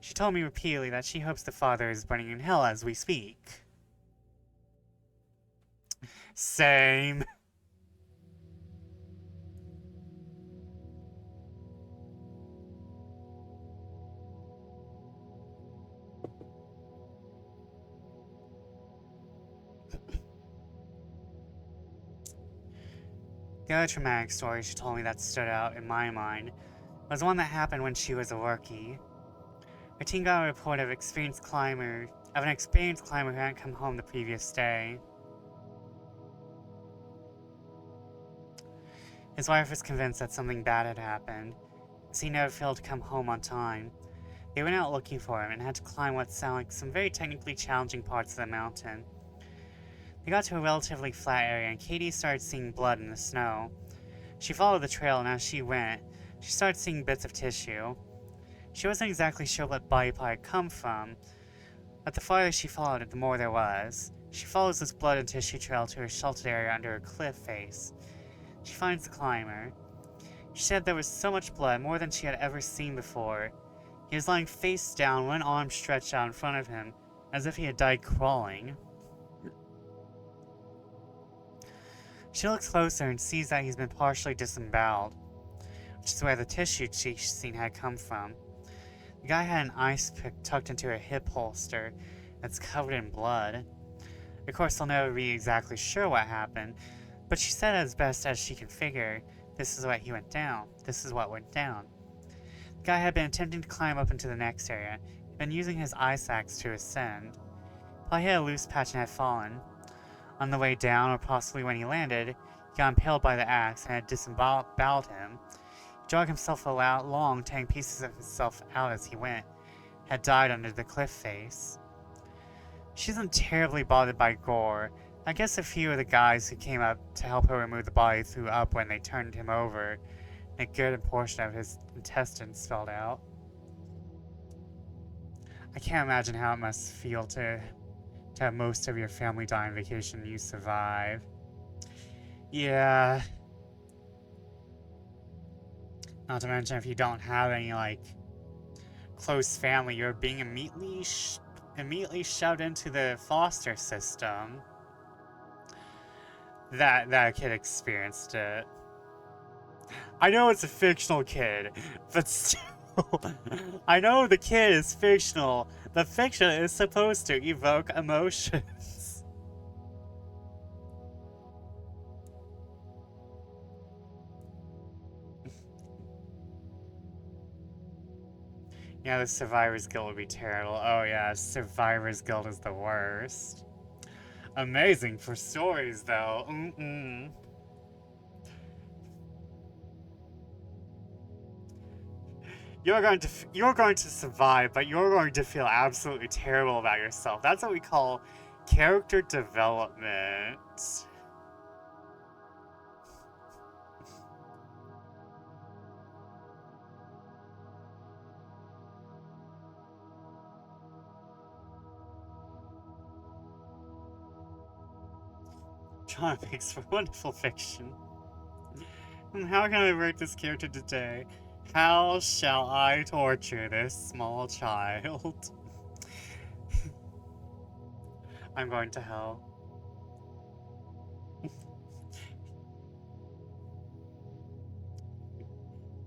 She told me repeatedly that she hopes the father is burning in hell as we speak. Same. The other traumatic story she told me that stood out in my mind was one that happened when she was a rookie. Her team got a report of an experienced climber who hadn't come home the previous day. His wife was convinced that something bad had happened, as he never failed to come home on time. They went out looking for him and had to climb what sounded like some very technically challenging parts of the mountain. They got to a relatively flat area, and Katie started seeing blood in the snow. She followed the trail, and as she went, she started seeing bits of tissue. She wasn't exactly sure what body part had come from, but the farther she followed it, the more there was. She follows this blood and tissue trail to a sheltered area under a cliff face. She finds the climber. She said there was so much blood, more than she had ever seen before. He was lying face down, one arm stretched out in front of him, as if he had died crawling. She looks closer and sees that he's been partially disemboweled, which is where the tissue she's seen had come from. The guy had an ice pick tucked into a hip holster that's covered in blood. Of course, they'll never be exactly sure what happened, but she said as best as she can figure, this is what went down. The guy had been attempting to climb up into the next area. He'd been using his ice axe to ascend. Probably hit a loose patch and had fallen. On the way down, or possibly when he landed, he got impaled by the axe and had disemboweled him. He dragged himself along, tearing pieces of himself out as he went. Had died under the cliff face. She isn't terribly bothered by gore. I guess a few of the guys who came up to help her remove the body threw up when they turned him over, and a good portion of his intestines spilled out. I can't imagine how it must feel to to have most of your family die on vacation and you survive. Yeah. Not to mention if you don't have any, like, close family, you're being immediately shoved into the foster system. That kid experienced it. I know it's a fictional kid, but still, I know the kid is fictional. The fiction is supposed to evoke emotions. Yeah, the Survivor's Guild would be terrible. Oh yeah, Survivor's Guild is the worst. Amazing for stories, though. You're going to survive, but you're going to feel absolutely terrible about yourself. That's what we call character development. John makes for wonderful fiction. How can I write this character today? How shall I torture this small child? I'm going to hell.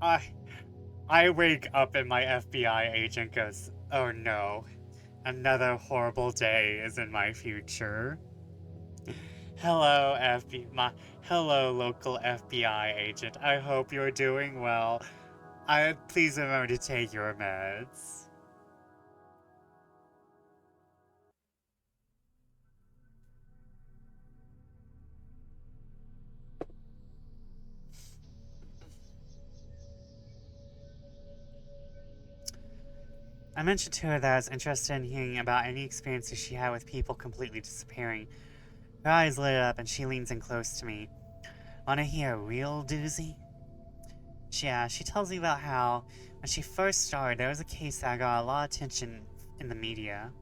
I wake up and my FBI agent goes, "Oh no, another horrible day is in my future." Hello, local FBI agent. I hope you're doing well. Please remember to take your meds. I mentioned to her that I was interested in hearing about any experiences she had with people completely disappearing. Her eyes lit up and she leans in close to me. Wanna hear a real doozy? She tells me about how, when she first started, there was a case that got a lot of attention in the media.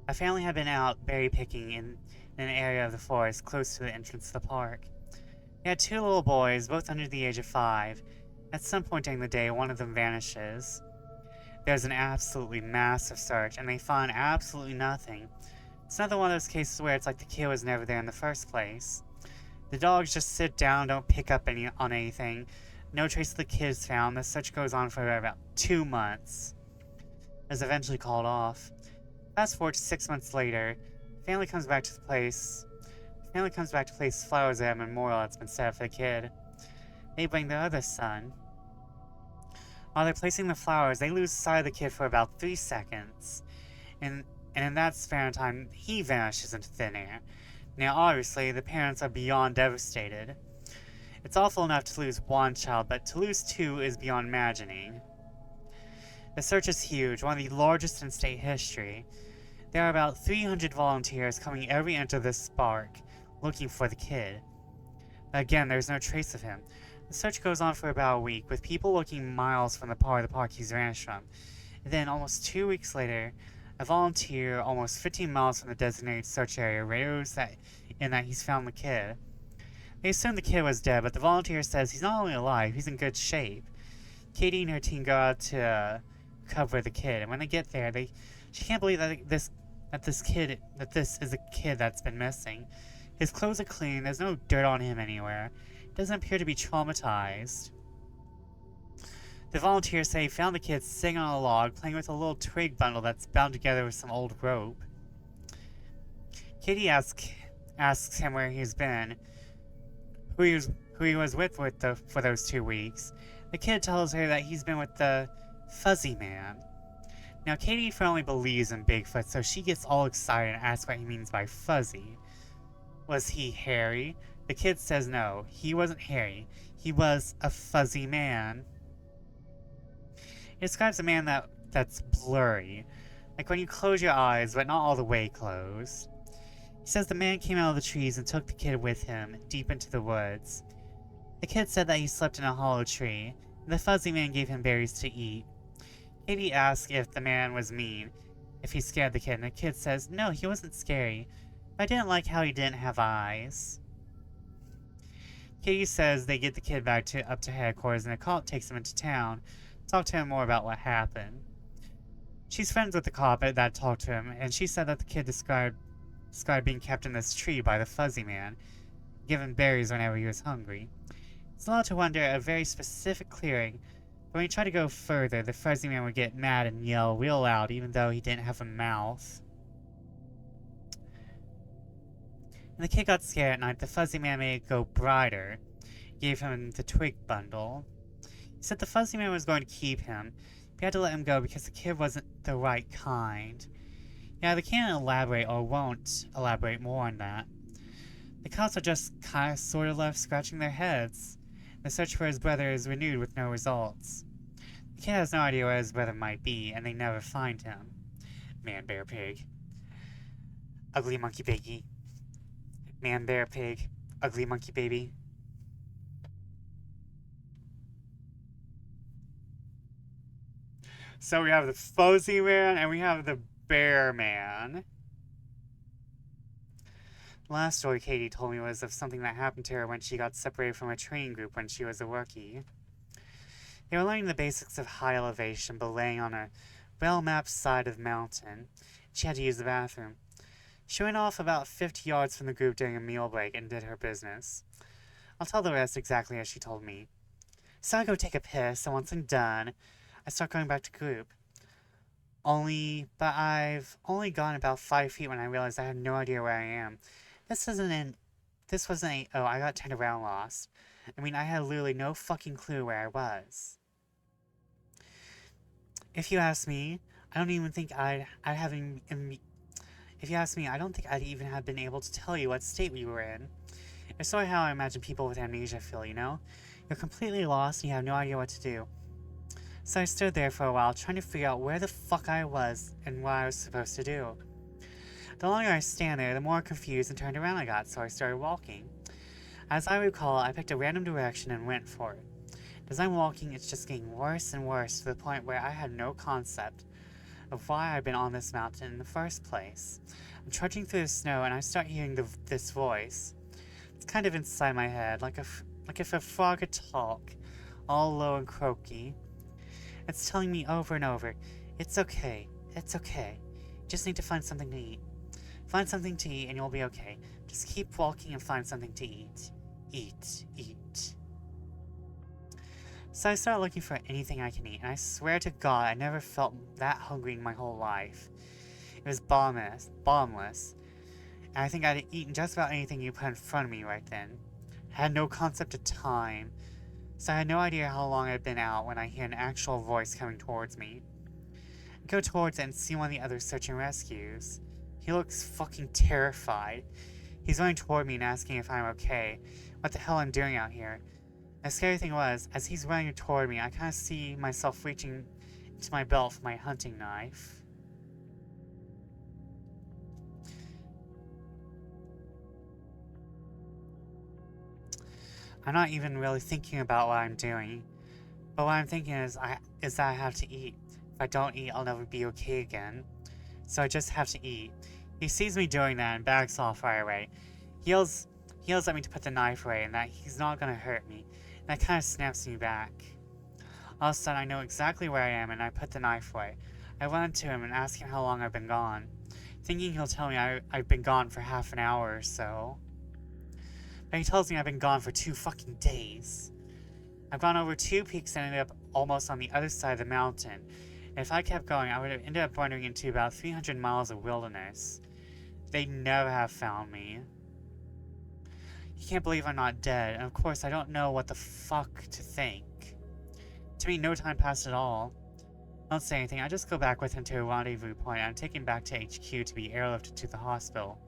A family had been out berry picking in an area of the forest close to the entrance to the park. They had two little boys, both under the age of 5. At some point during the day, one of them vanishes. There's an absolutely massive search, and they find absolutely nothing. It's another one of those cases where it's like the kid was never there in the first place. The dogs just sit down, don't pick up on anything. No trace of the kid is found. The search goes on for about 2 months. It was eventually called off. Fast forward to 6 months later, the family comes back to place flowers at a memorial that's been set up for the kid. They bring their other son. While they're placing the flowers, they lose sight of the kid for about 3 seconds. And in that span of time, he vanishes into thin air. Now, obviously, the parents are beyond devastated. It's awful enough to lose one child, but to lose 2 is beyond imagining. The search is huge, one of the largest in state history. There are about 300 volunteers coming every inch of this park, looking for the kid. But again, there's no trace of him. The search goes on for about a week, with people looking miles from the part of the park he's vanished from. And then, almost 2 weeks later, a volunteer almost 15 miles from the designated search area radios that he's found the kid. They assume the kid was dead, but the volunteer says he's not only alive, he's in good shape. Katie and her team go out to cover the kid, and when they get there, she can't believe that this is a kid that's been missing. His clothes are clean, there's no dirt on him anywhere. He doesn't appear to be traumatized. The volunteers say he found the kid sitting on a log, playing with a little twig bundle that's bound together with some old rope. Katie asks him where he's been, who he was with for those 2 weeks. The kid tells her that he's been with the Fuzzy Man. Now, Katie firmly believes in Bigfoot, so she gets all excited and asks what he means by fuzzy. Was he hairy? The kid says no, he wasn't hairy. He was a fuzzy man. It describes a man that's blurry, like when you close your eyes, but not all the way closed. He says the man came out of the trees and took the kid with him, deep into the woods. The kid said that he slept in a hollow tree, and the fuzzy man gave him berries to eat. Katie asked if the man was mean, if he scared the kid, and the kid says, no, he wasn't scary. But I didn't like how he didn't have eyes. Katie says they get the kid back up to headquarters, and a cop takes him into town to talk to him more about what happened. She's friends with the cop that talked to him, and she said that the kid described being kept in this tree by the fuzzy man, given berries whenever he was hungry. It's allowed to wonder a very specific clearing, but when he tried to go further, the fuzzy man would get mad and yell real loud even though he didn't have a mouth. When the kid got scared at night, the fuzzy man made it go brighter, gave him the twig bundle. He said the fuzzy man was going to keep him, but he had to let him go because the kid wasn't the right kind. Yeah, they can't elaborate or won't elaborate more on that. The cops are just sort of left scratching their heads. The search for his brother is renewed with no results. The kid has no idea where his brother might be, and they never find him. Man, bear, pig. Ugly monkey baby. Man, bear, pig. Ugly monkey baby. So we have the fuzzy man and we have the bear man. The last story Katie told me was of something that happened to her when she got separated from a training group when she was a rookie. They were learning the basics of high elevation, but laying on a well-mapped side of the mountain. She had to use the bathroom. She went off about 50 yards from the group during a meal break and did her business. I'll tell the rest exactly as she told me. So I go take a piss, and once I'm done, I start going back to group. But I've only gone about 5 feet when I realized I had no idea where I am. This wasn't oh, I got turned around lost. I mean, I had literally no fucking clue where I was. If you ask me, I don't even think If you ask me, I don't think I'd even have been able to tell you what state we were in. It's sort of how I imagine people with amnesia feel, you know? You're completely lost and you have no idea what to do. So I stood there for a while trying to figure out where the fuck I was and what I was supposed to do. The longer I stand there, the more confused and turned around I got, so I started walking. As I recall, I picked a random direction and went for it. As I'm walking, it's just getting worse and worse to the point where I had no concept of why I'd been on this mountain in the first place. I'm trudging through the snow and I start hearing this voice. It's kind of inside my head, like if a frog could talk, all low and croaky. It's telling me over and over, it's okay, it's okay. You just need to find something to eat. Find something to eat and you'll be okay. Just keep walking and find something to eat. Eat, eat. So I start looking for anything I can eat, and I swear to God I never felt that hungry in my whole life. It was bottomless, and I think I'd eaten just about anything you put in front of me right then. I had no concept of time, so I had no idea how long I'd been out when I hear an actual voice coming towards me. I go towards it and see one of the other search and rescues. He looks fucking terrified. He's running toward me and asking if I'm okay, what the hell I'm doing out here. The scary thing was, as he's running toward me, I kind of see myself reaching into my belt for my hunting knife. I'm not even really thinking about what I'm doing, but what I'm thinking is that I have to eat. If I don't eat, I'll never be okay again. So I just have to eat. He sees me doing that and backs off right away. He yells at me to put the knife away and that he's not gonna hurt me. And that kind of snaps me back. All of a sudden, I know exactly where I am, and I put the knife away. I run to him and ask him how long I've been gone, thinking he'll tell me I've been gone for half an hour or so. But he tells me I've been gone for 2 fucking days. I've gone over 2 peaks and ended up almost on the other side of the mountain. And if I kept going, I would have ended up wandering into about 300 miles of wilderness. They'd never have found me. He can't believe I'm not dead, and of course I don't know what the fuck to think. To me, no time passed at all. I don't say anything, I just go back with him to a rendezvous point, and I'm taken back to HQ to be airlifted to the hospital.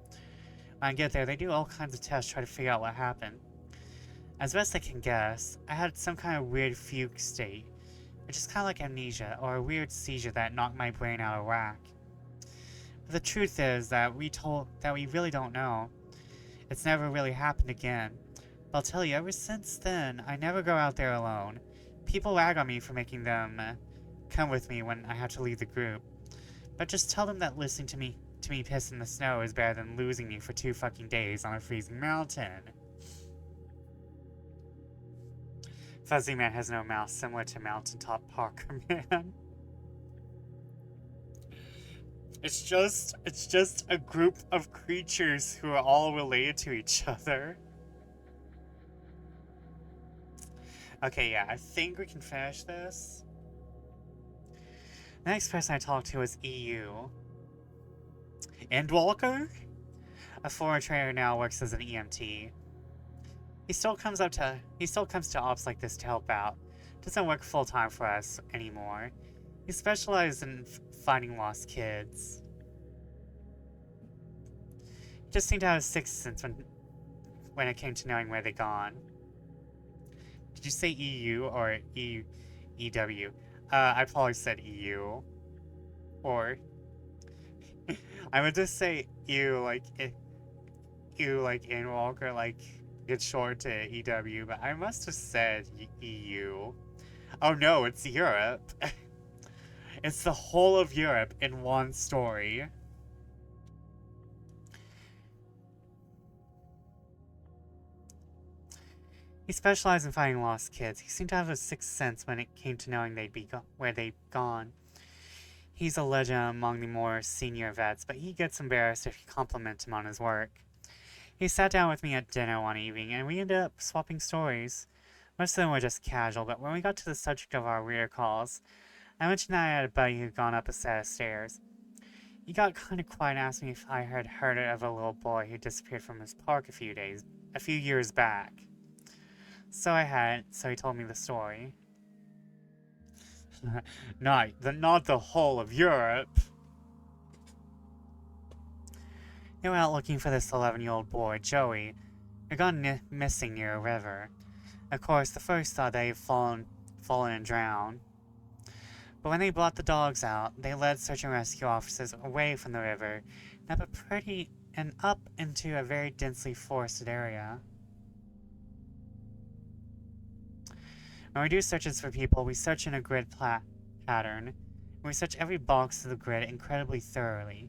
When I get there, they do all kinds of tests to try to figure out what happened. As best I can guess, I had some kind of weird fugue state, which is kind of like amnesia, or a weird seizure that knocked my brain out of whack. But the truth is that we really don't know. It's never really happened again. But I'll tell you, ever since then, I never go out there alone. People rag on me for making them come with me when I have to leave the group. But just tell them that listening to me piss in the snow is better than losing me for 2 fucking days on a freezing mountain. Fuzzy Man has no mouth, similar to Mountaintop Parker Man. It's just a group of creatures who are all related to each other. Okay, yeah, I think we can finish this. The next person I talked to was EU. Endwalker? A former trainer now works as an EMT. He still comes to ops like this to help out. Doesn't work full time for us anymore. He specializes in finding lost kids. He just seemed to have a sixth sense when it came to knowing where they'd gone. Did you say EU or EW? I probably said EU. Or I would just say ew, like Endwalker, like it's short to EW, but I must have said EU. Oh no, it's Europe. It's the whole of Europe in one story. He specialized in finding lost kids. He seemed to have a sixth sense when it came to knowing where they'd gone. He's a legend among the more senior vets, but he gets embarrassed if you compliment him on his work. He sat down with me at dinner one evening, and we ended up swapping stories. Most of them were just casual, but when we got to the subject of our rear calls, I mentioned that I had a buddy who'd gone up a set of stairs. He got kind of quiet and asked me if I had heard of a little boy who disappeared from his park a few years back. So I had, so he told me the story. not the whole of Europe. They went out looking for this 11-year-old boy, Joey, who'd gone missing near a river. Of course, the first thought that he'd fallen and drowned. But when they brought the dogs out, they led search and rescue officers away from the river and up into a very densely forested area. When we do searches for people, we search in a grid pattern, and we search every box of the grid incredibly thoroughly.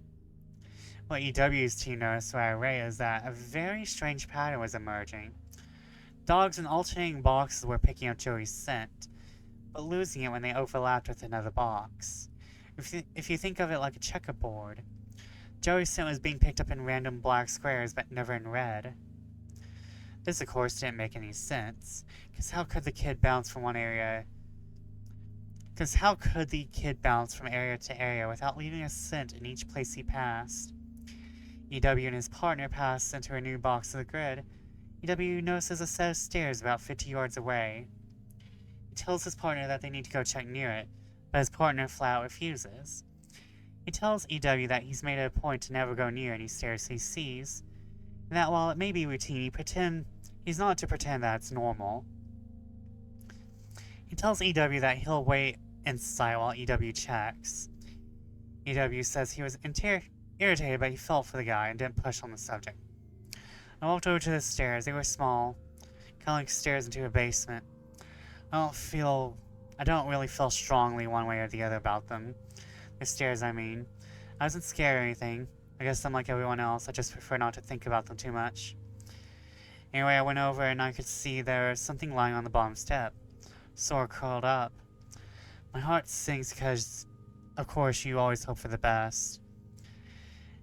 What EW's team noticed right away is that a very strange pattern was emerging. Dogs in alternating boxes were picking up Joey's scent, but losing it when they overlapped with another box. If you think of it like a checkerboard, Joey's scent was being picked up in random black squares but never in red. This, of course, didn't make any sense, because how could the kid bounce from area to area without leaving a scent in each place he passed? EW and his partner pass into a new box of the grid. EW notices a set of stairs about 50 yards away. He tells his partner that they need to go check near it, but his partner flat out refuses. He tells EW that he's made it a point to never go near any stairs he sees, and that while it may be routine, he's not to pretend that it's normal. He tells EW that he'll wait inside while EW checks. EW says he was irritated, but he felt for the guy and didn't push on the subject. I walked over to the stairs. They were small, kind of like stairs into a basement. I don't really feel strongly one way or the other about them. The stairs, I mean. I wasn't scared or anything. I guess I'm like everyone else. I just prefer not to think about them too much. Anyway, I went over and I could see there was something lying on the bottom step. Sore curled up. My heart sinks because, of course, you always hope for the best.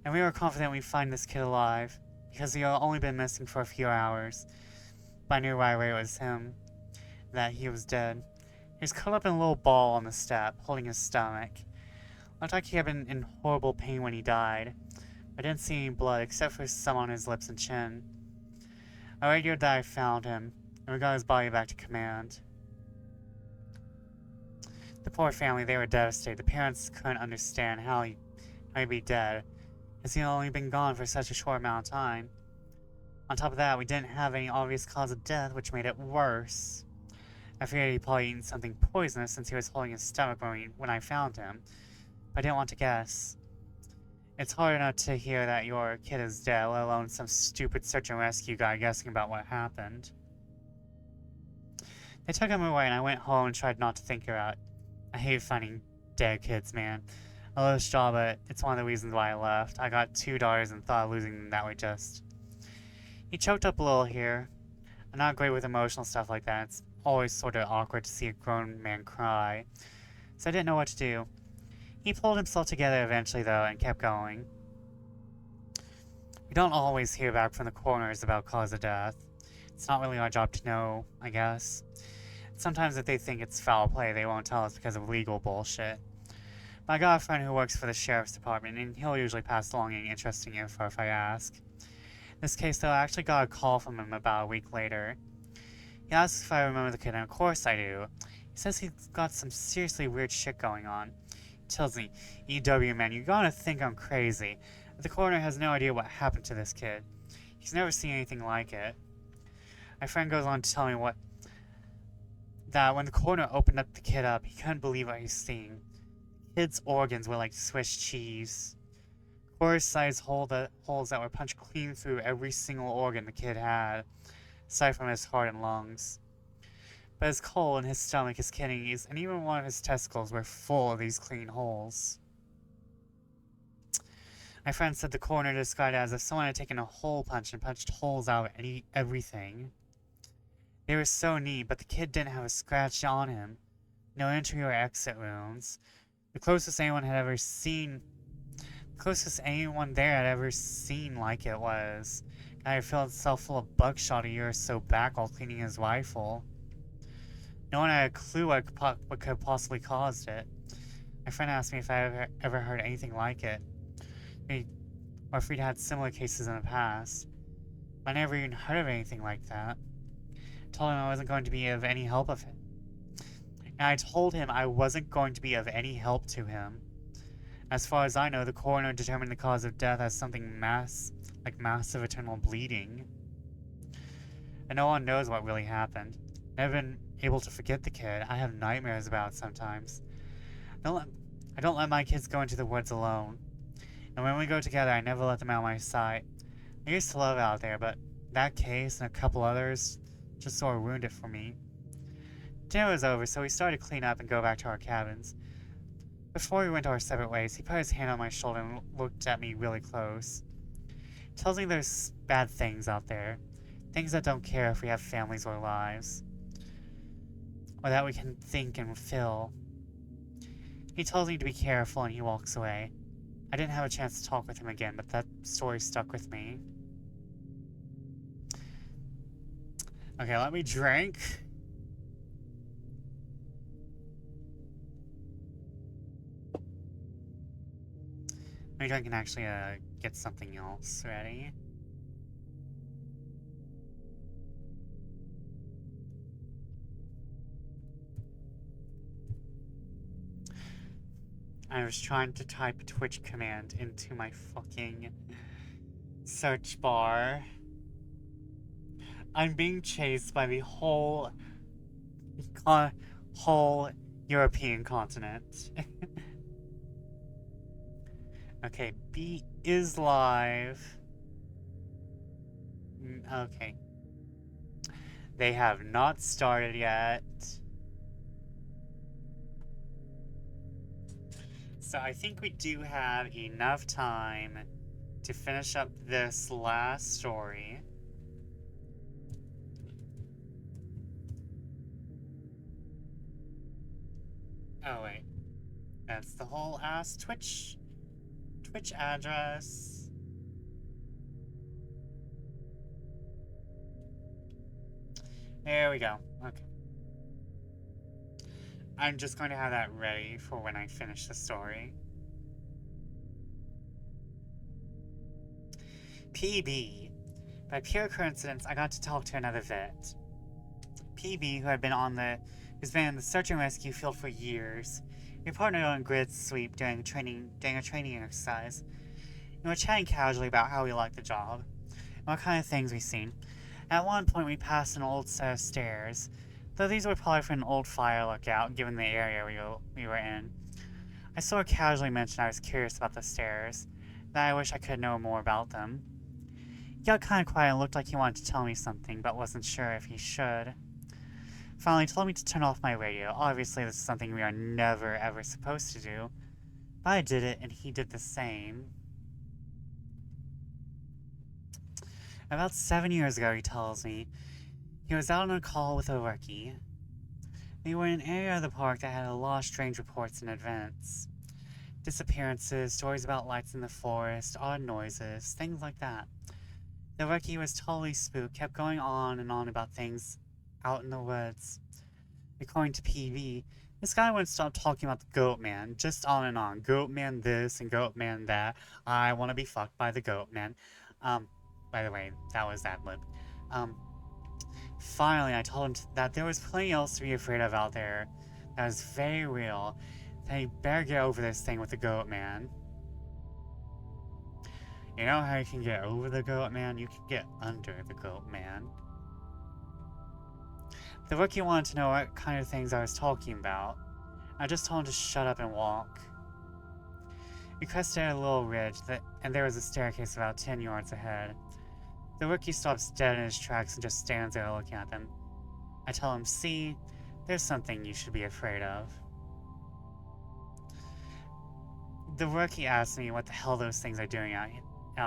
And we were confident we'd find this kid alive, because he had only been missing for a few hours. But I knew right away it was him, that he was dead. He was curled up in a little ball on the step, holding his stomach. Looked like he had been in horrible pain when he died. I didn't see any blood except for some on his lips and chin. I radioed that I found him, and we got his body back to command. The poor family, they were devastated. The parents couldn't understand how he'd be dead, as he had only been gone for such a short amount of time. On top of that, we didn't have any obvious cause of death, which made it worse. I figured he'd probably eaten something poisonous since he was holding his stomach when I found him, but I didn't want to guess. It's hard enough to hear that your kid is dead, let alone some stupid search and rescue guy guessing about what happened. They took him away and I went home and tried not to think about it. I hate finding dead kids, man. I love this job, but it's one of the reasons why I left. I got $2 and thought of losing them that way just. He choked up a little here. I'm not great with emotional stuff like that. It's always sort of awkward to see a grown man cry. So I didn't know what to do. He pulled himself together eventually, though, and kept going. We don't always hear back from the coroners about cause of death. It's not really our job to know, I guess. Sometimes if they think it's foul play, they won't tell us because of legal bullshit. But I got a friend who works for the sheriff's department, and he'll usually pass along any interesting info if I ask. In this case, though, I actually got a call from him about a week later. He asks if I remember the kid, and of course I do. He says he's got some seriously weird shit going on. He tells me, EW man, you're gonna think I'm crazy. But the coroner has no idea what happened to this kid. He's never seen anything like it. My friend goes on to tell me that when the coroner opened up the kid up, he couldn't believe what he's seeing. The kid's organs were like Swiss cheese. Horse-sized holes that were punched clean through every single organ the kid had, aside from his heart and lungs. But his colon, his stomach, his kidneys, and even one of his testicles were full of these clean holes. My friend said the coroner described it as if someone had taken a hole punch and punched holes out of everything. They were so neat, but the kid didn't have a scratch on him. No entry or exit wounds. The closest anyone there had ever seen like it was a guy who filled himself full of buckshot a year or so back while cleaning his rifle. No one had a clue what could have possibly caused it. My friend asked me if I ever heard anything like it, or if we'd had similar cases in the past. I never even heard of anything like that. I told him I wasn't going to be of any help of it. And I told him I wasn't going to be of any help to him. As far as I know, the coroner determined the cause of death as something like massive internal bleeding. And no one knows what really happened. I've never been able to forget the kid. I have nightmares about it sometimes. I don't let my kids go into the woods alone. And when we go together, I never let them out of my sight. I used to love it out there, but that case and a couple others just sort of ruined it for me. Dinner was over, so we started to clean up and go back to our cabins. Before we went our separate ways, he put his hand on my shoulder and looked at me really close. He tells me there's bad things out there. Things that don't care if we have families or lives. Or that we can think and feel. He tells me to be careful and he walks away. I didn't have a chance to talk with him again, but that story stuck with me. Okay, let me drink. Maybe I can actually get something else ready. I was trying to type a Twitch command into my fucking search bar. I'm being chased by the whole European continent. Okay, B is live. Okay. They have not started yet. So I think we do have enough time to finish up this last story. Oh wait, that's the whole ass Twitch address. There we go. Okay. I'm just going to have that ready for when I finish the story. PB. By pure coincidence, I got to talk to another vet. PB, who's been in the search and rescue field for years. We partnered on grid sweep during a training exercise. We were chatting casually about how we liked the job, and what kind of things we've seen. At one point, we passed an old set of stairs, though these were probably from an old fire lookout, given the area we were in. I sort of casually mentioned I was curious about the stairs, that I wish I could know more about them. He got kind of quiet and looked like he wanted to tell me something, but wasn't sure if he should. Finally, he told me to turn off my radio. Obviously, this is something we are never ever supposed to do. But I did it, and he did the same. About 7 years ago, he tells me, he was out on a call with a rookie. They were in an area of the park that had a lot of strange reports and events. Disappearances, stories about lights in the forest, odd noises, things like that. The rookie was totally spooked, kept going on and on about things out in the woods. According to PV, this guy wouldn't stop talking about the goat man, just on and on. Goat man this and goat man that. I want to be fucked by the goat man. By the way, that was that lip. Finally, I told him that there was plenty else to be afraid of out there that was very real, that he better get over this thing with the goat man. You know how you can get over the goat man? You can get under the goat man. The rookie wanted to know what kind of things I was talking about. I just told him to shut up and walk. We crested a little ridge, and there was a staircase about 10 yards ahead. The rookie stops dead in his tracks and just stands there looking at them. I tell him, see, there's something you should be afraid of. The rookie asks me what the hell those things are doing out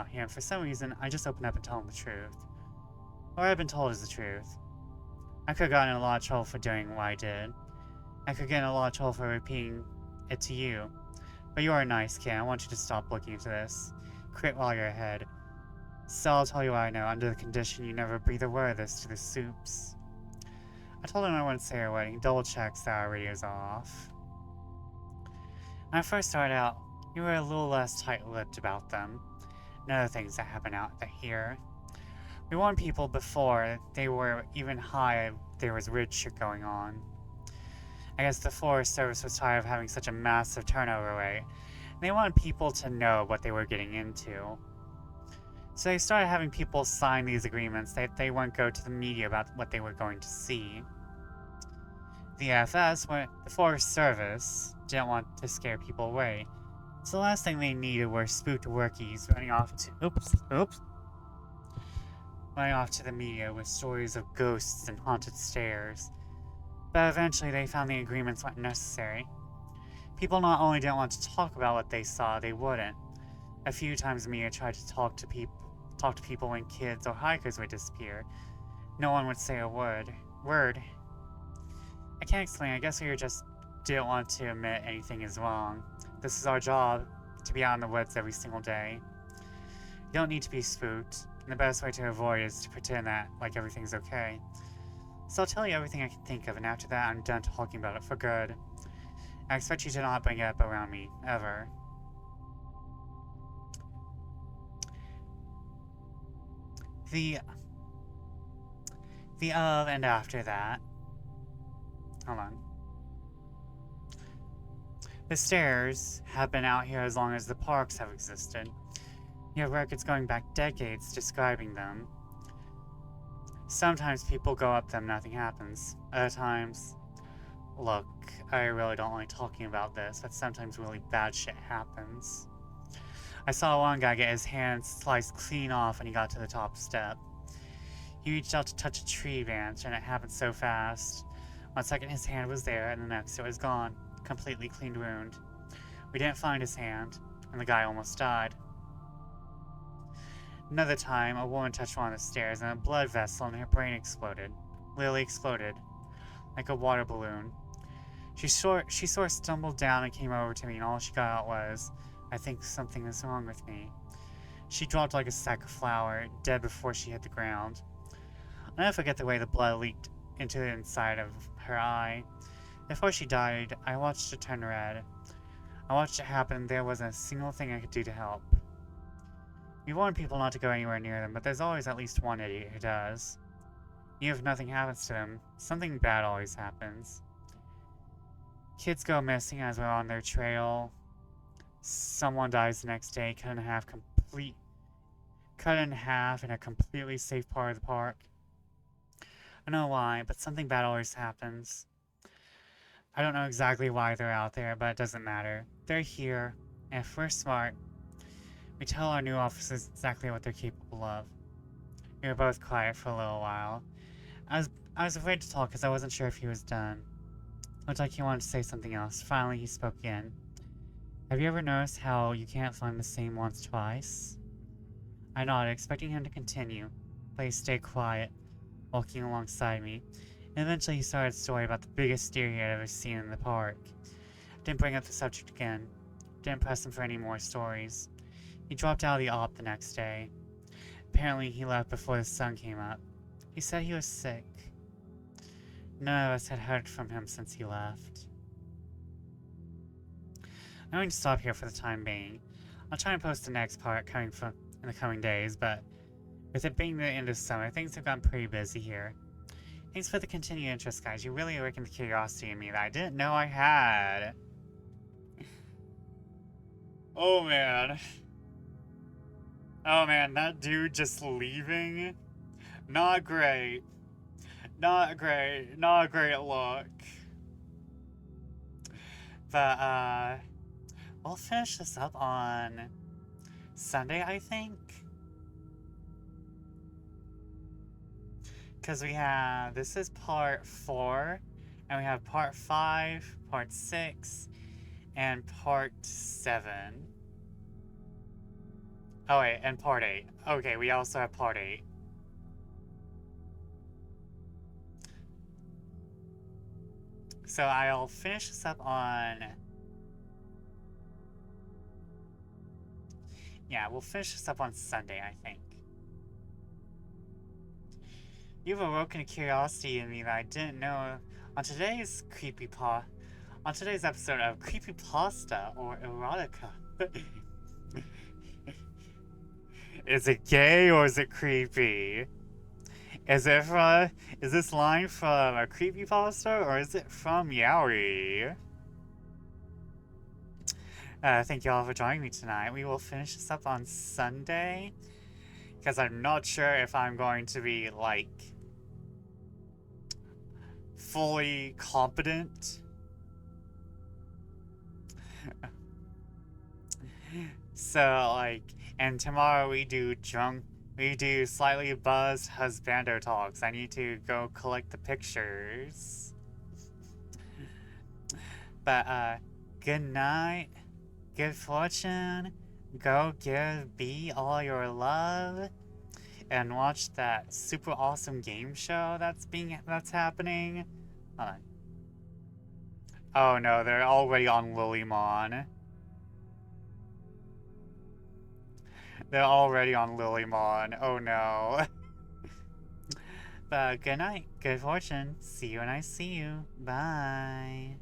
here, and for some reason, I just open up and tell him the truth. What I've been told is the truth. I could have gotten in a lot of trouble for doing what I did. I could get in a lot of trouble for repeating it to you. But you are a nice kid. I want you to stop looking into this. Quit while you're ahead. So I'll tell you what I know, under the condition you never breathe a word of this to the soups. I told him I wouldn't say a word. He double checks that our radio's off. When I first started out, you were a little less tight-lipped about them, and other things that happen out here. We warned people before they were even high there was weird shit going on. I guess the Forest Service was tired of having such a massive turnover rate, and they wanted people to know what they were getting into. So they started having people sign these agreements that they wouldn't go to the media about what they were going to see. The the Forest Service, didn't want to scare people away, so the last thing they needed were spooked rookies running off to the media with stories of ghosts and haunted stairs. But eventually they found the agreements weren't necessary. People not only didn't want to talk about what they saw, they wouldn't. A few times the media tried to talk to people when kids or hikers would disappear. No one would say a word. I can't explain, I guess we just didn't want to admit anything is wrong. This is our job, to be out in the woods every single day. You don't need to be spooked, and the best way to avoid is to pretend that like everything's okay. So I'll tell you everything I can think of, and after that I'm done talking about it for good. I expect you to not bring it up around me, ever. The of and after that. Hold on. The stairs have been out here as long as the parks have existed. You have records going back decades describing them. Sometimes people go up them, nothing happens. Other times, look, I really don't like talking about this, but sometimes really bad shit happens. I saw one guy get his hand sliced clean off when he got to the top step. He reached out to touch a tree branch, and it happened so fast. 1 second his hand was there, and the next it was gone. Completely cleaned wound. We didn't find his hand, and the guy almost died. Another time, a woman touched one of the stairs, and a blood vessel in her brain exploded. Literally exploded. Like a water balloon. She sort of stumbled down and came over to me, and all she got out was, "I think something is wrong with me." She dropped like a sack of flour, dead before she hit the ground. I'll never forget the way the blood leaked into the inside of her eye. Before she died, I watched it turn red. I watched it happen, and there wasn't a single thing I could do to help. We warn people not to go anywhere near them, but there's always at least one idiot who does. Even if nothing happens to them, something bad always happens. Kids go missing as we're on their trail. Someone dies the next day, cut in half in a completely safe part of the park. I don't know why, but something bad always happens. I don't know exactly why they're out there, but it doesn't matter. They're here, and if we're smart, we tell our new officers exactly what they're capable of. We were both quiet for a little while. I was afraid to talk because I wasn't sure if he was done. Looked like he wanted to say something else. Finally, he spoke again. Have you ever noticed how you can't find the same ones twice? I nodded, expecting him to continue, but he stayed quiet, walking alongside me. And eventually he started a story about the biggest deer he had ever seen in the park. Didn't bring up the subject again. Didn't press him for any more stories. He dropped out of the op the next day. Apparently he left before the sun came up. He said he was sick. None of us had heard from him since he left. I'm going to stop here for the time being. I'll try and post the next part in the coming days, but with it being the end of summer, things have gotten pretty busy here. Thanks for the continued interest, guys. You really awakened the curiosity in me that I didn't know I had. Oh man. Oh man, that dude just leaving? Not great. Not great. Not a great look. But, we'll finish this up on Sunday, I think. Because we have, this is part 4, and we have part 5, part 6, and part 7. Oh wait, and part 8. Okay, we also have part 8. So I'll finish this up on... Yeah, we'll finish this up on Sunday, I think. You've awoken a curiosity in me that I didn't know. On today's episode of Creepypasta or Erotica. Is it gay or is it creepy? Is this line from a creepypasta or is it from Yowie? Thank you all for joining me tonight. We will finish this up on Sunday. Because I'm not sure if I'm going to be, like, fully competent. So, like, and tomorrow we do slightly buzzed husbando talks. I need to go collect the pictures. But, good night, good fortune, go give B all your love, and watch that super awesome game show that's happening. Hold on. Oh no, they're already on Lilymon. They're already on Lilymon. Oh no. But good night, good fortune. See you when I see you. Bye.